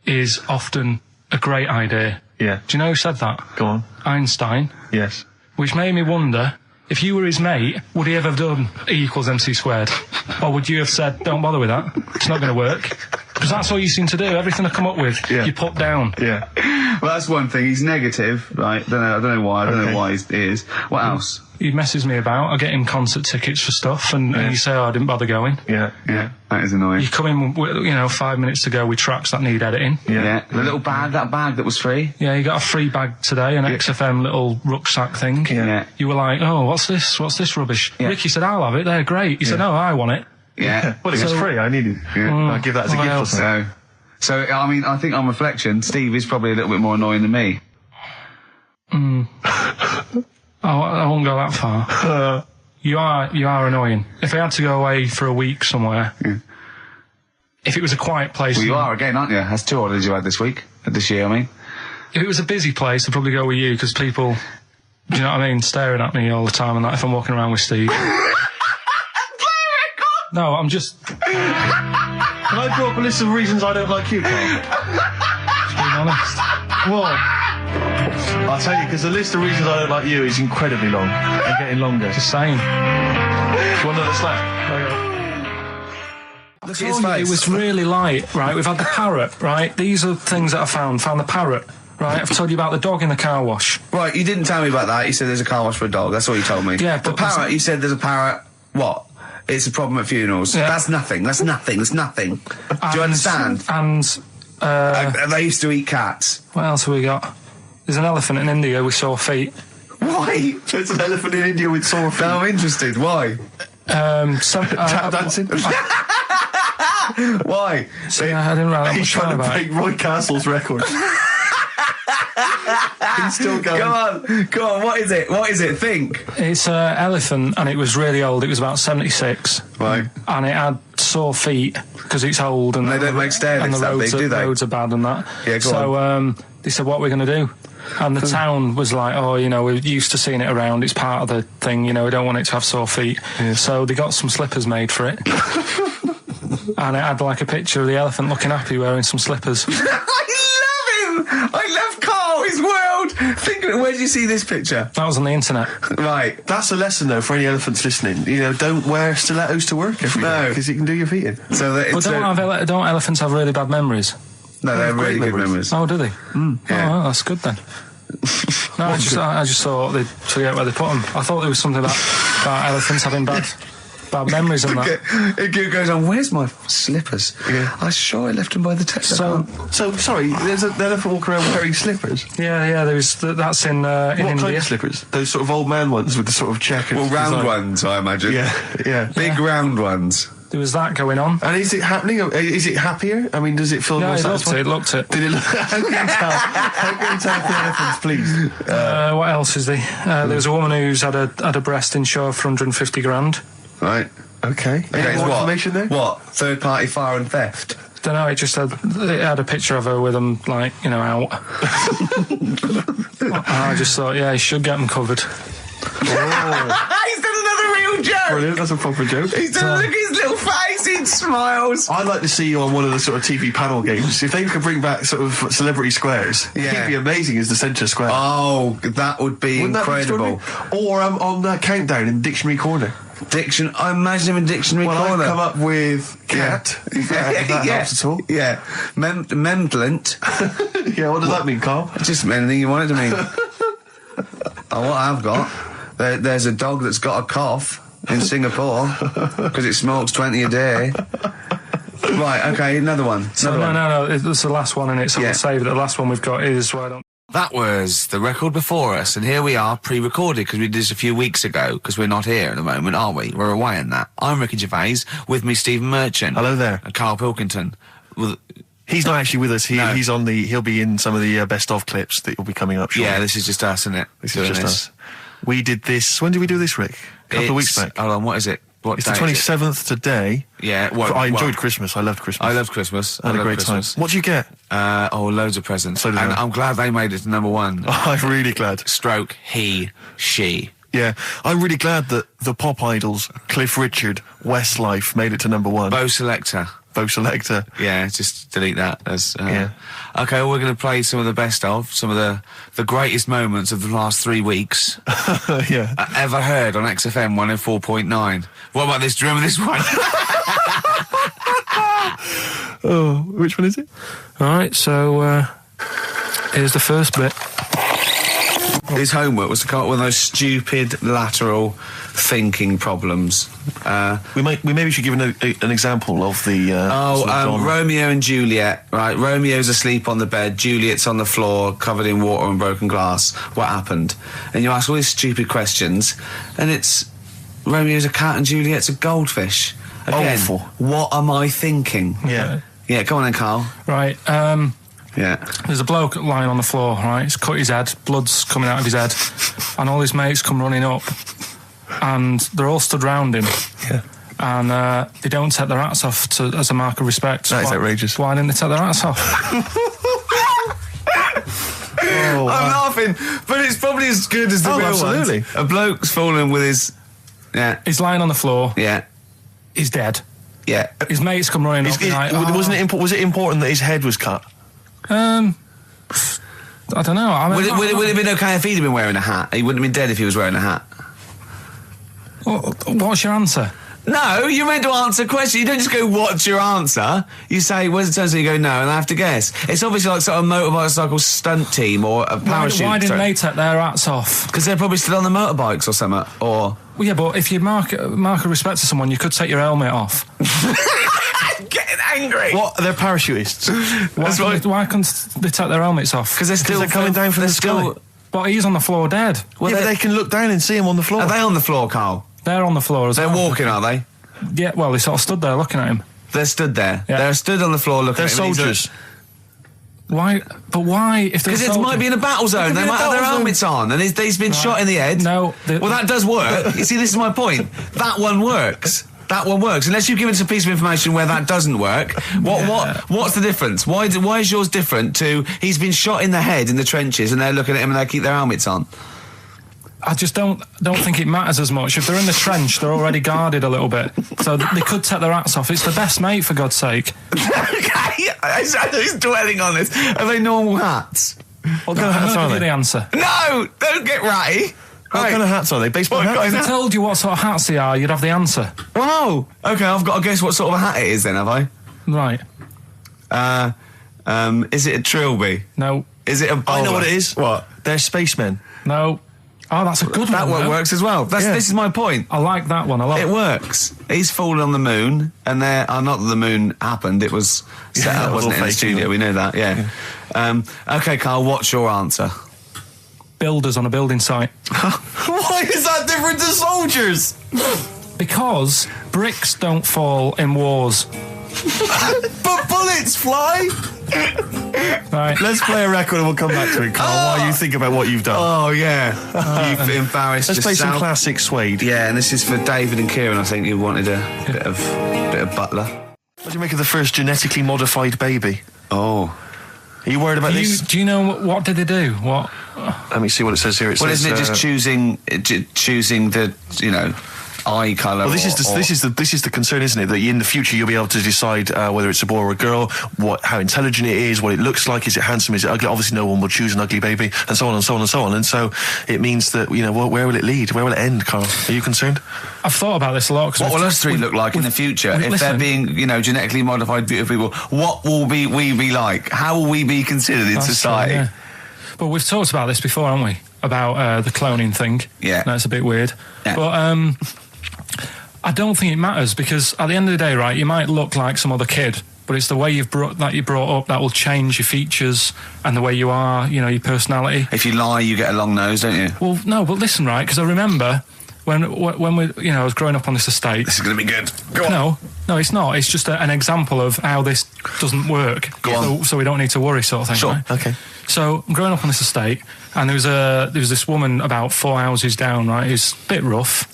is often a great idea. Yeah. Do you know who said that? Go on. Einstein. Yes. Which made me wonder, if you were his mate, would he ever have done E=MC²? Or would you have said, don't bother with that, it's not going to work? Because that's all you seem to do. Everything I come up with, you put down. Yeah. Well, that's one thing. He's negative, right? I don't know why. I don't know why he is. What else? He messes me about. I get him concert tickets for stuff, and you say, I didn't bother going. Yeah. Yeah, that is annoying. You come in, with, 5 minutes to go with tracks that need editing. Yeah. The little bag, that bag that was free. Yeah, you got a free bag today, an XFM little rucksack thing. Yeah. You were like, oh, what's this? What's this rubbish? Yeah. Ricky said, I'll have it. They're great. He said, no, I want it. Yeah. Well, it was free. I needed. I'll give that as a gift or something. So, I mean, I think on reflection, Steve is probably a little bit more annoying than me. I won't go that far. You are annoying. If I had to go away for a week somewhere, if it was a quiet place... Well, you are again, aren't you? That's 2 holidays you had this year, I mean. If it was a busy place, I'd probably go with you, because people, do you know what I mean, staring at me all the time and that if I'm walking around with Steve. No, I'm just Can I draw up a list of reasons I don't like you, Carl? being honest. What? I'll tell you, because the list of reasons I don't like you is incredibly long and getting longer. Just saying. Do you want another snack? Look Told you it was really light, right? We've had the parrot, right? These are things that I found the parrot, right? I've told you about the dog in the car wash. Right, you didn't tell me about that. You said there's a car wash for a dog. That's all you told me. Yeah, the but parrot, you said there's a parrot. What? It's a problem at funerals. Yeah. That's nothing. That's nothing. That's nothing. Do you understand? And They used to eat cats. what else have we got? There's an elephant in India with sore feet. Why? There's an elephant in India with sore feet. Now I'm interested. Why? Tap dancing? Why? I didn't write that He's much trying down to about break it. Roy Castle's record. He's still going. Go on. What is it? What is it? Think. It's an elephant, and it was really old. It was about 76. Right. And it had sore feet because it's old, and They don't make stairs and the that roads big, do they? roads are bad and that. Yeah, go so they said, "What are we going to do?" And the town was like, "Oh, you know, we're used to seeing it around. It's part of the thing. You know, we don't want it to have sore feet." Yeah. So they got some slippers made for it, and it had like a picture of the elephant looking happy wearing some slippers. I love him. I love Carl. His world. Think of it. Where did you see this picture? That was on the internet. Right. That's a lesson, though, for any elephants listening. You know, don't wear stilettos to work every day, No. because you can do your feet in. So that Well, it's don't elephants have really bad memories? no, they're great really good memories. memories. Oh, do they? Yeah. Oh, well, that's good then. No, I just thought they'd forget where they put them. I thought there was something about elephants having bad memories and that. It goes on. Where's my slippers? Yeah. I'm sure I left them by the taxi. So, sorry, there's an elephant walking around wearing slippers. Yeah, that's in What India. kind of slippers? Those sort of old man ones with the sort of checkered well, round design. ones, I imagine. Yeah. Big round ones. There was that going on. And is it happening? Is it happier? I mean, does it feel Yeah, more it satisfying? looked it. Did it look? How can you tell? How can you tell for elephants, please? What else is there? There was a woman who's had a breast insured for 150 grand. Right. Okay. Any Okay, more what? information there? What? Third party fire and theft? Don't know. It had a picture of her with them, like, you know, out. I just thought, yeah, he should get them covered. He's done another real joke. Brilliant. That's a proper joke. He's done. Look at his little face. He smiles. I'd like to see you on one of the sort of TV panel games. If they could bring back sort of celebrity squares, Yeah. he'd be amazing as the centre square. Oh, that would be Wouldn't that be incredible. extraordinary? Or on the countdown in Dictionary Corner. I imagine him in Dictionary Well, Corner. I've come up with cat. If that helps at all. Yeah. Memblent. Yeah, what does that mean, Carl? Just anything you want it to mean. What I've got, there's a dog that's got a cough in Singapore because it smokes 20 a day. Right, okay, another one. No, it's the last one in it, so Yeah. we'll save it. The last one we've got is why don't. That was the record before us, and here we are, pre-recorded, because we did this a few weeks ago, because we're not here at the moment, are we? We're away in that. I'm Ricky Gervais, with me Stephen Merchant. Hello there. And Karl Pilkington. Well, He's not actually with us. No. He'll be in some of the best of clips that will be coming up shortly. yeah, this is just us, isn't it? This Doing is just us. We did this. When did we do this, Rick? A couple of weeks back. Hold on, what is it? What It's the day is it? 27th today. Yeah, I enjoyed Christmas. I loved Christmas. I love Christmas. I had a love great Christmas. time. What did you get? Loads of presents. So did and I. I'm glad they made it to number one. I'm really glad. Stroke, he, she. Yeah, I'm really glad that the pop idols, Cliff Richard, Westlife, made it to number one. Bo Selector. Bo Selector. Yeah, just delete that. As, Yeah. Okay, well, we're going to play some of the best of, some of the greatest moments of the last 3 weeks Yeah. ever heard on XFM 104.9. What about this? Do you remember this one? Oh, which one is it? All right, so here's the first bit. His homework was to come up with those stupid lateral thinking problems. We maybe should give an example of the. sort of genre. Romeo and Juliet, right? Romeo's asleep on the bed, Juliet's on the floor, covered in water and broken glass. What happened? And you ask all these stupid questions, and it's Romeo's a cat and Juliet's a goldfish. Again, Awful. what am I thinking? Yeah. Yeah, come on then, Carl. Right, Yeah. there's a bloke lying on the floor, right? He's cut his head, blood's coming out of his head, and all his mates come running up, and they're all stood round him. Yeah. And they don't take their hats off as a mark of respect. That is outrageous. Why didn't they take their hats off? Oh, I'm laughing, but it's probably as good as the Oh, real absolutely. ones. A bloke's fallen with his... Yeah, He's lying on the floor, yeah. He's dead. Yeah. His mates come running up. Was it important that his head was cut? I don't know. I mean, Would it have been okay if he'd have been wearing a hat? He wouldn't have been dead if he was wearing a hat. What's your answer? No, you're meant to answer questions. You don't just go, what's your answer? You say, where's the turns? And you go, no, and I have to guess. It's obviously like sort of motorcycle stunt team or a parachute. Why didn't they take their hats off? Because they're probably still on the motorbikes or something, or... Well, yeah, but if you mark a respect to someone, you could take your helmet off. I'm getting angry. What? They're parachutists. Why can't they take their helmets off? Because they're coming down from the sky. But he's on the floor dead. Well, yeah, they can look down and see him on the floor. Are they on the floor, Carl? They're on the floor as well. They're walking, are they? Yeah, well, they sort of stood there looking at him. They're stood there. Yeah. They're stood on the floor looking at him. They're soldiers. Why? But why? Because it might be in a battle zone. They might have their helmets on, and he's been shot in the head. No. Well, that does work. You see, this is my point. That one works. That one works. Unless you've given us a piece of information where that doesn't work. What's the difference? Why is yours different to he's been shot in the head in the trenches and they're looking at him and they keep their helmets on? I just don't think it matters as much. If they're in the trench, they're already guarded a little bit. So they could take their hats off. It's the best mate, for God's sake. Okay, who's dwelling on this? Are they normal hats? What kind of hats are they? The answer. No, don't get ratty. What kind of hats are they? Baseball hats? If I told you what sort of hats they are, you'd have the answer. Wow. Okay, I've got to guess what sort of a hat it is then, have I? Right. Is it a trilby? No. Is it a bowler? I know what it is. What? They're spacemen. No. Oh, that's a good That one. one works as well. This is my point. I like that one a lot. It works. He's fallen on the moon, and not that the moon happened. It was set up, wasn't it, in the studio? We know that. Yeah. Okay, Carl. What's your answer? Builders on a building site. Why is that different to soldiers? Because bricks don't fall in wars. But bullets fly. Right. Let's play a record and we'll come back to it, Carl, while you think about what you've done. Oh, yeah. You've embarrassed Let's play yourself. some classic Suede. Yeah, and this is for David and Kieran, I think, who wanted a bit of Butler. What do you make of the first genetically modified baby? Oh. Are you worried about this? Do you know what did they do? What? Let me see what it says here. Well, isn't it just choosing the, eye colour? Well, this is the concern, isn't it? That in the future you'll be able to decide whether it's a boy or a girl, how intelligent it is, what it looks like, is it handsome, is it ugly? Obviously, no one will choose an ugly baby, and so on and so on and so on. And so it means that where will it lead? Where will it end, Carl? Are you concerned? I've thought about this a lot. What will us three look like in the future if they're being, genetically modified, beautiful people? What will we be like? How will we be considered in society? Yeah. But we've talked about this before, haven't we? About the cloning thing. Yeah, that's a bit weird. Yeah. But I don't think it matters, because at the end of the day, right, you might look like some other kid, but it's the way you're brought up that will change your features and the way you are, your personality. If you lie, you get a long nose, don't you? Well, no, but listen, right, because I remember when we, I was growing up on this estate. This is going to be good. Go on. No, it's not. It's just an example of how this doesn't work. Go on. So we don't need to worry, sort of thing. Sure. Right? Okay. So I'm growing up on this estate, and there was this woman about 4 houses down, right, who's a bit rough.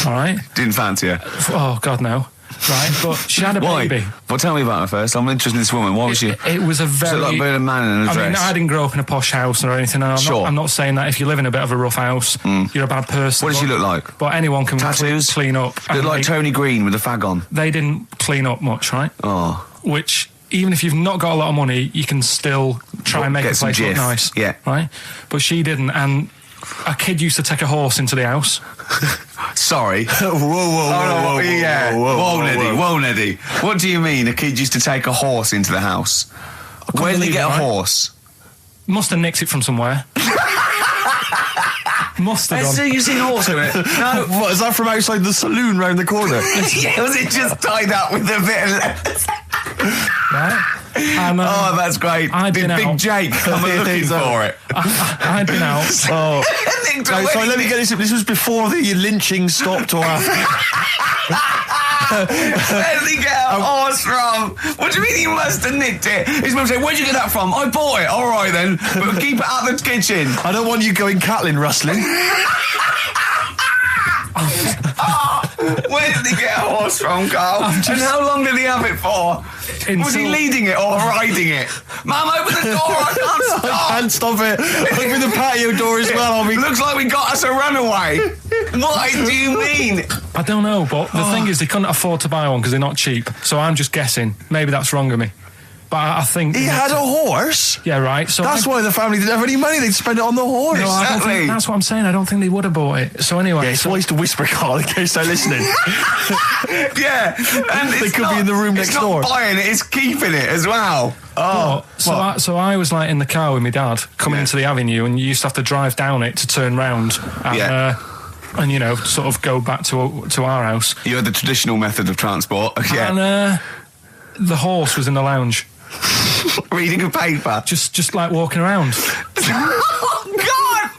All right. Didn't fancy her. Oh God, no. Right, but she had a baby. Well, tell me about her first. I'm interested in this woman. Why was she? It was a very. So like being a man in a dress. I mean, I didn't grow up in a posh house or anything. And I'm not saying that if you live in a bit of a rough house, you're a bad person. What did she look like? But anyone can tattoos, clean up. Looked like Tony Green with a fag on. They didn't clean up much, right? Oh. Which, even if you've not got a lot of money, you can still try and make the place look nice. Yeah. Right. But she didn't, and a kid used to take a horse into the house. Sorry. Whoa, Neddy. What do you mean a kid used to take a horse into the house? Where did he get a horse? Must have nicked it from somewhere. Must have So you've seen a horse in it? No. What, is that from outside the saloon round the corner? Yeah, was it just tied up with a bit of lettuce? Right. Oh, that's great. Did Big Jake come looking for it? I'd been out. Oh. Sorry, let me get this. This was before the lynching stopped or after. Where did he get a horse from? What do you mean he must have nicked it? His mum said, where'd you get that from? I bought it. All right then, but keep it out of the kitchen. I don't want you going Catlin rustling. Where did he get a horse from, Carl? And how long did he have it for? Was he leading it or riding it? Mum, open the door, I can't stop. I can't stop it. Open the patio door as well. Looks like we got us a runaway. What do you mean? I don't know, but the thing is, they couldn't afford to buy one because they're not cheap. So I'm just guessing. Maybe that's wrong of me. But I think... He had a horse? Yeah, right. So That's why the family didn't have any money. They'd spend it on the horse. No, I don't think, that's what I'm saying. I don't think they would have bought it. So anyway... Yeah, it's wise to whisper, Carl, in case they're listening. Yeah. And They could be in the room next door. It's not buying it, it's keeping it as well. Oh, so I was like in the car with my dad coming into the avenue, and you used to have to drive down it to turn round and, and you know, sort of go back to our house. You had the traditional method of transport. Yeah. And the horse was in the lounge. Reading a paper. Just like walking around. Oh, God!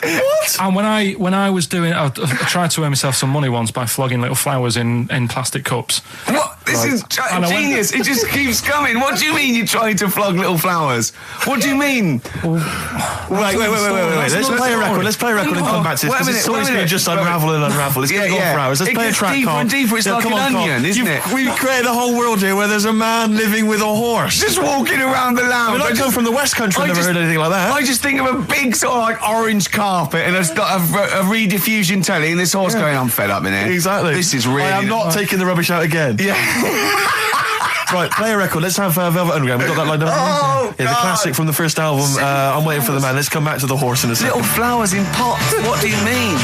What? And when I was doing, I tried to earn myself some money once by flogging little flowers in plastic cups. What? This is genius. It just keeps coming. What do you mean you're trying to flog little flowers? What do you mean? Wait. Let's play a record. Let's play a record and come back to this. It's always going to just unravel and unravel. It's going to go for hours. Let's play a track, deeper Carl. and deeper. It's like an onion, isn't it? We've created a whole world here where there's a man living with a horse. Just walking around the lounge. I come from the West Country. I've never heard anything like that. I just think of a big sort of like orange carpet and it's got a rediffusion telly and this horse going, I'm fed up in here. Exactly. This is really... I am not taking the rubbish out again. Yeah. Right, play a record. Let's have Velvet Underground. We've got that lined up. Oh, yeah, the classic from the first album. I'm Waiting for the Man. Let's come back to the horse in a second. Little flowers in pots. What do you mean?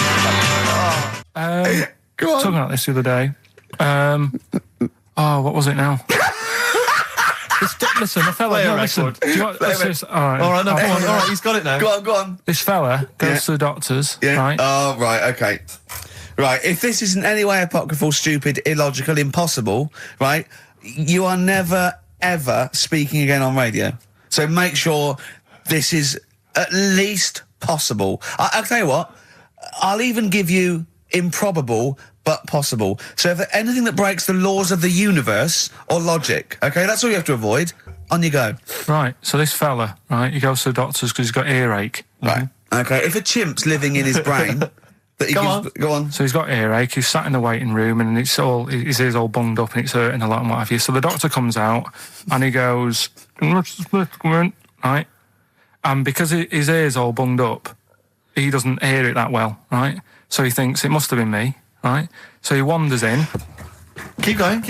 Go on. Talking about this the other day. What was it now? Listen, the fella. Play a listen. record. Do you want, let's just, all right. All right, no, go on. All right, he's got it now. Go on. This fella goes to the doctors, right? Oh, right, okay. Right, if this is in any way apocryphal, stupid, illogical, impossible, right, you are never, ever speaking again on radio. So make sure this is at least possible. I'll tell you what, I'll even give you improbable but possible. So if anything that breaks the laws of the universe or logic, okay, that's all you have to avoid. On you go. Right, so this fella, right, he goes to the doctors because he's got earache. Right, okay, if a chimp's living in his brain... Go on. So he's got earache, he's sat in the waiting room and his ear's all bunged up and it's hurting a lot and what have you. So the doctor comes out and he goes, right? And because his ear's all bunged up, he doesn't hear it that well, right? So he thinks it must have been me, right? So he wanders in. Keep going.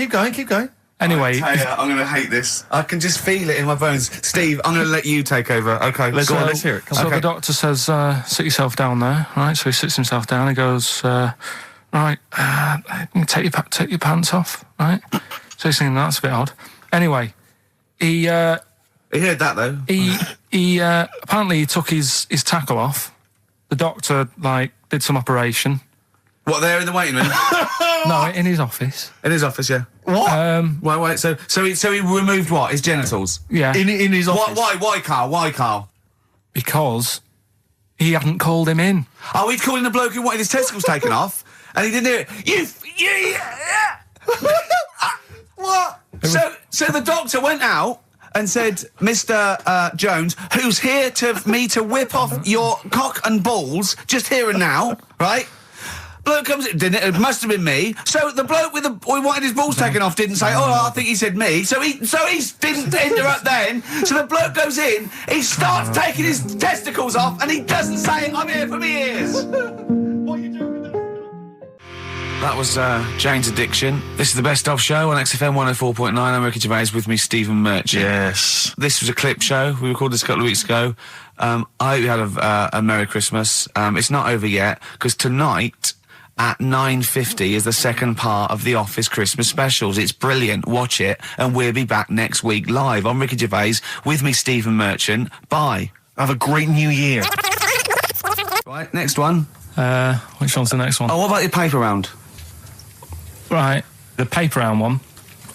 Anyway, I'm going to hate this. I can just feel it in my bones. Steve, I'm going to let you take over. Okay, let's hear it. So the doctor says, sit yourself down there, right? So he sits himself down. He goes, right, take your pants off, right? So he's thinking that's a bit odd. Anyway, he heard that though. He apparently he took his tackle off. The doctor did some operation. What, there in the waiting room? No, in his office. In his office, yeah. What? Wait. So he removed what? His genitals? Yeah. In his office. Why, Carl? Because he hadn't called him in. Oh, he'd called in the bloke who wanted his testicles taken off, and he didn't do it. What? So the doctor went out and said, Mr. Jones, who's here to whip off your cock and balls just here and now, right? Bloke comes in, didn't it? It must have been me. So the bloke who wanted his balls taken off didn't say, I think he said me. So he didn't interrupt then. So the bloke goes in, he starts taking his testicles off, and he doesn't say, I'm here for me ears. What are you doing with that? That was Jane's Addiction. This is the Best Of Show on XFM 104.9. I'm Ricky Gervais, with me Stephen Merchant. Yes. This was a clip show. We recorded this a couple of weeks ago. I hope you had a Merry Christmas. It's not over yet, because tonight... at 9:50 is the second part of The Office Christmas specials. It's brilliant. Watch it, and we'll be back next week live. I'm Ricky Gervais, with me Stephen Merchant. Bye. Have a great new year. Right, next one. Which one's the next one? Oh, what about your paper round? Right, the paper round one.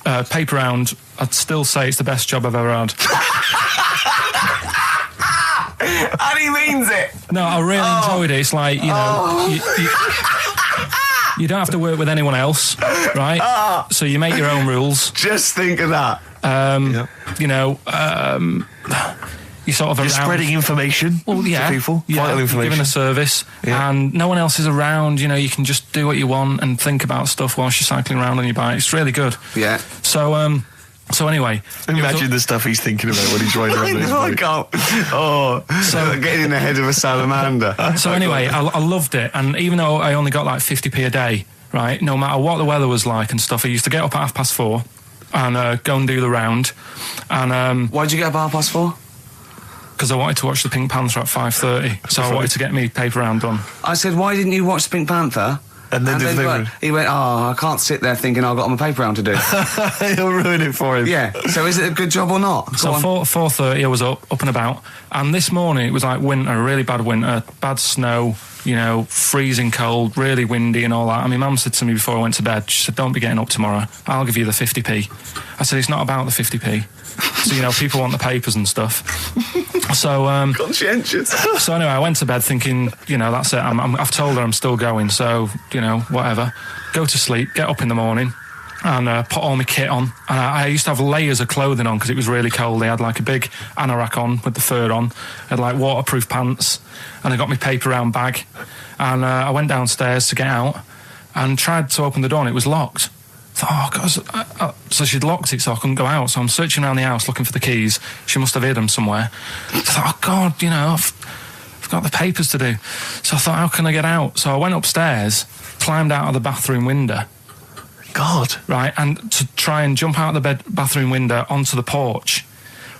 Paper round, I'd still say it's the best job I've ever had. And he means it. No, I really enjoyed it. It's like, you know, you don't have to work with anyone else, right? So you make your own rules. Just think of that. You know, you sort of You're spreading information to people. Vital information. You're giving a service, and no one else is around. You know, you can just do what you want and think about stuff whilst you're cycling around on your bike. It's really good. Yeah. So, So anyway, imagine the stuff he's thinking about when he's riding around. I can't. Oh, so getting in the head of a salamander. So anyway, I loved it, and even though I only got like 50p a day, right? No matter what the weather was like and stuff, I used to get up at 4:30 and go and do the round. And why did you get up at 4:30? Because I wanted to watch the Pink Panther at 5:30, so I wanted to get me paper round done. I said, why didn't you watch the Pink Panther? And then he went, oh, I can't sit there thinking I've got my paper round to do. He'll ruin it for him. Yeah. So is it a good job or not? So 4:30 I was up and about, and this morning it was like winter, really bad winter, bad snow, you know, freezing cold, really windy and all that. And my mum said to me before I went to bed, she said, don't be getting up tomorrow, I'll give you the 50p. I said, it's not about the 50p. So, you know, people want the papers and stuff. So, conscientious. So anyway, I went to bed thinking, you know, that's it. I've told her I'm still going, so, you know, whatever. Go to sleep, get up in the morning, and put all my kit on. And I used to have layers of clothing on because it was really cold. I had like a big anorak on with the fur on. I had like waterproof pants, and I got my paper round bag. And I went downstairs to get out and tried to open the door, and it was locked. I thought, oh, God. So she'd locked it so I couldn't go out. So I'm searching around the house looking for the keys. She must have hid them somewhere. I thought, oh, God, you know, I've got the papers to do. So I thought, how can I get out? So I went upstairs, climbed out of the bathroom window. God. Right, and to try and jump out of the bathroom window onto the porch.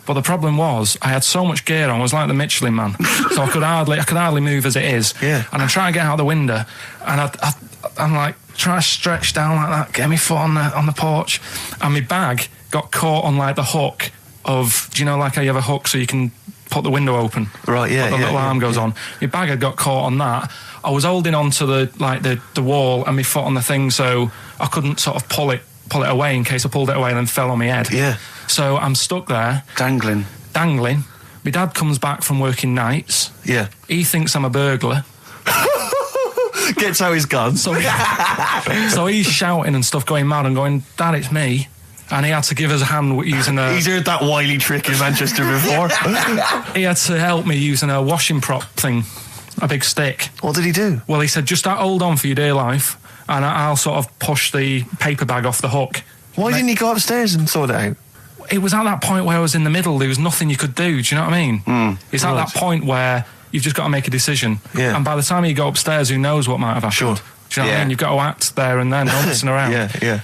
But the problem was, I had so much gear on, I was like the Michelin Man. So I could hardly move as it is. Yeah. And I'm trying to get out the window, and I'm like, trying to stretch down like that, get my foot on the porch, and my bag got caught on like the hook of, do you know, like how you have a hook so you can put the window open? Right, yeah. The little arm goes on. My bag had got caught on that. I was holding on to the wall and my foot on the thing, so I couldn't sort of pull it away in case I pulled it away and then fell on my head. Yeah. So I'm stuck there. Dangling. My dad comes back from working nights. Yeah. He thinks I'm a burglar. Gets out his gun. So he's shouting and stuff, going mad and going, Dad, it's me. And he had to give us a hand using a... He's heard that wily trick in Manchester before. He had to help me using a washing prop thing, a big stick. What did he do? Well, he said, just hold on for your dear life, and I'll sort of push the paper bag off the hook. Why didn't he go upstairs and sort it out? It was at that point where I was in the middle. There was nothing you could do. Do you know what I mean? It's at that point where you've just got to make a decision. Yeah. And by the time you go upstairs, who knows what might have happened? Sure. Do you know what I mean? You've got to act there and then, not messing around. Yeah.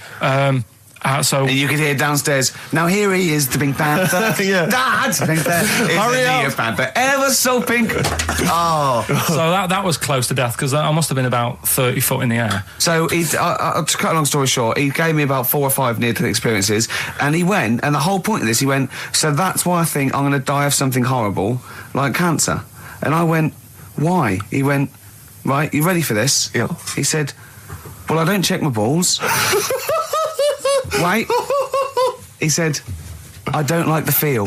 So and you could hear downstairs, now here he is, the Pink Panther. Yeah. Dad! Hurry up! Panther, ever so pink. Oh. So that was close to death, because I must have been about 30 foot in the air. So, to cut a long story short, he gave me about 4 or 5 near-death experiences, and he went, and the whole point of this, he went, so that's why I think I'm going to die of something horrible, like cancer. And I went, why? He went, right, you ready for this? Yeah. He said, well, I don't check my balls. Wait. He said, I don't like the feel.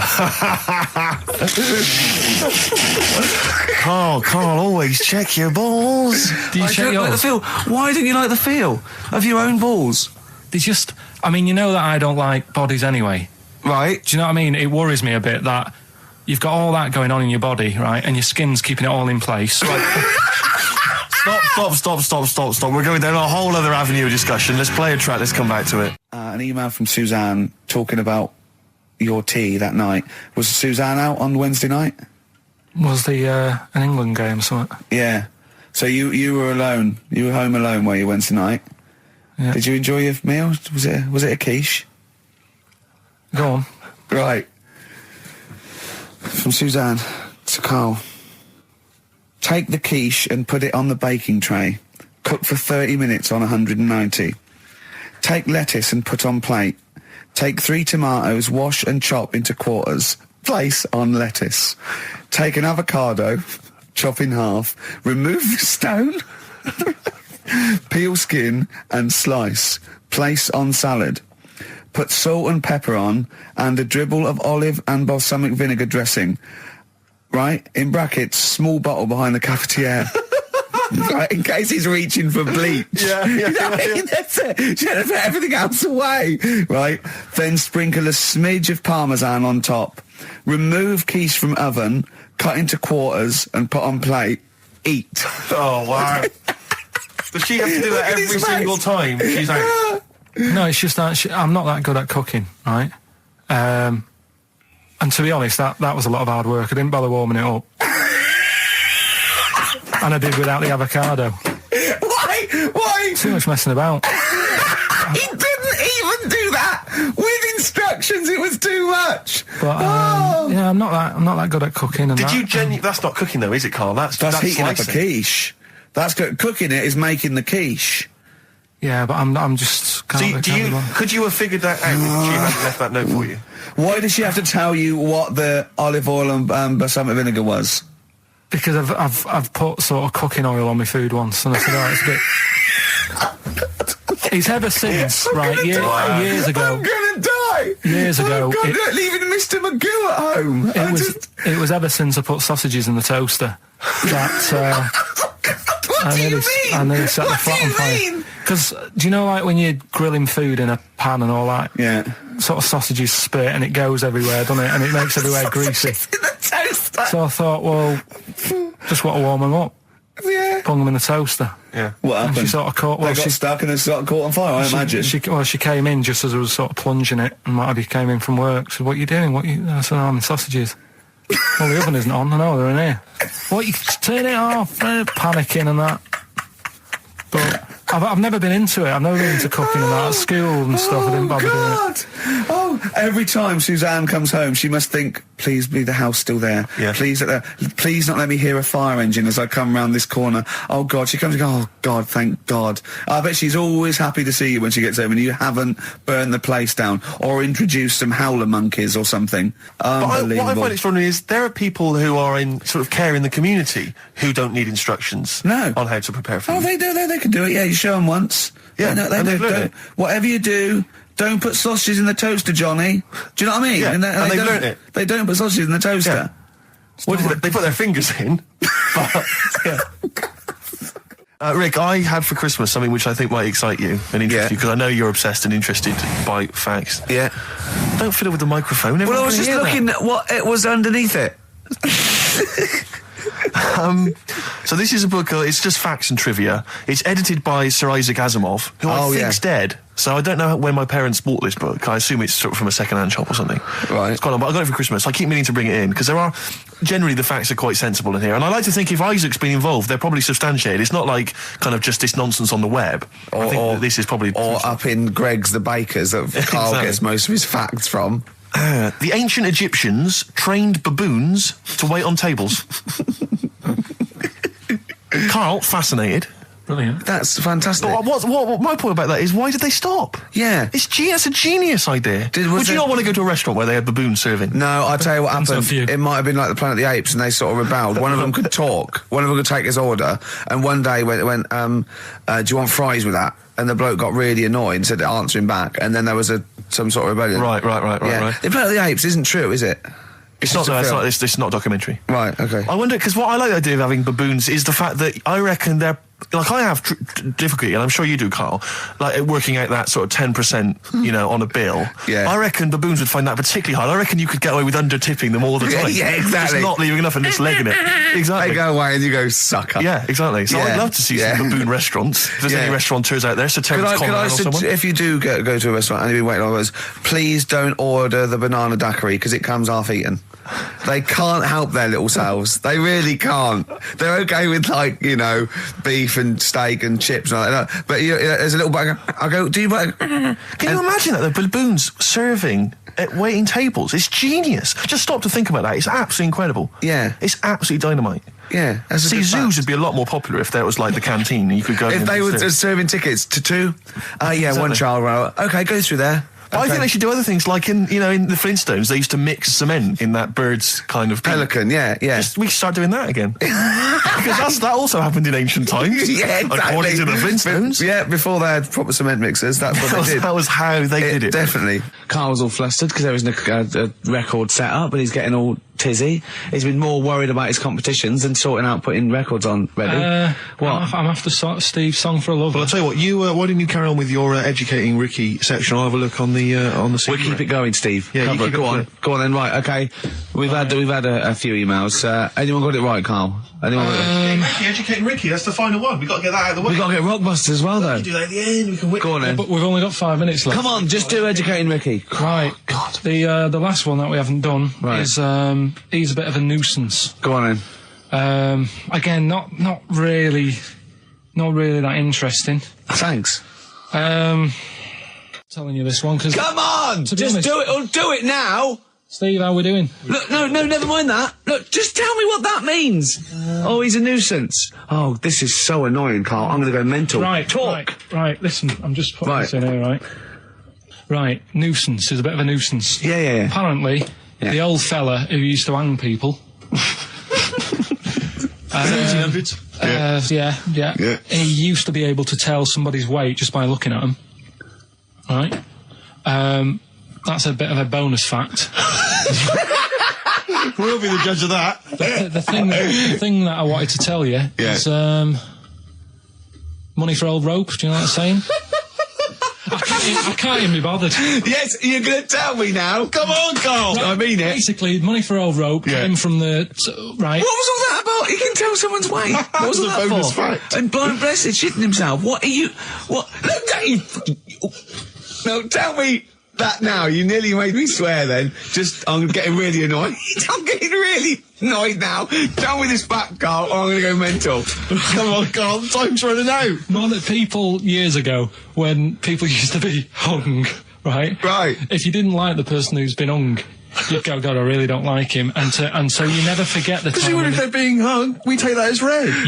Carl, always check your balls. Do you I check don't like the feel. Why don't you like the feel of your own balls? They just... I mean, you know that I don't like bodies anyway. Right. Do you know what I mean? It worries me a bit that you've got all that going on in your body, right, and your skin's keeping it all in place. Stop. We're going down a whole other avenue of discussion. Let's play a track, let's come back to it. An email from Suzanne talking about your tea that night. Was Suzanne out on Wednesday night? Was the an England game or something? Yeah. So you were alone. You were home alone, were you, Wednesday night? Yeah. Did you enjoy your meal? Was it a quiche? Go on. Right. From Suzanne to Karl. Take the quiche and put it on the baking tray. Cook for 30 minutes on 190. Take lettuce and put on plate. Take 3 tomatoes, wash and chop into quarters. Place on lettuce. Take an avocado, chop in half. Remove the stone. Peel skin and slice. Place on salad. Put salt and pepper on and a dribble of olive and balsamic vinegar dressing. Right? In brackets, small bottle behind the cafetiere. Right, in case he's reaching for bleach. Yeah. That's it. Should have put everything else away. Right? Then sprinkle a smidge of parmesan on top. Remove quiche from oven, cut into quarters and put on plate. Eat. Oh, wow. Does she have to do that every single time she's out? No, it's just that I'm not that good at cooking, right? And to be honest, that was a lot of hard work. I didn't bother warming it up. And I did without the avocado. Why? Too much messing about. He didn't even do that with instructions. It was too much. But yeah, I'm not that good at cooking. And That's not cooking though, is it, Karl? That's heating up a slicing. quiche. That's cooking it is making the quiche. Yeah, but I'm just. Could you have figured that out if she hadn't left that note for you? Why does she have to tell you what the olive oil and balsamic vinegar was? Because I've put sort of cooking oil on my food once, and I said, oh, it's a bit. He's ever since, right? Years ago. I'm gonna die. Years ago, leaving Mr. Magoo at home. It was ever since I put sausages in the toaster that. What do you mean? I nearly set the flat on fire. Because do you know, like when you're grilling food in a pan and all that? Yeah. Sort of sausages spit and it goes everywhere, doesn't it? And it makes everywhere greasy. In the toaster. So I thought, well, just want to warm them up. Yeah. Put them in the toaster. Yeah. What happened? And she sort of caught. Well, they got stuck and they got caught on fire. I imagine. She came in just as I was sort of plunging it, and Matty came in from work. She said, "What are you doing? I said, I'm in sausages." Well, the oven isn't on. I know they're in here. What? You turn it off? Panicking and that. But I've never been into it. I've never been into cooking and that at school and stuff. I didn't bother doing it. Oh, every time Suzanne comes home, she must think, please be the house still there. Yeah. Please not let me hear a fire engine as I come round this corner. Oh, God. She comes and goes, oh, God, thank God. I bet she's always happy to see you when she gets home and you haven't burned the place down or introduced some howler monkeys or something. Unbelievable. What I find extraordinary is there are people who are in sort of care in the community who don't need instructions on how to prepare food. Oh, they do. They can do it. Yeah, you show them once. Yeah, they do. Whatever you do, don't put sausages in the toaster, Johnny. Do you know what I mean? Yeah, and they've learnt it. They don't put sausages in the toaster. Yeah. What did they put their fingers in? But, yeah. Rick, I had for Christmas something which I think might excite you and interest you, because I know you're obsessed and interested by facts. Yeah. Don't fiddle with the microphone. Well, I was just looking at what it was underneath it. So this is a book, it's just facts and trivia. It's edited by Sir Isaac Asimov, who I think's dead. So I don't know when my parents bought this book. I assume it's sort of from a second-hand shop or something. Right. It's quite long, but I got it for Christmas. I keep meaning to bring it in, because generally the facts are quite sensible in here. And I like to think if Isaac's been involved, they're probably substantiated. It's not like kind of just this nonsense on the web. I think that this is probably... Or up in Greg's the Baker's that Karl gets most of his facts from. The ancient Egyptians trained baboons to wait on tables. Karl, fascinated. Brilliant. That's fantastic. But what my point about that is, why did they stop? Yeah. That's a genius idea. Would you not want to go to a restaurant where they had baboons serving? No, I'll tell you what happened. It might have been like the Planet of the Apes and they sort of rebelled. One of them could talk. One of them could take his order. And one day went, do you want fries with that? And the bloke got really annoyed and said to answer him back. And then there was some sort of rebellion. Right. The Planet of the Apes isn't true, is it? It's not a documentary. Right, okay. I wonder, because what I like the idea of having baboons is the fact that I reckon they're... Like, I have difficulty, and I'm sure you do, Karl, like working out that sort of 10%, on a bill. Yeah. I reckon baboons would find that particularly hard. I recken you could get away with under-tipping them all the time. Yeah, exactly. Just not leaving enough and just legging it. Exactly. They go away and you go, sucker. Yeah, exactly. So I'd love to see some baboon restaurants. If there's any restaurateurs out there, so Terence Conrad or someone. If you do go to a restaurant and you've been waiting on those, please don't order the banana daiquiri, because it comes half-eaten. They can't help their little selves. They really can't. They're okay with, beef and steak and chips and all that. But there's a little bag. I go, do you buy? Can you imagine that? The baboons serving at waiting tables. It's genius. Just stop to think about that. It's absolutely incredible. Yeah. It's absolutely dynamite. Yeah. See, zoos would be a lot more popular if there was like the canteen and you could go. If they were serving tickets to two. Exactly. One child. Okay, go through there. Okay. I think they should do other things, like in the Flintstones, they used to mix cement in that bird's kind of pelican. Yeah. We should start doing that again, because that also happened in ancient times. Yeah, exactly. According to the Flintstones. Yeah, before they had proper cement mixers, that's what they did. That was how they did it. Definitely. Karl's all flustered because there isn't a record set up, and he's getting all tizzy. He's been more worried about his competitions than sorting out putting records on ready. What? I'm after Steve's Song for a Lover. Well, I'll tell you what. Why didn't you carry on with your educating Ricky section? I'll have a look on the We'll keep it going, Steve. Yeah, go on then. Right, okay. We've had a few emails. Anyone got it right, Karl? Anyone got it? Educating Ricky. That's the final one. We got to get that out of the way. We got to get Rockbusters as well, though. We can do that at the end. We can win. Go on then. But we've only got 5 minutes left. Come on, just do Educating Ricky. Right. God. The last one that we haven't done Right. is he's a bit of a nuisance. Go on then. Again, not really that interesting. Thanks. Telling you this one because Come on! To be Just honest- do it, or do it now! Steve, how we doing? Look, no, never mind that. Look, just tell me what that means. Oh, he's a nuisance. Oh, this is so annoying, Carl. I'm going to go mental. Right, Talk. Right. Listen, I'm just putting Right. this in here. Right. Right. Nuisance is a bit of a nuisance. Yeah. Apparently, the old fella who used to hang people. 1800s. Yeah. He used to be able to tell somebody's weight just by looking at them. Right. That's a bit of a bonus fact. We'll be the judge of that. The thing that I wanted to tell you is money for old rope. Do you know what I'm saying? I can't even be bothered. Yes, you're going to tell me now. Come on, Carl. I mean it. Basically, money for old rope came from the right. What was all that about? He can tell someone's weight. What was all that bonus for? fact. And blind blessed shitting himself. What are you? What? Look at you. No, tell me that now. You nearly made me swear then. I'm getting really annoyed. I'm getting really annoyed now. Tell me this back, Carl, or I'm going to go mental. Come on, Carl, time's running out. More that people years ago, when people used to be hung, right? Right. If you didn't like the person who's been hung, you'd go, God, I really don't like him, and so you never forget the Because time. even when if they're being hung, we take that as read.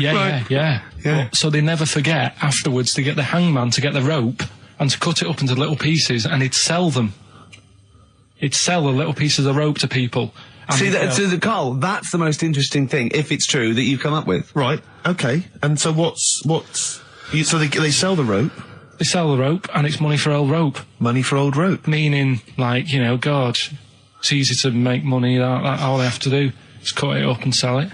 Yeah. So they never forget afterwards to get the hangman to get the rope and to cut it up into little pieces, and he'd sell them. He'd sell the little pieces of rope to people. And See, he'd go, Carl, that's the most interesting thing, if it's true, that you've come up with. Right, okay. And so so they sell the rope, they sell the rope, and it's money for old rope. money for old rope. Meaning, like, God, it's easy to make money. That all they have to do is cut it up and sell it.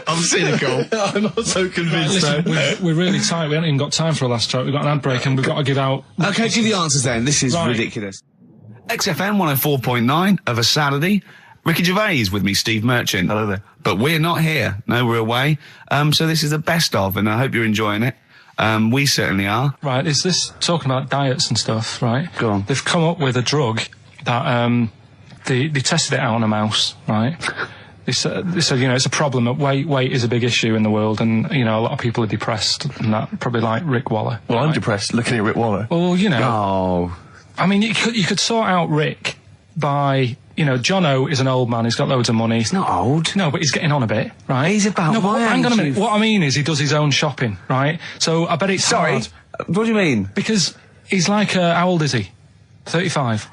I'm cynical. I'm not so convinced Listen, now. we're really tight. We haven't even got time for a last track. We've got an ad break, and we've got to give out. Okay, give the answers then. This is Right. ridiculous. XFM 104.9 of a Saturday. Ricky Gervais with me, Steve Merchant. Hello there. But we're not here. No, we're away. So this is the best of, and I hope you're enjoying it. We certainly are. Right, is this talking about diets and stuff, right? Go on. They've come up with a drug that they tested it out on a mouse, right? They said, it's a problem that weight is a big issue in the world, and, a lot of people are depressed, and that probably like Rick Waller. Well, I'm right? depressed looking at Rick Waller. Well, Oh. I mean, you could sort out Rick by, Jono is an old man, he's got loads of money. He's not old. No, but he's getting on a bit, right? He's about no, but my hang on a age, minute. you- What I mean is he does his own shopping, right? So I bet it's Sorry. hard. What do you mean? Because he's like, how old is he? 35.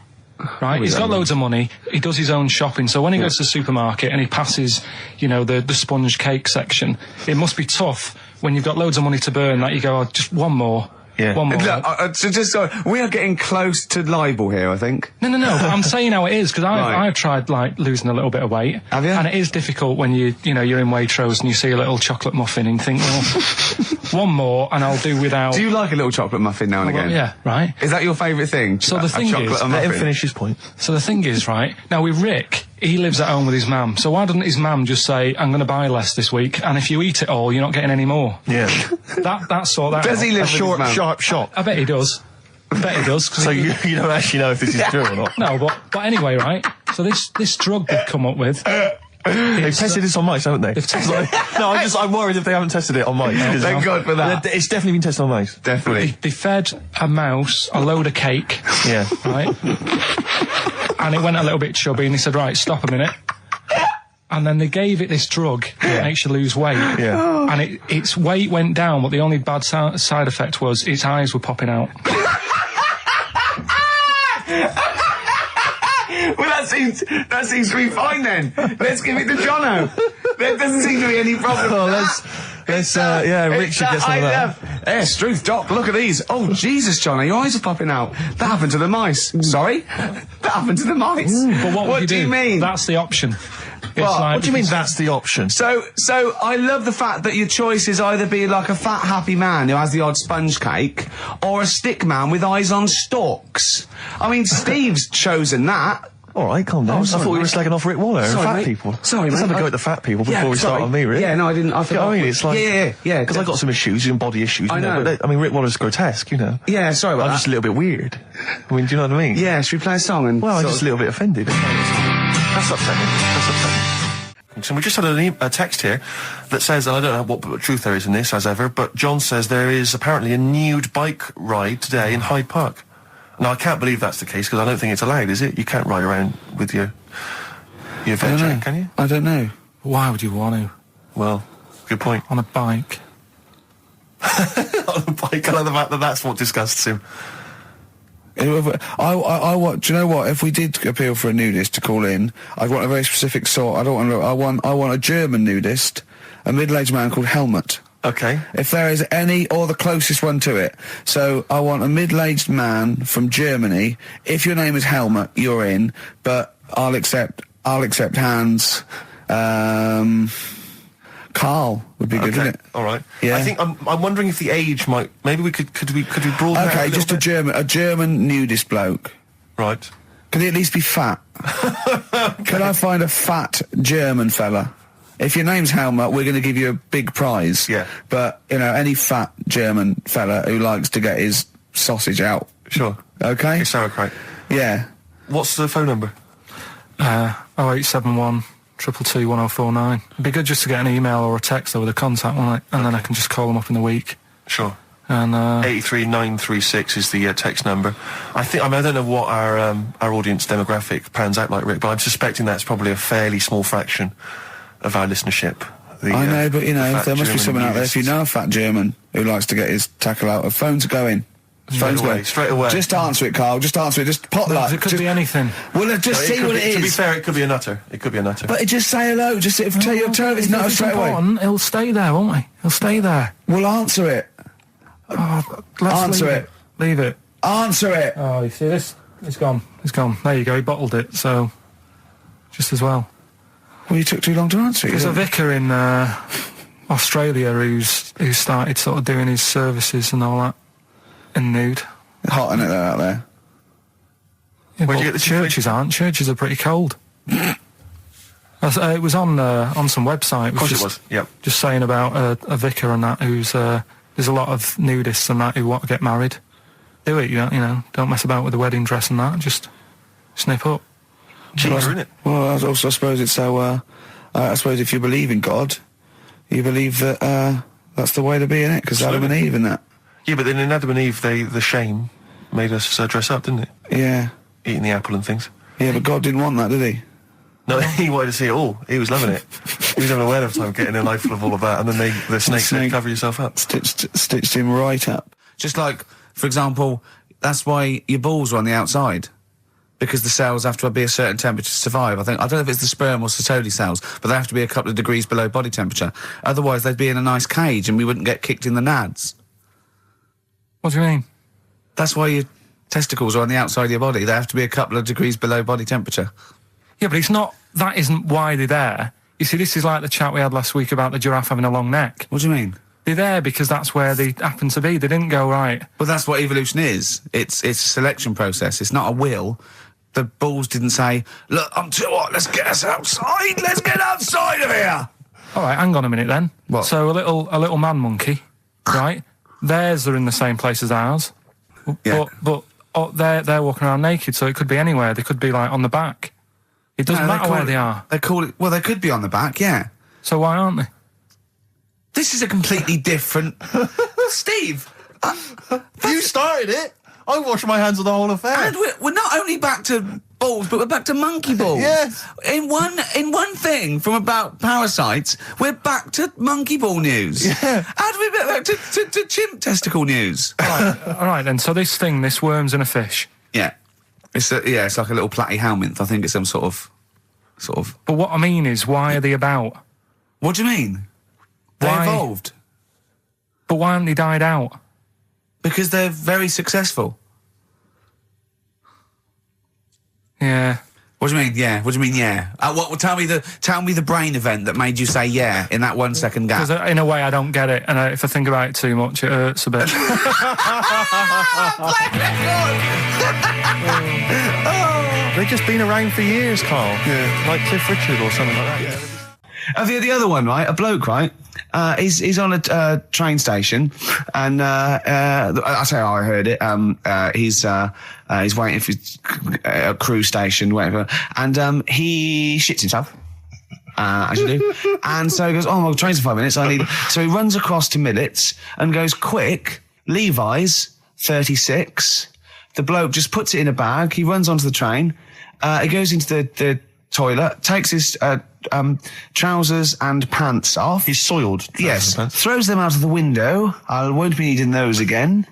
Right? He's got loads of money. He does his own shopping. So when he goes to the supermarket and he passes, the sponge cake section, it must be tough when you've got loads of money to burn that you go, oh, just one more. Yeah. One more. Look, sorry, we are getting close to libel here, I think. No. But I'm saying how it is because Right. I've tried losing a little bit of weight. Have you? And it is difficult when you're in Waitrose and you see a little chocolate muffin and you think, well, one more and I'll do without. Do you like a little chocolate muffin now and Well, again? yeah, right. Is that your favourite thing? So the thing chocolate is- and Let him muffin? finish his point. So the thing is, right, now with Rick, he lives at home with his mum. So why doesn't his mum just say, I'm going to buy less this week, and if you eat it all, you're not getting any more? Yeah. That sort that Does out. he live A with his short, mum? sharp shot. I bet he does. 'cause So he- you don't actually know if this is true or not. No, but anyway, right, so this drug they've come up with, They've tested this on mice, haven't they? They've tested it. No, I'm worried if they haven't tested it on mice. Thank God for that. It's definitely been tested on mice. Definitely. they fed a mouse a load of cake, Yeah. right, and it went a little bit chubby, and he said, right, stop a minute. And then they gave it this drug that makes you lose weight. Yeah. And its weight went down, but the only bad side effect was its eyes were popping out. Well, that seems to be fine then. Let's give it to Jono. There doesn't seem to be any problem. Oh, with let's that. Rick should get some of that. Hey, Struth, Doc, look at these. Oh, Jesus, Jono, your eyes are popping out. That happened to the mice. Sorry? That happened to the mice. But what would do you mean? That's the option. It's What do you mean because- that's the option? So I love the fact that your choice is either be like a fat, happy man who has the odd sponge cake, or a stick man with eyes on stalks. I mean, Steve's chosen that. All right, calm down. Oh, sorry, I thought we were mate. slagging off Rick Waller and Sorry, fat mate. people. Sorry, Let's mate. have a go at the fat people before we start sorry. on me, Rick. Yeah, no, I didn't. I You know forgot. what I mean? It's like... Yeah. Because I got some issues and body issues. I know. But Rick Waller's grotesque, you know. Yeah, sorry about I'm that. just a little bit weird. I mean, do you know what I mean? Yeah, should we play a song and... Well, I'm sort just of- a little bit offended. That's upsetting. So we just had a text here that says, and I don't know what truth there is in this, as ever, but John says there is apparently a nude bike ride today in Hyde Park. Now, I can't believe that's the case, because I don't think it's allowed, is it? You can't ride around with your I don't veg, know. can you? I don't know. Why would you want to? Well, good point. On a bike? On a bike, I like the fact that that's what disgusts him. I want. Do you know what? If we did appeal for a nudist to call in, I'd want a very specific sort. I don't want. I want a German nudist, a middle-aged man called Helmut. Okay. If there is any, or the closest one to it. So I want a middle-aged man from Germany. If your name is Helmut, you're in. But I'll accept Hans. Carl would be good, Okay. wouldn't it? All right. Yeah. I think I'm wondering if the age might. Maybe we could we broaden it out Okay, a just little bit? a German nudist bloke. Right. Can he at least be fat? Can I find a fat German fella? If your name's Helmut, we're going to give you a big prize. Yeah. But, you know, any fat German fella who likes to get his sausage out. Sure. Okay? Okay, sauerkraut. Yeah. What's the phone number? 0871 222 1049. It'd be good just to get an email or a text with a contact, wouldn't it? And then I can just call them up in the week. Sure. And 83936 is the text number. I don't know what our audience demographic pans out like, Rick, but I'm suspecting that's probably a fairly small fraction of our listenership. I know, but, you know, fat there must be German someone out there. If you nudists. know a fat German who likes to get his tackle out, phones are going. Phones away, going. straight away. Just answer it, Carl. Just answer it. Just pop that. it could be anything. Well, just No, see could what be- it To be is. fair, it could be a nutter. It could be a nutter. But just say hello. Just tell you it's not If straight away. important, he'll stay there, won't he? He'll stay there. We'll answer it. Let's Answer leave it. Leave it. Answer it. Oh, you see this? It's gone. It's gone. There you go. He bottled it, so just as well. Well, you took too long to answer it. There's a didn't you? vicar in Australia who started sort of doing his services and all that in nude. Hot in it though out there. Yeah, Where'd but you get the churches aren't. Churches are pretty cold. It was on some website. Of course just, it was. Yep. Just saying about a vicar and that who's there's a lot of nudists and that who want to get married. Do it, you know. Don't mess about with the wedding dress and that. Just snip up. Cheaper, isn't it? Well, I also suppose it's so. I suppose if you believe in God, you believe that that's the way to be in it. Because Adam and Absolutely. Eve and that. Yeah, but then in Adam and Eve, the shame made us dress up, didn't it? Yeah. Eating the apple and things. Yeah, but God didn't want that, did he? No, he wanted to see it all. He was loving it. He was having a whale of time getting a life full of all of that, and then the snake said, snake. cover yourself up. Stitched him right up. Just like, for example, that's why your balls are on the outside. Because the cells have to be a certain temperature to survive. I don't know if it's the sperm or Sertoli cells, but they have to be a couple of degrees below body temperature. Otherwise, they'd be in a nice cage and we wouldn't get kicked in the nads. What do you mean? That's why your testicles are on the outside of your body. They have to be a couple of degrees below body temperature. Yeah, but it's not. That isn't why they're there. You see, this is like the chat we had last week about the giraffe having a long neck. What do you mean? They're there because that's where they happen to be. They didn't go right. Well, that's what evolution is. It's a selection process. It's not a will. The balls didn't say, look, I'm too hot, let's get us outside, let's get outside of here! All right, hang on a minute then. What? So a little man monkey, right? Theirs are in the same place as ours. Yeah. But they're walking around naked, so it could be anywhere. They could be like on the back. It doesn't matter where they are. They call it, well, they could be on the back, yeah. So why aren't they? This is a completely different... Steve! You started it. I wash my hands of the whole affair. And we're not only back to balls, but we're back to monkey balls. Yes. In one thing from about parasites, we're back to monkey ball news. Yeah. How do we get back to chimp testicle news? All right then. So this worm's in a fish. Yeah. It's like a little platyhelminth. I think it's some sort of. But what I mean is, why are they about? What do you mean? They Why? evolved But why haven't they died out? because they're very successful. Yeah. What do you mean, yeah? What do you mean, yeah? Well, tell me the brain event that made you say yeah in that 1 second gap. Because in a way I don't get it, and if I think about it too much, it hurts a bit. They've just been around for years, Carl. Yeah. Like Cliff Richard or something like that. Yeah. The other one, right? A bloke, right? He's on a train station, and I say I heard it. He's waiting for a cruise station, whatever, and he shits himself. As you do. And so he goes, oh, my train's in 5 minutes. So he runs across to Millets and goes, quick, Levi's 36. The bloke just puts it in a bag. He runs onto the train. He goes into the toilet, takes his trousers and pants off. He's soiled. Yes. Throws them out of the window. I won't be needing those again.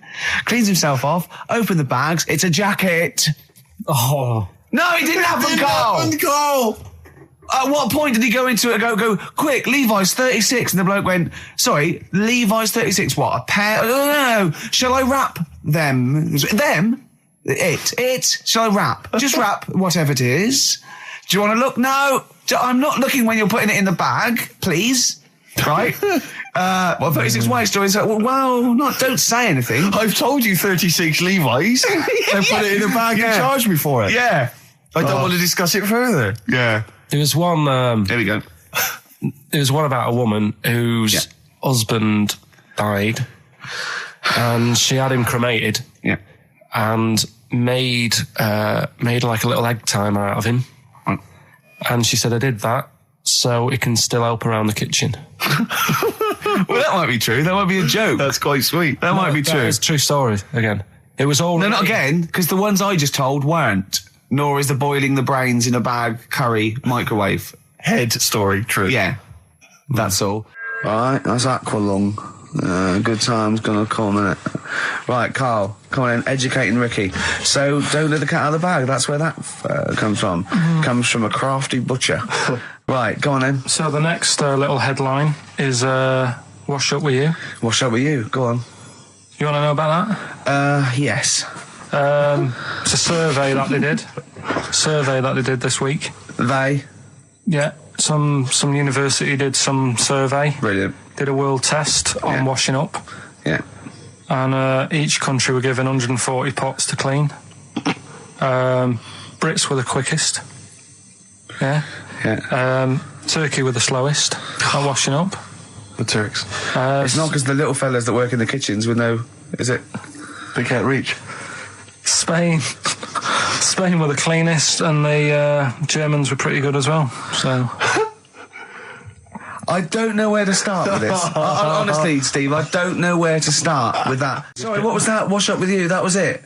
Cleans himself off. Open the bags. It's a jacket. Oh. No, he didn't have them, Carl. At what point did he go into it and go, quick, Levi's 36? And the bloke went, sorry, Levi's 36, what, a pair? No, shall I wrap them? Them? It. Shall I wrap? Just wrap whatever it is. Do you want to look? No, I'm not looking when you're putting it in the bag, please. Right? 36 white stories. Well, don't say anything. I've told you 36 Levi's and put it in a bag and charged me for it. Yeah. I don't want to discuss it further. Yeah. There was one... Here we go. There was one about a woman whose husband died, and she had him cremated. Yeah. And made like a little egg timer out of him. And she said, I did that so it can still help around the kitchen. Well, that might be true. That might be a joke. That's quite sweet. That might be true. It's a true story, again. It was all... No, not again, because the ones I just told weren't. Nor is the boiling the brains in a bag curry microwave. Head story, true. Yeah. That's all. Right, that's Aqualung. Good time's gonna come, innit? Right, Carl, come on in, educating Ricky. So, don't let the cat out of the bag, that's where that comes from. Comes from a crafty butcher. Right, go on then. So the next little headline is Wash Up With You. Wash up with you, go on. You want to know about that? Yes. It's a survey that they did this week. They? Yeah, some university did some survey. Brilliant. Did a world test on washing up. Yeah. And each country were given 140 pots to clean. Brits were the quickest. Yeah. Yeah. Turkey were the slowest at washing up. The Turks. It's not because the little fellas that work in the kitchens with no... Is it? They can't reach. Spain were the cleanest, and the Germans were pretty good as well. So I don't know where to start with this. Honestly, Steve, I don't know where to start with that. Sorry, what was that? Wash up with you? That was it.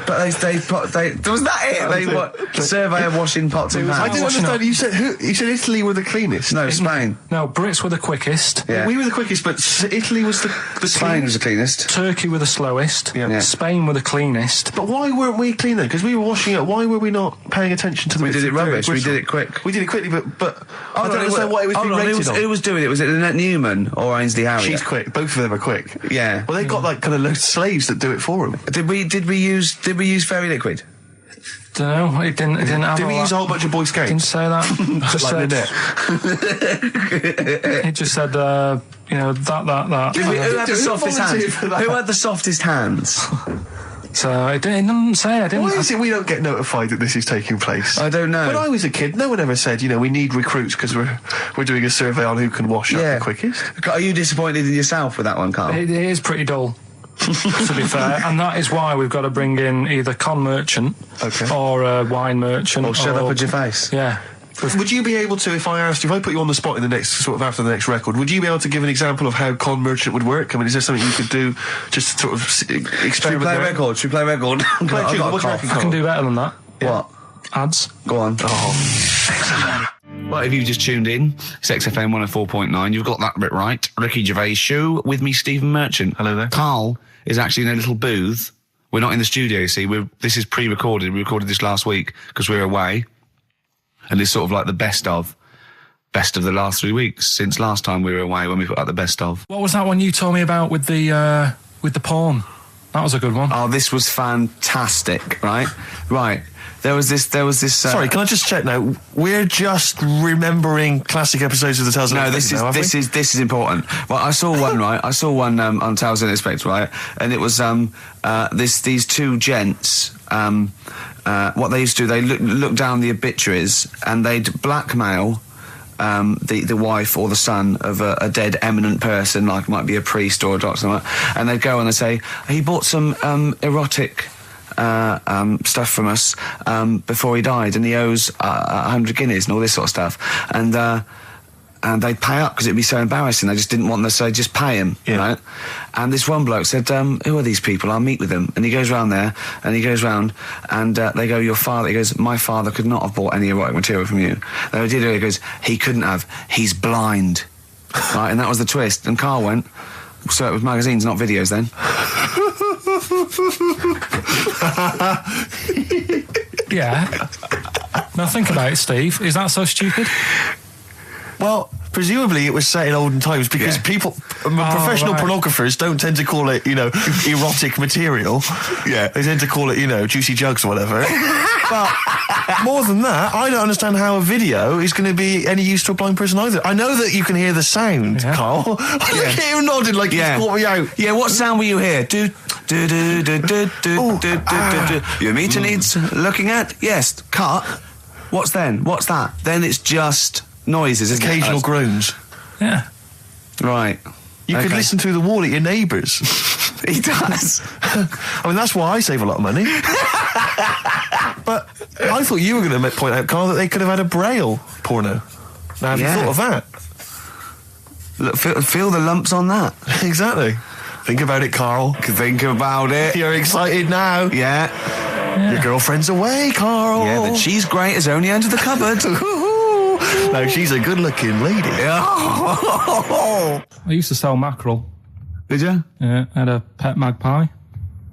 But was that it? Survey of washing pots and pans. I didn't understand. You said who? You said Italy were the cleanest. No, Spain. No, Brits were the quickest. Yeah. We were the quickest, but Italy was the Spain was cleanest. the cleanest. Turkey were the slowest. Yeah. Spain were the cleanest. But why weren't we clean then? Because we were washing up. Why were we not paying attention to the? We did it rubbish. We did it quick. We did it quickly, but I don't understand what it was being rated on. Who was doing it? Was it Lynette Newman or Ainsley Harriott? She's quick. Both of them are quick. Yeah. Well, they've got like kind of loads of slaves that do it for them. Did we use fairy liquid? Don't know. It didn't have. Did we use a whole bunch of Boy Scouts? Didn't say that. Just like said, it just said, that. Who had the softest hands? Who had the softest hands? So it didn't say. I didn't. Why is it we don't get notified that this is taking place? I don't know. When I was a kid, no one ever said, we need recruits because we're doing a survey on who can wash up the quickest. Are you disappointed in yourself with that one, Carl? It is pretty dull, to be fair, and that is why we've got to bring in either con merchant or a wine merchant. Or shut up at your face. Yeah. Would you be able to, if I put you on the spot in the next, after the next record, would you be able to give an example of how con merchant would work? I mean, is there something you could do just to sort of experiment? Should we play record? I can do better than that. What? Ads. Go on. Well, if you've just tuned in, it's XFM 104.9. You've got that bit right. Ricky Gervais Show with me, Stephen Merchant. Hello there. Carl is actually in a little booth. We're not in the studio, you see. This is pre-recorded. We recorded this last week because we're away. And it's sort of like the best of the last 3 weeks since last time we were away when we put out the best of. What was that one you told me about with the porn? That was a good one. Oh, this was fantastic, right? Right. There was this. Sorry, can I just check now? We're just remembering classic episodes of the Tales No, Unexpected this is important. Well, I saw one right. I saw one on Tales Unexpected, right, and it was these two gents. What they used to do, they look down the obituaries and they'd blackmail the wife or the son of a dead eminent person, like might be a priest or a doctor, like that, and they'd go and they'd say, he bought some erotic stuff from us before he died, and he owes 100 guineas and all this sort of stuff, and they'd pay up because it'd be so embarrassing. They just didn't want them, so they'd just pay him, right? And this one bloke said, who are these people? I'll meet with them. And he goes round there, and he goes round, and they go, your father, he goes, my father could not have bought any erotic material from you. They did it, he goes, he couldn't have, he's blind. Right, and that was the twist. And Karl went, so it was magazines, not videos then. Yeah. Now think about it, Steve. Is that so stupid? Well, presumably it was set in olden times because people, professional pornographers don't tend to call it, erotic material. Yeah. They tend to call it, juicy jugs or whatever. But more than that, I don't understand how a video is going to be any use to a blind person either. I know that you can hear the sound, Karl. Look at him nodding like he's caught me out. Yeah, what sound will you hear? Do. Your meter needs looking at? Yes. Cut. What's then? What's that? Then it's just noises, occasional groans. Yeah. Right. You could listen through the wall at your neighbours. He does. I mean, that's why I save a lot of money. But I thought you were going to point out, Karl, that they could have had a Braille porno. Now, have you thought of that? Look, feel the lumps on that. Exactly. Think about it, Karl. Think about it. You're excited now. Yeah. Your girlfriend's away, Karl. Yeah, the cheese grate has only entered the cupboard. No, she's a good-looking lady. I used to sell mackerel. Did you? Yeah, I had a pet magpie.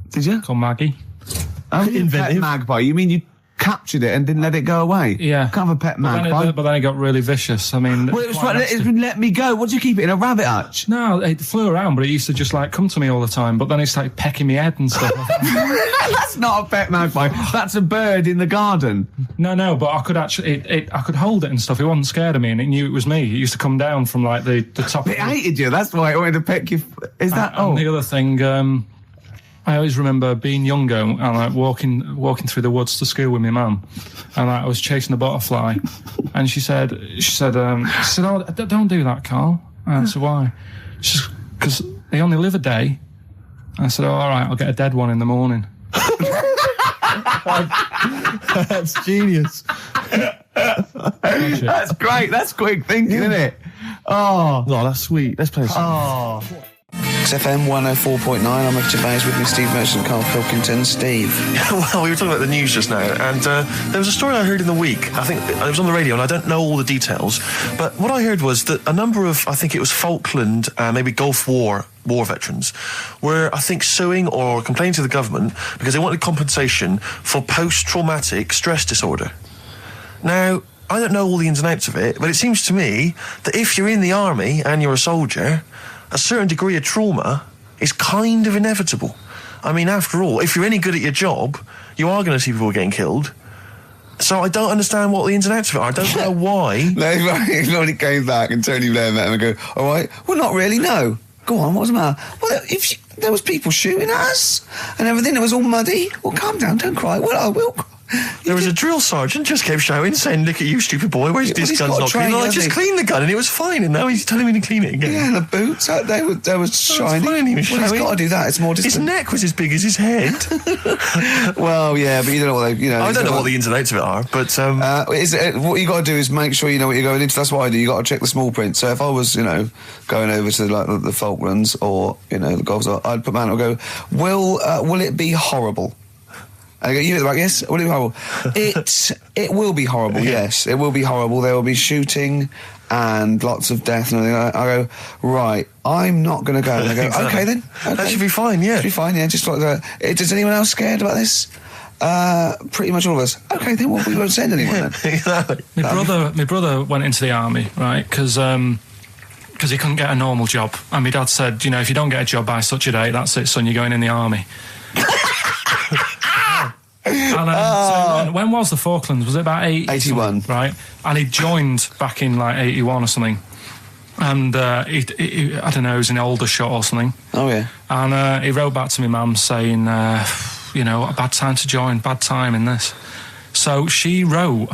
Did you? Called Maggie. Oh, pet magpie. You mean you captured it and didn't let it go away? Yeah. Can't have a pet magpie. But then it got really vicious. I mean... Well, it was right, let me go. What do you keep it in, a rabbit hutch? No, it flew around, but it used to just, come to me all the time. But then it started pecking me head and stuff. That's not a pet magpie. That's a bird in the garden. No, but I could actually... I could hold it and stuff. It wasn't scared of me, and it knew it was me. It used to come down from, the top... It hated you. That's why it wanted to peck you. Is that... And the other thing... I always remember being younger and walking through the woods to school with my mum, and I was chasing a butterfly, and she said, "Oh, don't do that, Karl." And I said, "Why?" She said, "Because they only live a day." And I said, "Oh, all right, I'll get a dead one in the morning." That's genius. That's great. That's quick thinking, isn't it? Oh, that's sweet. Let's play a song. XFM 104.9. I'm Ricky Gervais, with me Steve Merchant, Karl Pilkington. Steve. Well, we were talking about the news just now, and there was a story I heard in the week. I think it was on the radio, and I don't know all the details, but what I heard was that a number of, I think it was Falkland, maybe Gulf War veterans were, I think, suing or complaining to the government because they wanted compensation for post-traumatic stress disorder. Now, I don't know all the ins and outs of it, but it seems to me that if you're in the army and you're a soldier, a certain degree of trauma is kind of inevitable. I mean, after all, if you're any good at your job, you are going to see people getting killed. So I don't understand what the ins and outs of it are. I don't know why. When he came back and Tony Blair met him and go, all right, well, not really, no. Go on, what's the matter? Well, there was people shooting at us and everything. It was all muddy. Well, calm down, don't cry. Well, I will cry. There was a drill sergeant just kept shouting, saying, "Look at you, stupid boy, where's this gun's not clean?" I just cleaned the gun and it was fine, and now he's telling me to clean it again. Yeah, and the boots, they were shiny. Fine, he was he's got to do that, it's more distant. His neck was as big as his head. Well, yeah, but you don't know what they, I don't know what the ins and outs of it are, but... what you got to do is make sure you know what you're going into. That's what I do. You got to check the small print. So if I was, going over to the Falklands or, the Gulf, I'd put my hand up and go, will it be horrible? I go, you know, yes, will it be horrible? It will be horrible, yes. It will be horrible. There will be shooting and lots of death and everything. I go, right, I'm not going to go. And I go, exactly. Okay then. Okay. That should be fine, yeah. Should be fine, yeah. Just like that. Is anyone else scared about this? Pretty much all of us. Okay, then we won't send anyone then. Exactly. My brother went into the army, right, because he couldn't get a normal job. And my dad said, if you don't get a job by such a date, that's it, son, you're going in the army. And so when was the Falklands? Was it about 81. Right? And he joined back in like 81 or something. And I don't know, he was in Aldershot or something. Oh, yeah. And he wrote back to my mum saying, you know, a bad time to join, bad time in this. So she wrote...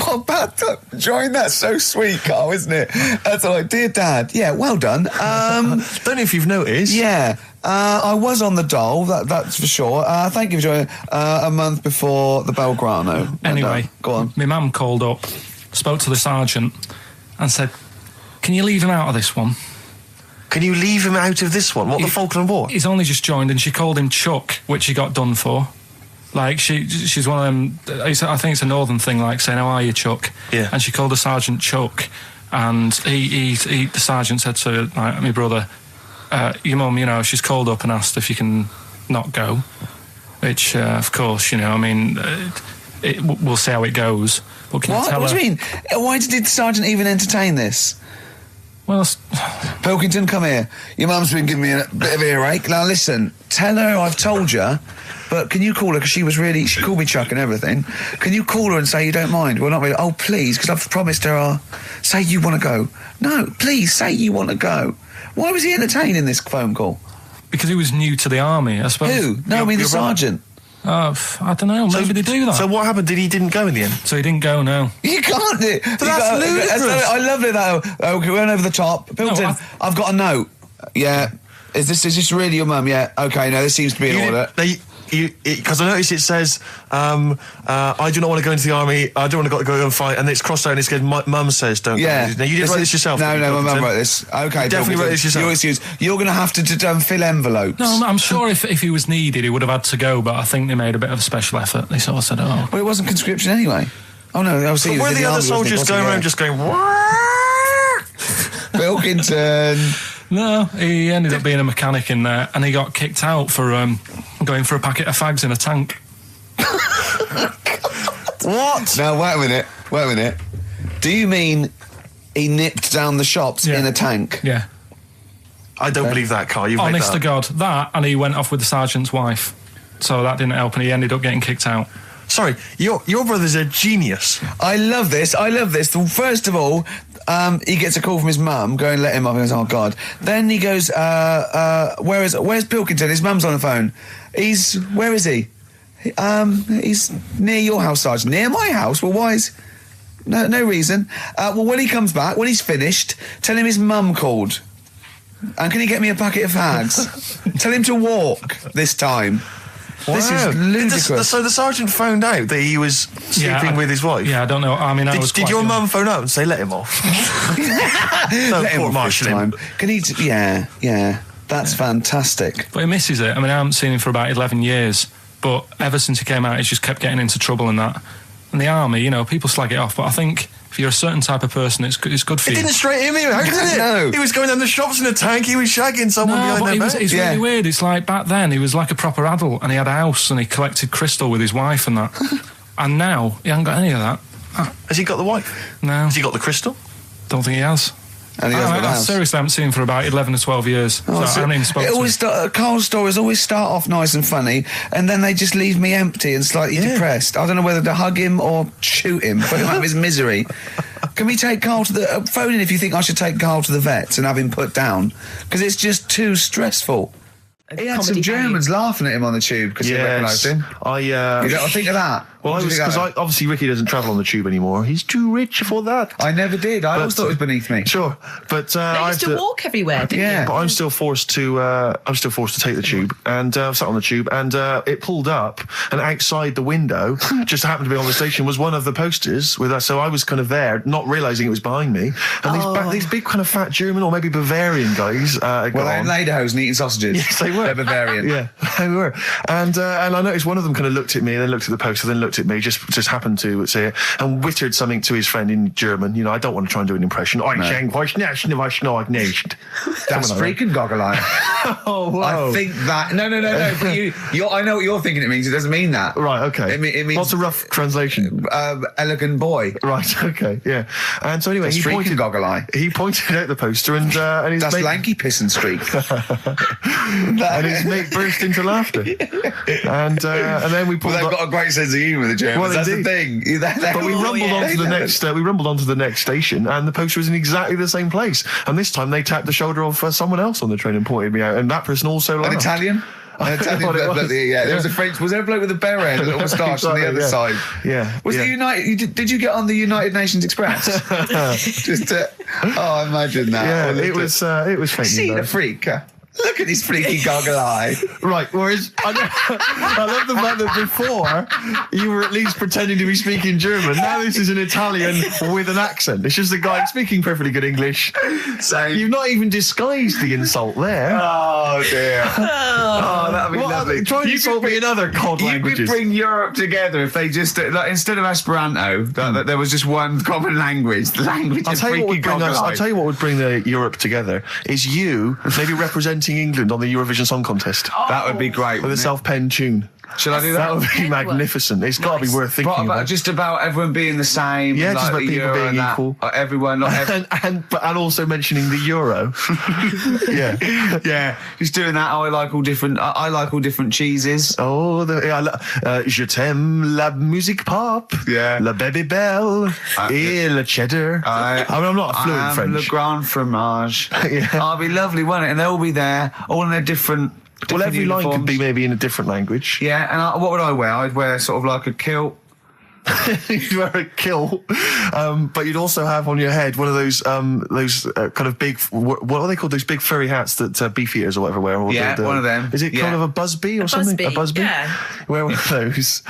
What bad time to join? That's so sweet, Carl, isn't it? That's like, dear Dad, yeah, well done. Don't know if you've noticed. Yeah, I was on the dole, that's for sure. Thank you for joining a month before the Belgrano. Anyway, go on. My mum called up, spoke to the sergeant and said, can you leave him out of this one? Can you leave him out of this one? What, the Falkland War? He's only just joined, and she called him Chuck, which he got done for. Like, she's one of them, I think it's a northern thing, like saying, how are you, Chuck? Yeah. And she called the sergeant Chuck, and the sergeant said to like, my brother, your mum, you know, she's called up and asked if you can not go, which, of course, you know, I mean, we'll see how it goes. But can you tell What her? do you mean? Why did the sergeant even entertain this? Well, Pilkington, come here. Your mum's been giving me a bit of earache. Now listen, tell her I've told you, but can you call her, because she called me Chuck and everything. Can you call her and say you don't mind? Well, not really. Oh, please, because I've promised her say you want to go. No, please, say you want to go. Why was he entertaining this phone call? because he was new to the army, I suppose. Who? No, I mean the you're right. sergeant. I don't know, maybe they do that. So what happened? He didn't go in the end? So he didn't go, no. You can't do it. that's ludicrous. I love it, though. Okay, we went over the top. Pilton, I've got a note. Yeah. Is this really your mum? Yeah. Okay, no, this seems to be in order. Because I noticed it says, I do not want to go into the army, I don't want to go and fight, and it's crossed out and it's good, mum says don't go. Now, you didn't write this yourself? No, my mum wrote this. Okay, you definitely wrote this yourself. Your excuse. You're going to have to fill envelopes. No, I'm sure if he was needed, he would have had to go, but I think they made a bit of a special effort. They sort of said, oh. Well, it wasn't conscription anyway. Oh, no, I was But were the other soldiers going around just going, Pilkington. No, he ended up being a mechanic in there, and he got kicked out for going for a packet of fags in a tank. what? Now, wait a minute. Do you mean he nipped down the shops in a tank? Yeah. I don't believe that, Karl. You've Honest made to that. God, that, and he went off with the sergeant's wife. So that didn't help, and he ended up getting kicked out. Sorry, your brother's a genius. I love this. First of all, he gets a call from his mum, go and let him off. He goes, oh, God. Then he goes, where's Pilkington? His mum's on the phone. Where is he? He's near your house, Sergeant. Near my house? Well, why is... No reason. Well, when he comes back, when he's finished, tell him his mum called. And can he get me a packet of fags? Tell him to walk this time. Wow. This is ludicrous. So the sergeant found out that he was sleeping with his wife? Yeah, I don't know. I mean, Did your mum phone up and say, let him off? Let him off this time. Can he... Yeah. That's fantastic. But he misses it. I mean, I haven't seen him for about 11 years, but ever since he came out, he's just kept getting into trouble and that. And the army, you know, people slag it off, but I think if you're a certain type of person, it's good for you. It didn't straight him out, did it? No. He was going down the shops in a tank, he was shagging someone behind their back. It's really weird. It's like back then, he was like a proper adult, and he had a house, and he collected crystal with his wife and that. And now, he hasn't got any of that. Has he got the wife? No. Has he got the crystal? Don't think he has. And he hasn't got a I house. seriously haven't seen him for about 11 or 12 years. I haven't even spoken to him. Carl's stories always start off nice and funny, and then they just leave me empty and slightly depressed. I don't know whether to hug him or shoot him, put him out of his misery. Can we take Carl to the... phone in if you think I should take Carl to the vets and have him put down, because it's just too stressful. He had some Germans laughing at him on the tube because he recognised him. You don't think of that? Well, obviously Ricky doesn't travel on the tube anymore. He's too rich for that. I never did. I always thought it was beneath me. Sure, but I used to walk everywhere, didn't you? But I'm still forced to. Take the tube, and I sat on the tube, and it pulled up, and outside the window, just happened to be on the station, was one of the posters with us. So I was kind of there, not realising it was behind me, and these big kind of fat German or maybe Bavarian guys. Well, they're in lederhosen eating sausages. Yes, they were. They're Bavarian. Yeah, they were. And I noticed one of them kind of looked at me, and then looked at the poster, then looked looked at me, just happened to say it, and wittered something to his friend in German. You know, I don't want to try and do an impression. That's freaking goggle-eye. Oh, wow. I think that... No. But I know what you're thinking it means. It doesn't mean that. Right, okay. It means... What's a rough translation? Elegant boy. Right, okay, yeah. And so anyway, That's freaking goggle-eye. He pointed out the poster and his That's mate... lanky piss and streak. and his mate burst into laughter. And then we pulled They've got a great sense of humour, the Germans. Well, that's indeed. the thing. But we rumbled onto the next. We rumbled onto the next station, and the poster was in exactly the same place. And this time they tapped the shoulder of someone else on the train and pointed me out, and that person also laughed. An Italian? An Italian bloke, yeah. There was a French. Was there a bloke with a beret and a little moustache on the other side? Yeah. Was it United? Did you get on the United Nations Express? Just to, oh, imagine that. Yeah, it was fake. See the freak. Look at this freaky goggle eye. Right, whereas I love the fact that before you were at least pretending to be speaking German. Now this is an Italian with an accent. It's just a guy speaking perfectly good English. So you've not even disguised the insult there. Oh dear. Oh, that'd be lovely. Try and insult me in other cod languages. You could bring Europe together if they just instead of Esperanto, that there was just one common language. The language of freaky goggle eye. I'll tell you what would bring Europe together is you maybe representing England on the Eurovision Song Contest. That would be great. With a self-penned tune. Should I do that? That would be magnificent. It's got to be worth thinking about. Just about everyone being the same. Yeah, just about the people Euro being and equal. Everyone, not and also mentioning the Euro. Yeah. Yeah. Just doing that. I like all different. I like all different cheeses. Oh, je t'aime la musique pop. Yeah. La baby belle. Et le cheddar. I mean, I'm not fluent French. Le grand fromage. Yeah. Oh, it'd be lovely, wouldn't it? And they'll all be there, all in their different. Well, every line uniforms. could be maybe in a different language. Yeah, and what would I wear? I'd wear sort of like a kilt. You'd wear a kilt, but you'd also have on your head one of those kind of big, what are they called? Those big furry hats that beefeaters or whatever wear. Yeah, one of them. Is it kind of a busby or something? A busby? Yeah. Wear one of those,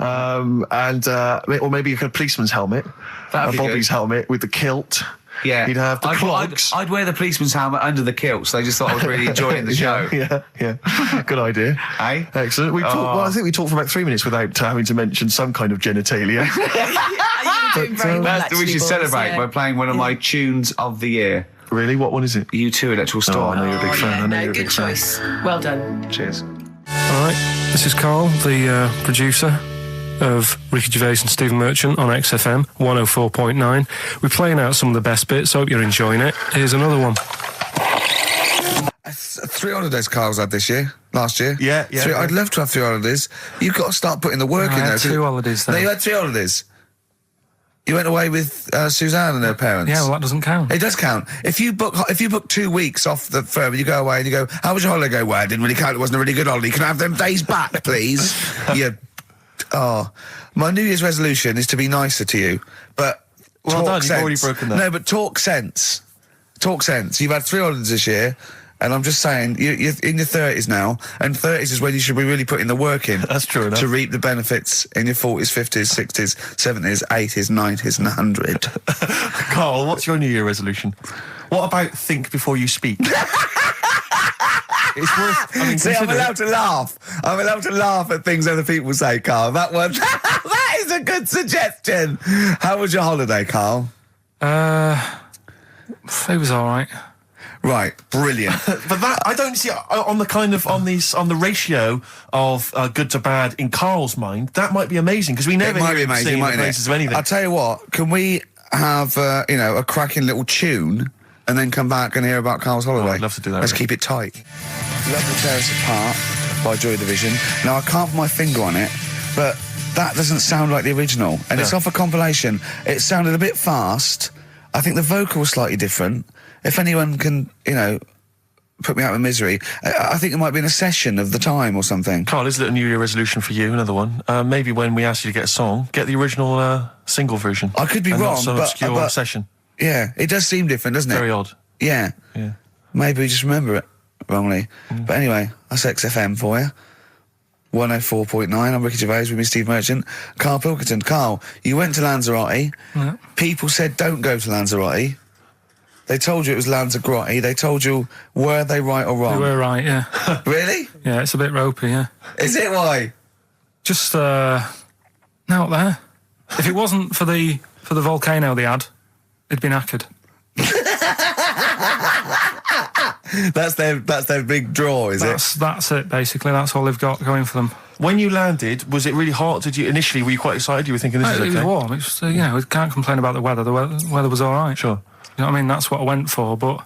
or maybe a policeman's helmet, That'd be Bobby's good. helmet with the kilt. Yeah, you'd have the clogs. I'd wear the policeman's helmet under the kilt, so they just thought I was really enjoying the show. Yeah. Good idea. Hey? Excellent. I think we talked for about 3 minutes without having to mention some kind of genitalia. We should celebrate by playing one of my tunes of the year. Really? What one is it? U2 Electoral Oh, Storm. I know you're a big fan. I know you're a good big fan. choice. Well done. Cheers. All right, this is Karl, the producer of Ricky Gervais and Stephen Merchant on XFM 104.9. We're playing out some of the best bits. Hope you're enjoying it. Here's another one. 3 holidays Carl's had this year. Last year. Yeah. I'd love to have 3 holidays. You've got to start putting the work in I there. had 2 holidays No, there. you had 3 holidays. You went away with Suzanne and her parents. Yeah, well, that doesn't count. It does count. If you book 2 weeks off the firm, you go away and you go, how was your holiday? Go, well, it didn't really count. It wasn't a really good holiday. Can I have them days back, please? My New Year's resolution is to be nicer to you, but Well done, talk you've already sense. broken that. No, but talk sense. Talk sense. You've had 3 holidays this year, and I'm just saying, you're in your 30s now, and 30s is when you should be really putting the work in. That's true enough. To reap the benefits in your 40s, 50s, 60s, 70s, 80s, 90s, and 100. Karl, what's your New Year resolution? What about think before you speak? It's worth. See, I'm allowed to laugh. I'm allowed to laugh at things other people say, Karl. That one, that is a good suggestion. How was your holiday, Karl? It was all right. Right, brilliant. But that I don't see on the ratio of good to bad in Karl's mind. That might be amazing because we never It might hear be him amazing, singing the mightn't praises it? of anything. I'll tell you what. Can we have a cracking little tune and then come back and hear about Karl's holiday? I'd love to do that, Let's Rick. keep it tight. Love to Tear Us Apart by Joy Division. Now I can't put my finger on it, but that doesn't sound like the original, and it's off a compilation. It sounded a bit fast. I think the vocal was slightly different. If anyone can, put me out of misery, I think it might be in a session of the time or something. Karl, is it a New Year resolution for you? Another one. Maybe when we ask you to get a song, get the original single version. I could be and wrong, not some but obscure session. Yeah, it does seem different, doesn't it? Very odd. Yeah. Yeah. Maybe we just remember it wrongly. But anyway, that's XFM for you. 104.9. I'm Ricky Gervais with me, Steve Merchant. Karl Pilkington. Karl, you went to Lanzarote. Yeah. People said don't go to Lanzarote. They told you it was Lanzarote. They told you, were they right or wrong? You were right, yeah. Really? Yeah, it's a bit ropey, yeah. Is it? Why? Just, not Out there. If it wasn't for the volcano they had, they'd been knackered. That's their big draw, is it? That's it, basically. That's all they've got going for them. When you landed, was it really hot? Were you initially quite excited? You were thinking this is okay? It was warm. It's you know, we can't complain about the weather. The weather was all right. Sure. You know what I mean? That's what I went for. But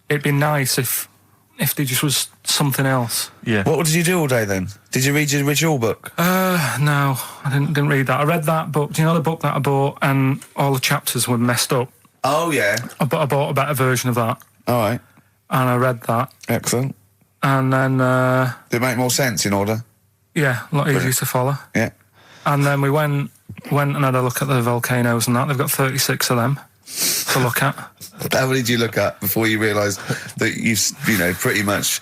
it'd be nice if there just was something else. Yeah. What did you do all day then? Did you read your ritual book? No, I didn't read that. I read that book. Do you know the book that I bought? And all the chapters were messed up. Oh yeah. I bought a better version of that. All right. And I read that. Excellent. And then Did it make more sense in order? yeah, a lot easier to follow. Yeah. And then we went and had a look at the volcanoes and that. They've got 36 of them to look at. How many did you look at before you realised that pretty much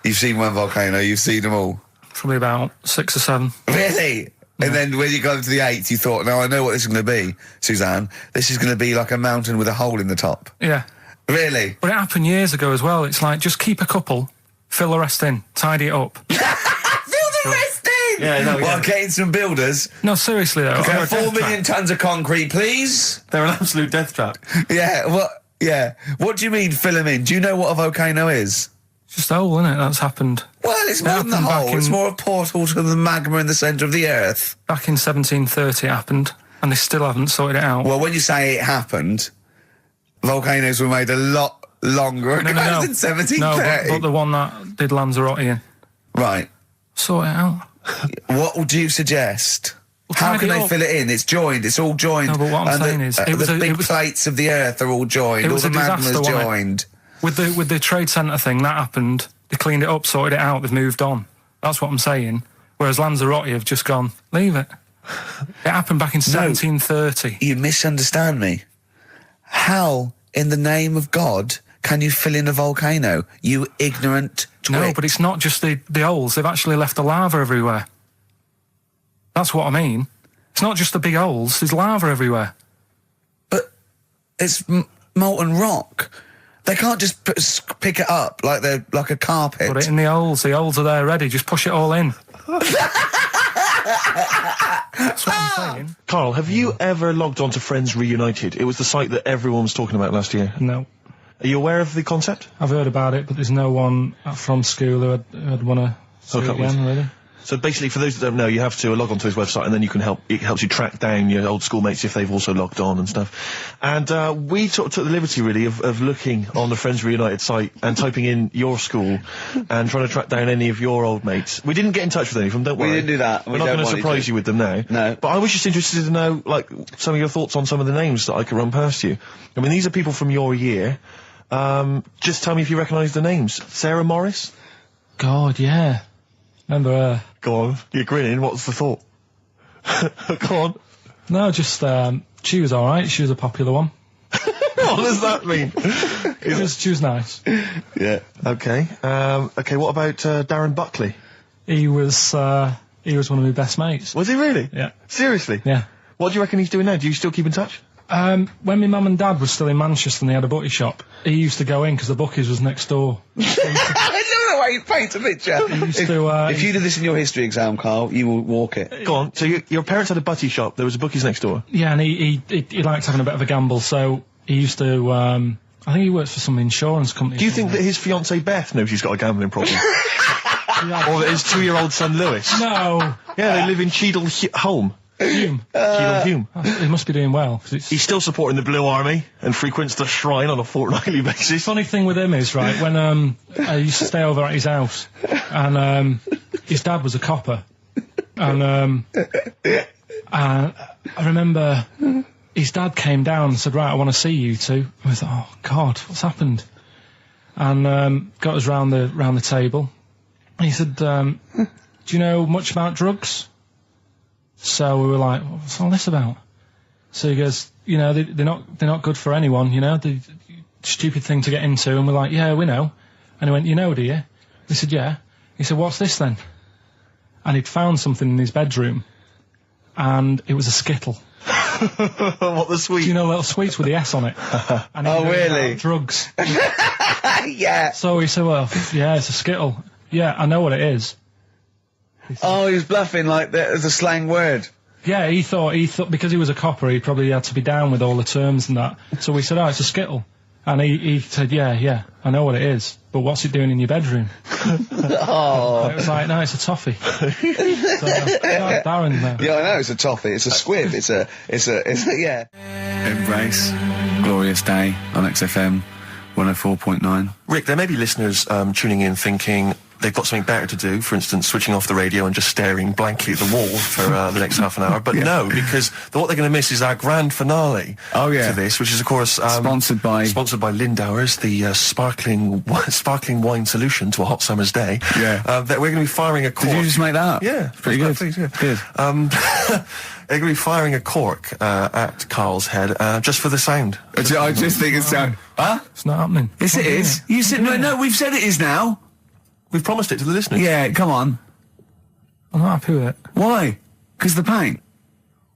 you've seen one volcano, you've seen them all? Probably about 6 or 7. Really? And then when you got to the 8th, you thought, now I know what this is going to be, Suzanne. This is going to be like a mountain with a hole in the top. Yeah. Really? But it happened years ago as well. It's like, just keep a couple, fill the rest in, tidy it up. Fill the rest in! Yeah, no, Well, getting some builders. No, seriously though. Okay, 4 million tons of concrete, please. They're an absolute death trap. Yeah, what do you mean fill them in? Do you know what a volcano is? It's just a hole, isn't it? That's happened. Well, it's more than the happened back hole. It's in- more a portal to the magma in the centre of the earth. Back in 1730 it happened, and they still haven't sorted it out. Well, when you say it happened, volcanoes were made a lot longer ago than 1730. No, but the one that did Lanzarote in. Right. Sort it out. What would you suggest? How tidy can it they up. fill it in? It's joined. It's all joined. No, but what I'm And saying is, the big plates of the earth are all joined. It All was the a disaster, magma's wasn't it? joined. With the trade centre thing, that happened. They cleaned it up, sorted it out, they've moved on. That's what I'm saying. Whereas Lanzarote have just gone, leave it. It happened back in 1730. You misunderstand me. How, in the name of God, can you fill in a volcano? You ignorant twit. No, but it's not just the holes. They've actually left the lava everywhere. That's what I mean. It's not just the big holes. There's lava everywhere. But it's molten rock. They can't just pick it up like they're like a carpet. Put it in the holes. The holes are there ready. Just push it all in. That's what I'm saying. Karl, have you ever logged on to Friends Reunited? It was the site that everyone was talking about last year. No. Are you aware of the concept? I've heard about it, but there's no one from school who'd want to see it again, really. So basically, for those that don't know, you have to log on to his website, and then you can it helps you track down your old schoolmates if they've also logged on and stuff. And we took the liberty, really, of looking on the Friends Reunited site and typing in your school and trying to track down any of your old mates. We didn't get in touch with any of them, don't worry. We didn't do that. We're not going to surprise you with them now. No. But I was just interested to know, like, some of your thoughts on some of the names that I could run past you. I mean, these are people from your year. Just tell me if you recognise the names. Sarah Morris? God, yeah. Remember her? Go on, you're grinning, what's the thought? Go on. No, just, she was alright. She was a popular one. What does that mean? She was nice. Yeah. Okay. Okay, what about Darren Buckley? He was one of my best mates. Was he really? Yeah. Seriously? Yeah. What do you reckon he's doing now? Do you still keep in touch? When my mum and dad were still in Manchester and they had a butty shop, he used to go in because the Bucky's was next door. I know the way you paint a picture. If you did this in your history exam, Karl, you will walk it. Go on. So your parents had a butty shop, there was a Bookies next door? Yeah, and he liked having a bit of a gamble, so he used to, I think he works for some insurance company. Do you think that his fiancée Beth knows he's got a gambling problem? Or that his 2-year-old son Lewis? No! Yeah, they live in Cheadle Holme. Hume. Cheadle Hume. He must be doing well. 'Cause it's He's still supporting the Blue Army and frequents the shrine on a fortnightly basis. funny thing with him is, right, when I used to stay over at his house, and his dad was a copper, and I remember his dad came down and said, right, I want to see you two. I was like, oh God, what's happened? And got us round the table. And he said, do you know much about drugs? So we were like, what's all this about? So he goes, you know, they're not good for anyone, you know, the stupid thing to get into. And we're like, yeah, we know. And he went, you know, do you? We said, yeah. He said, what's this then? And he'd found something in his bedroom, and it was a Skittle. What, the sweet? Do you know little sweets with the S on it? And Oh, really? Drugs. Yeah. So he said, well, yeah, it's a Skittle. Yeah, I know what it is. Oh, he was bluffing like that as a slang word. Yeah, he thought because he was a copper, he probably had to be down with all the terms and that. So we said, oh, it's a Skittle. And he said, yeah, I know what it is, but what's it doing in your bedroom? Oh. It was like, no, it's a toffee. So, Darren there. Yeah, I know, it's a toffee, it's a squib, it's a, yeah. Embrace, glorious day on XFM 104.9. Rick, there may be listeners tuning in thinking they've got something better to do, for instance, switching off the radio and just staring blankly at the wall for the next half an hour. But no, because what they're going to miss is our grand finale to this, which is, of course... sponsored by Lindauer's, the sparkling wine solution to a hot summer's day. Yeah. That we're going to be firing a cork. Did you just make that up? Yeah. Pretty good. Please, yeah. Good. They're going to be firing a cork at Karl's head just for the sound. I just think it's sound... Huh? It's not happening. Yes, it is. You said... No, we've said it is now. We've promised it to the listeners. Yeah, come on. I'm not happy with it. Why? Because the pain?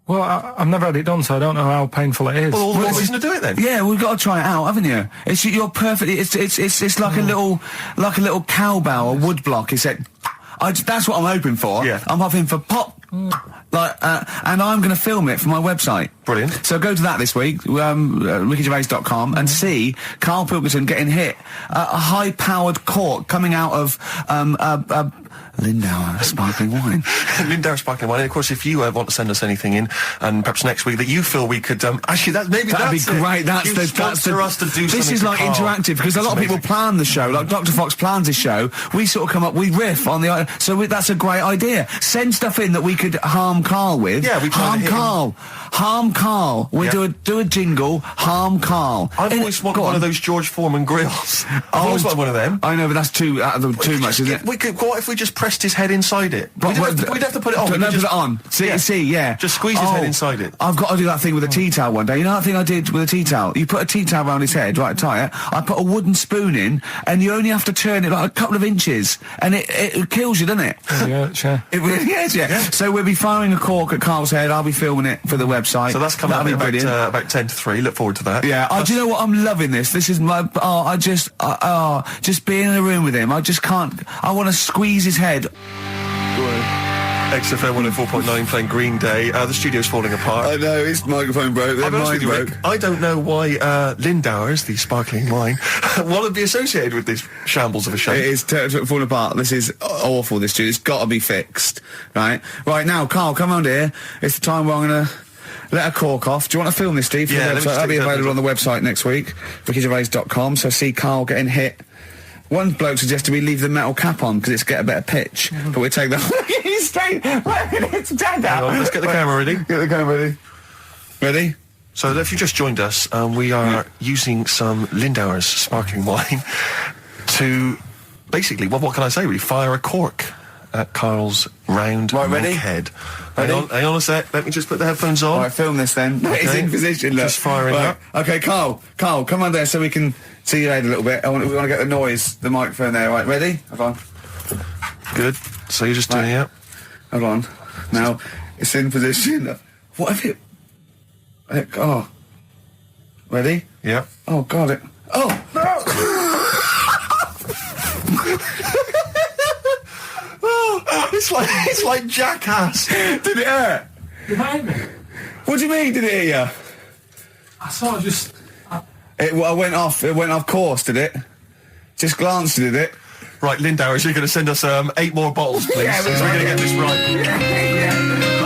Well, I've never had it done, so I don't know how painful it is. Well, all the more reason to do it then. Yeah, we've got to try it out, haven't you? You're perfectly. It's like a little cowbell, a wood block. That's what I'm hoping for. Yeah. I'm hoping for pop. And I'm going to film it for my website. Brilliant. So go to that this week, rickygervais.com, and see Karl Pilkington getting hit. A high-powered cork coming out of Lindauer sparkling wine. Lindauer sparkling wine. And of course, if you want to send us anything in, and perhaps next week that you feel we could actually that'd be great. That's for us to do. This is like Karl. interactive because a lot of people plan the show. Like Dr. Fox plans his show. We sort of come up, we riff on the. That's a great idea. Send stuff in that we could harm Karl with. Yeah, we harm Karl. Harm Karl. We do a jingle. Harm Karl. I've always wanted one of those George Foreman grills. I've always wanted one of them. I know, but that's too much, isn't it? We could. What if we just pressed his head inside it? We'd have to put it on. Put it on. See, yeah. Just squeeze his head inside it. I've got to do that thing with a tea towel one day. You know that thing I did with a tea towel? You put a tea towel around his head, right, tie it. I put a wooden spoon in, and you only have to turn it like a couple of inches, and it kills you, doesn't it? Yeah, sure. It really is, yeah. So we'll be firing a cork at Karl's head. I'll be filming it for the website. So that's coming up brilliant. about 10 to 3. Look forward to that. Yeah. Do you know what? I'm loving this. This is my. Just being in a room with him. I just can't. I want to squeeze his head. XFM 104.9 playing Green Day. The studio's falling apart. I know, his microphone broke. I'll be honest with you, Rick, I don't know why Lindauer's, the sparkling wine, want to be associated with this shambles of a show. It is falling apart. This is awful, this studio. It's got to be fixed. Right now, Karl, come on here. It's the time where I'm going to let a cork off. Do you want to film this, Steve? Yeah, that'll be available on the website next week, rickygervais.com. So see Karl getting hit. One bloke suggested we leave the metal cap on because it's get a better pitch, but we take the. He's straight. It's dead out. Let's get the camera ready. Get the camera ready. Ready? So if you just joined us, we are using some Lindauer's sparkling wine to basically, what can I say? We fire a cork at Karl's round ready? head. Ready? Hang on a sec. Let me just put the headphones on. All right, film this then. Okay. It's in position. Look. Just firing up. Okay, Karl, come on there so we can see your head a little bit. We want to get the noise, the microphone there. Right, ready? Hold on. Good. So you're just doing it. Hold on. Now it's in position. What if it? Oh. Ready? Yeah. Oh God! Oh no! It's like Jackass. Did it hurt? Behind me. What do you mean? Did it hit you? I sort of just. It went off. It went off course. Did it? Just glanced. Did it? Right, Lindauer, you're going to send us 8 more bottles, please. Yeah, so we're going to get this right. Yeah.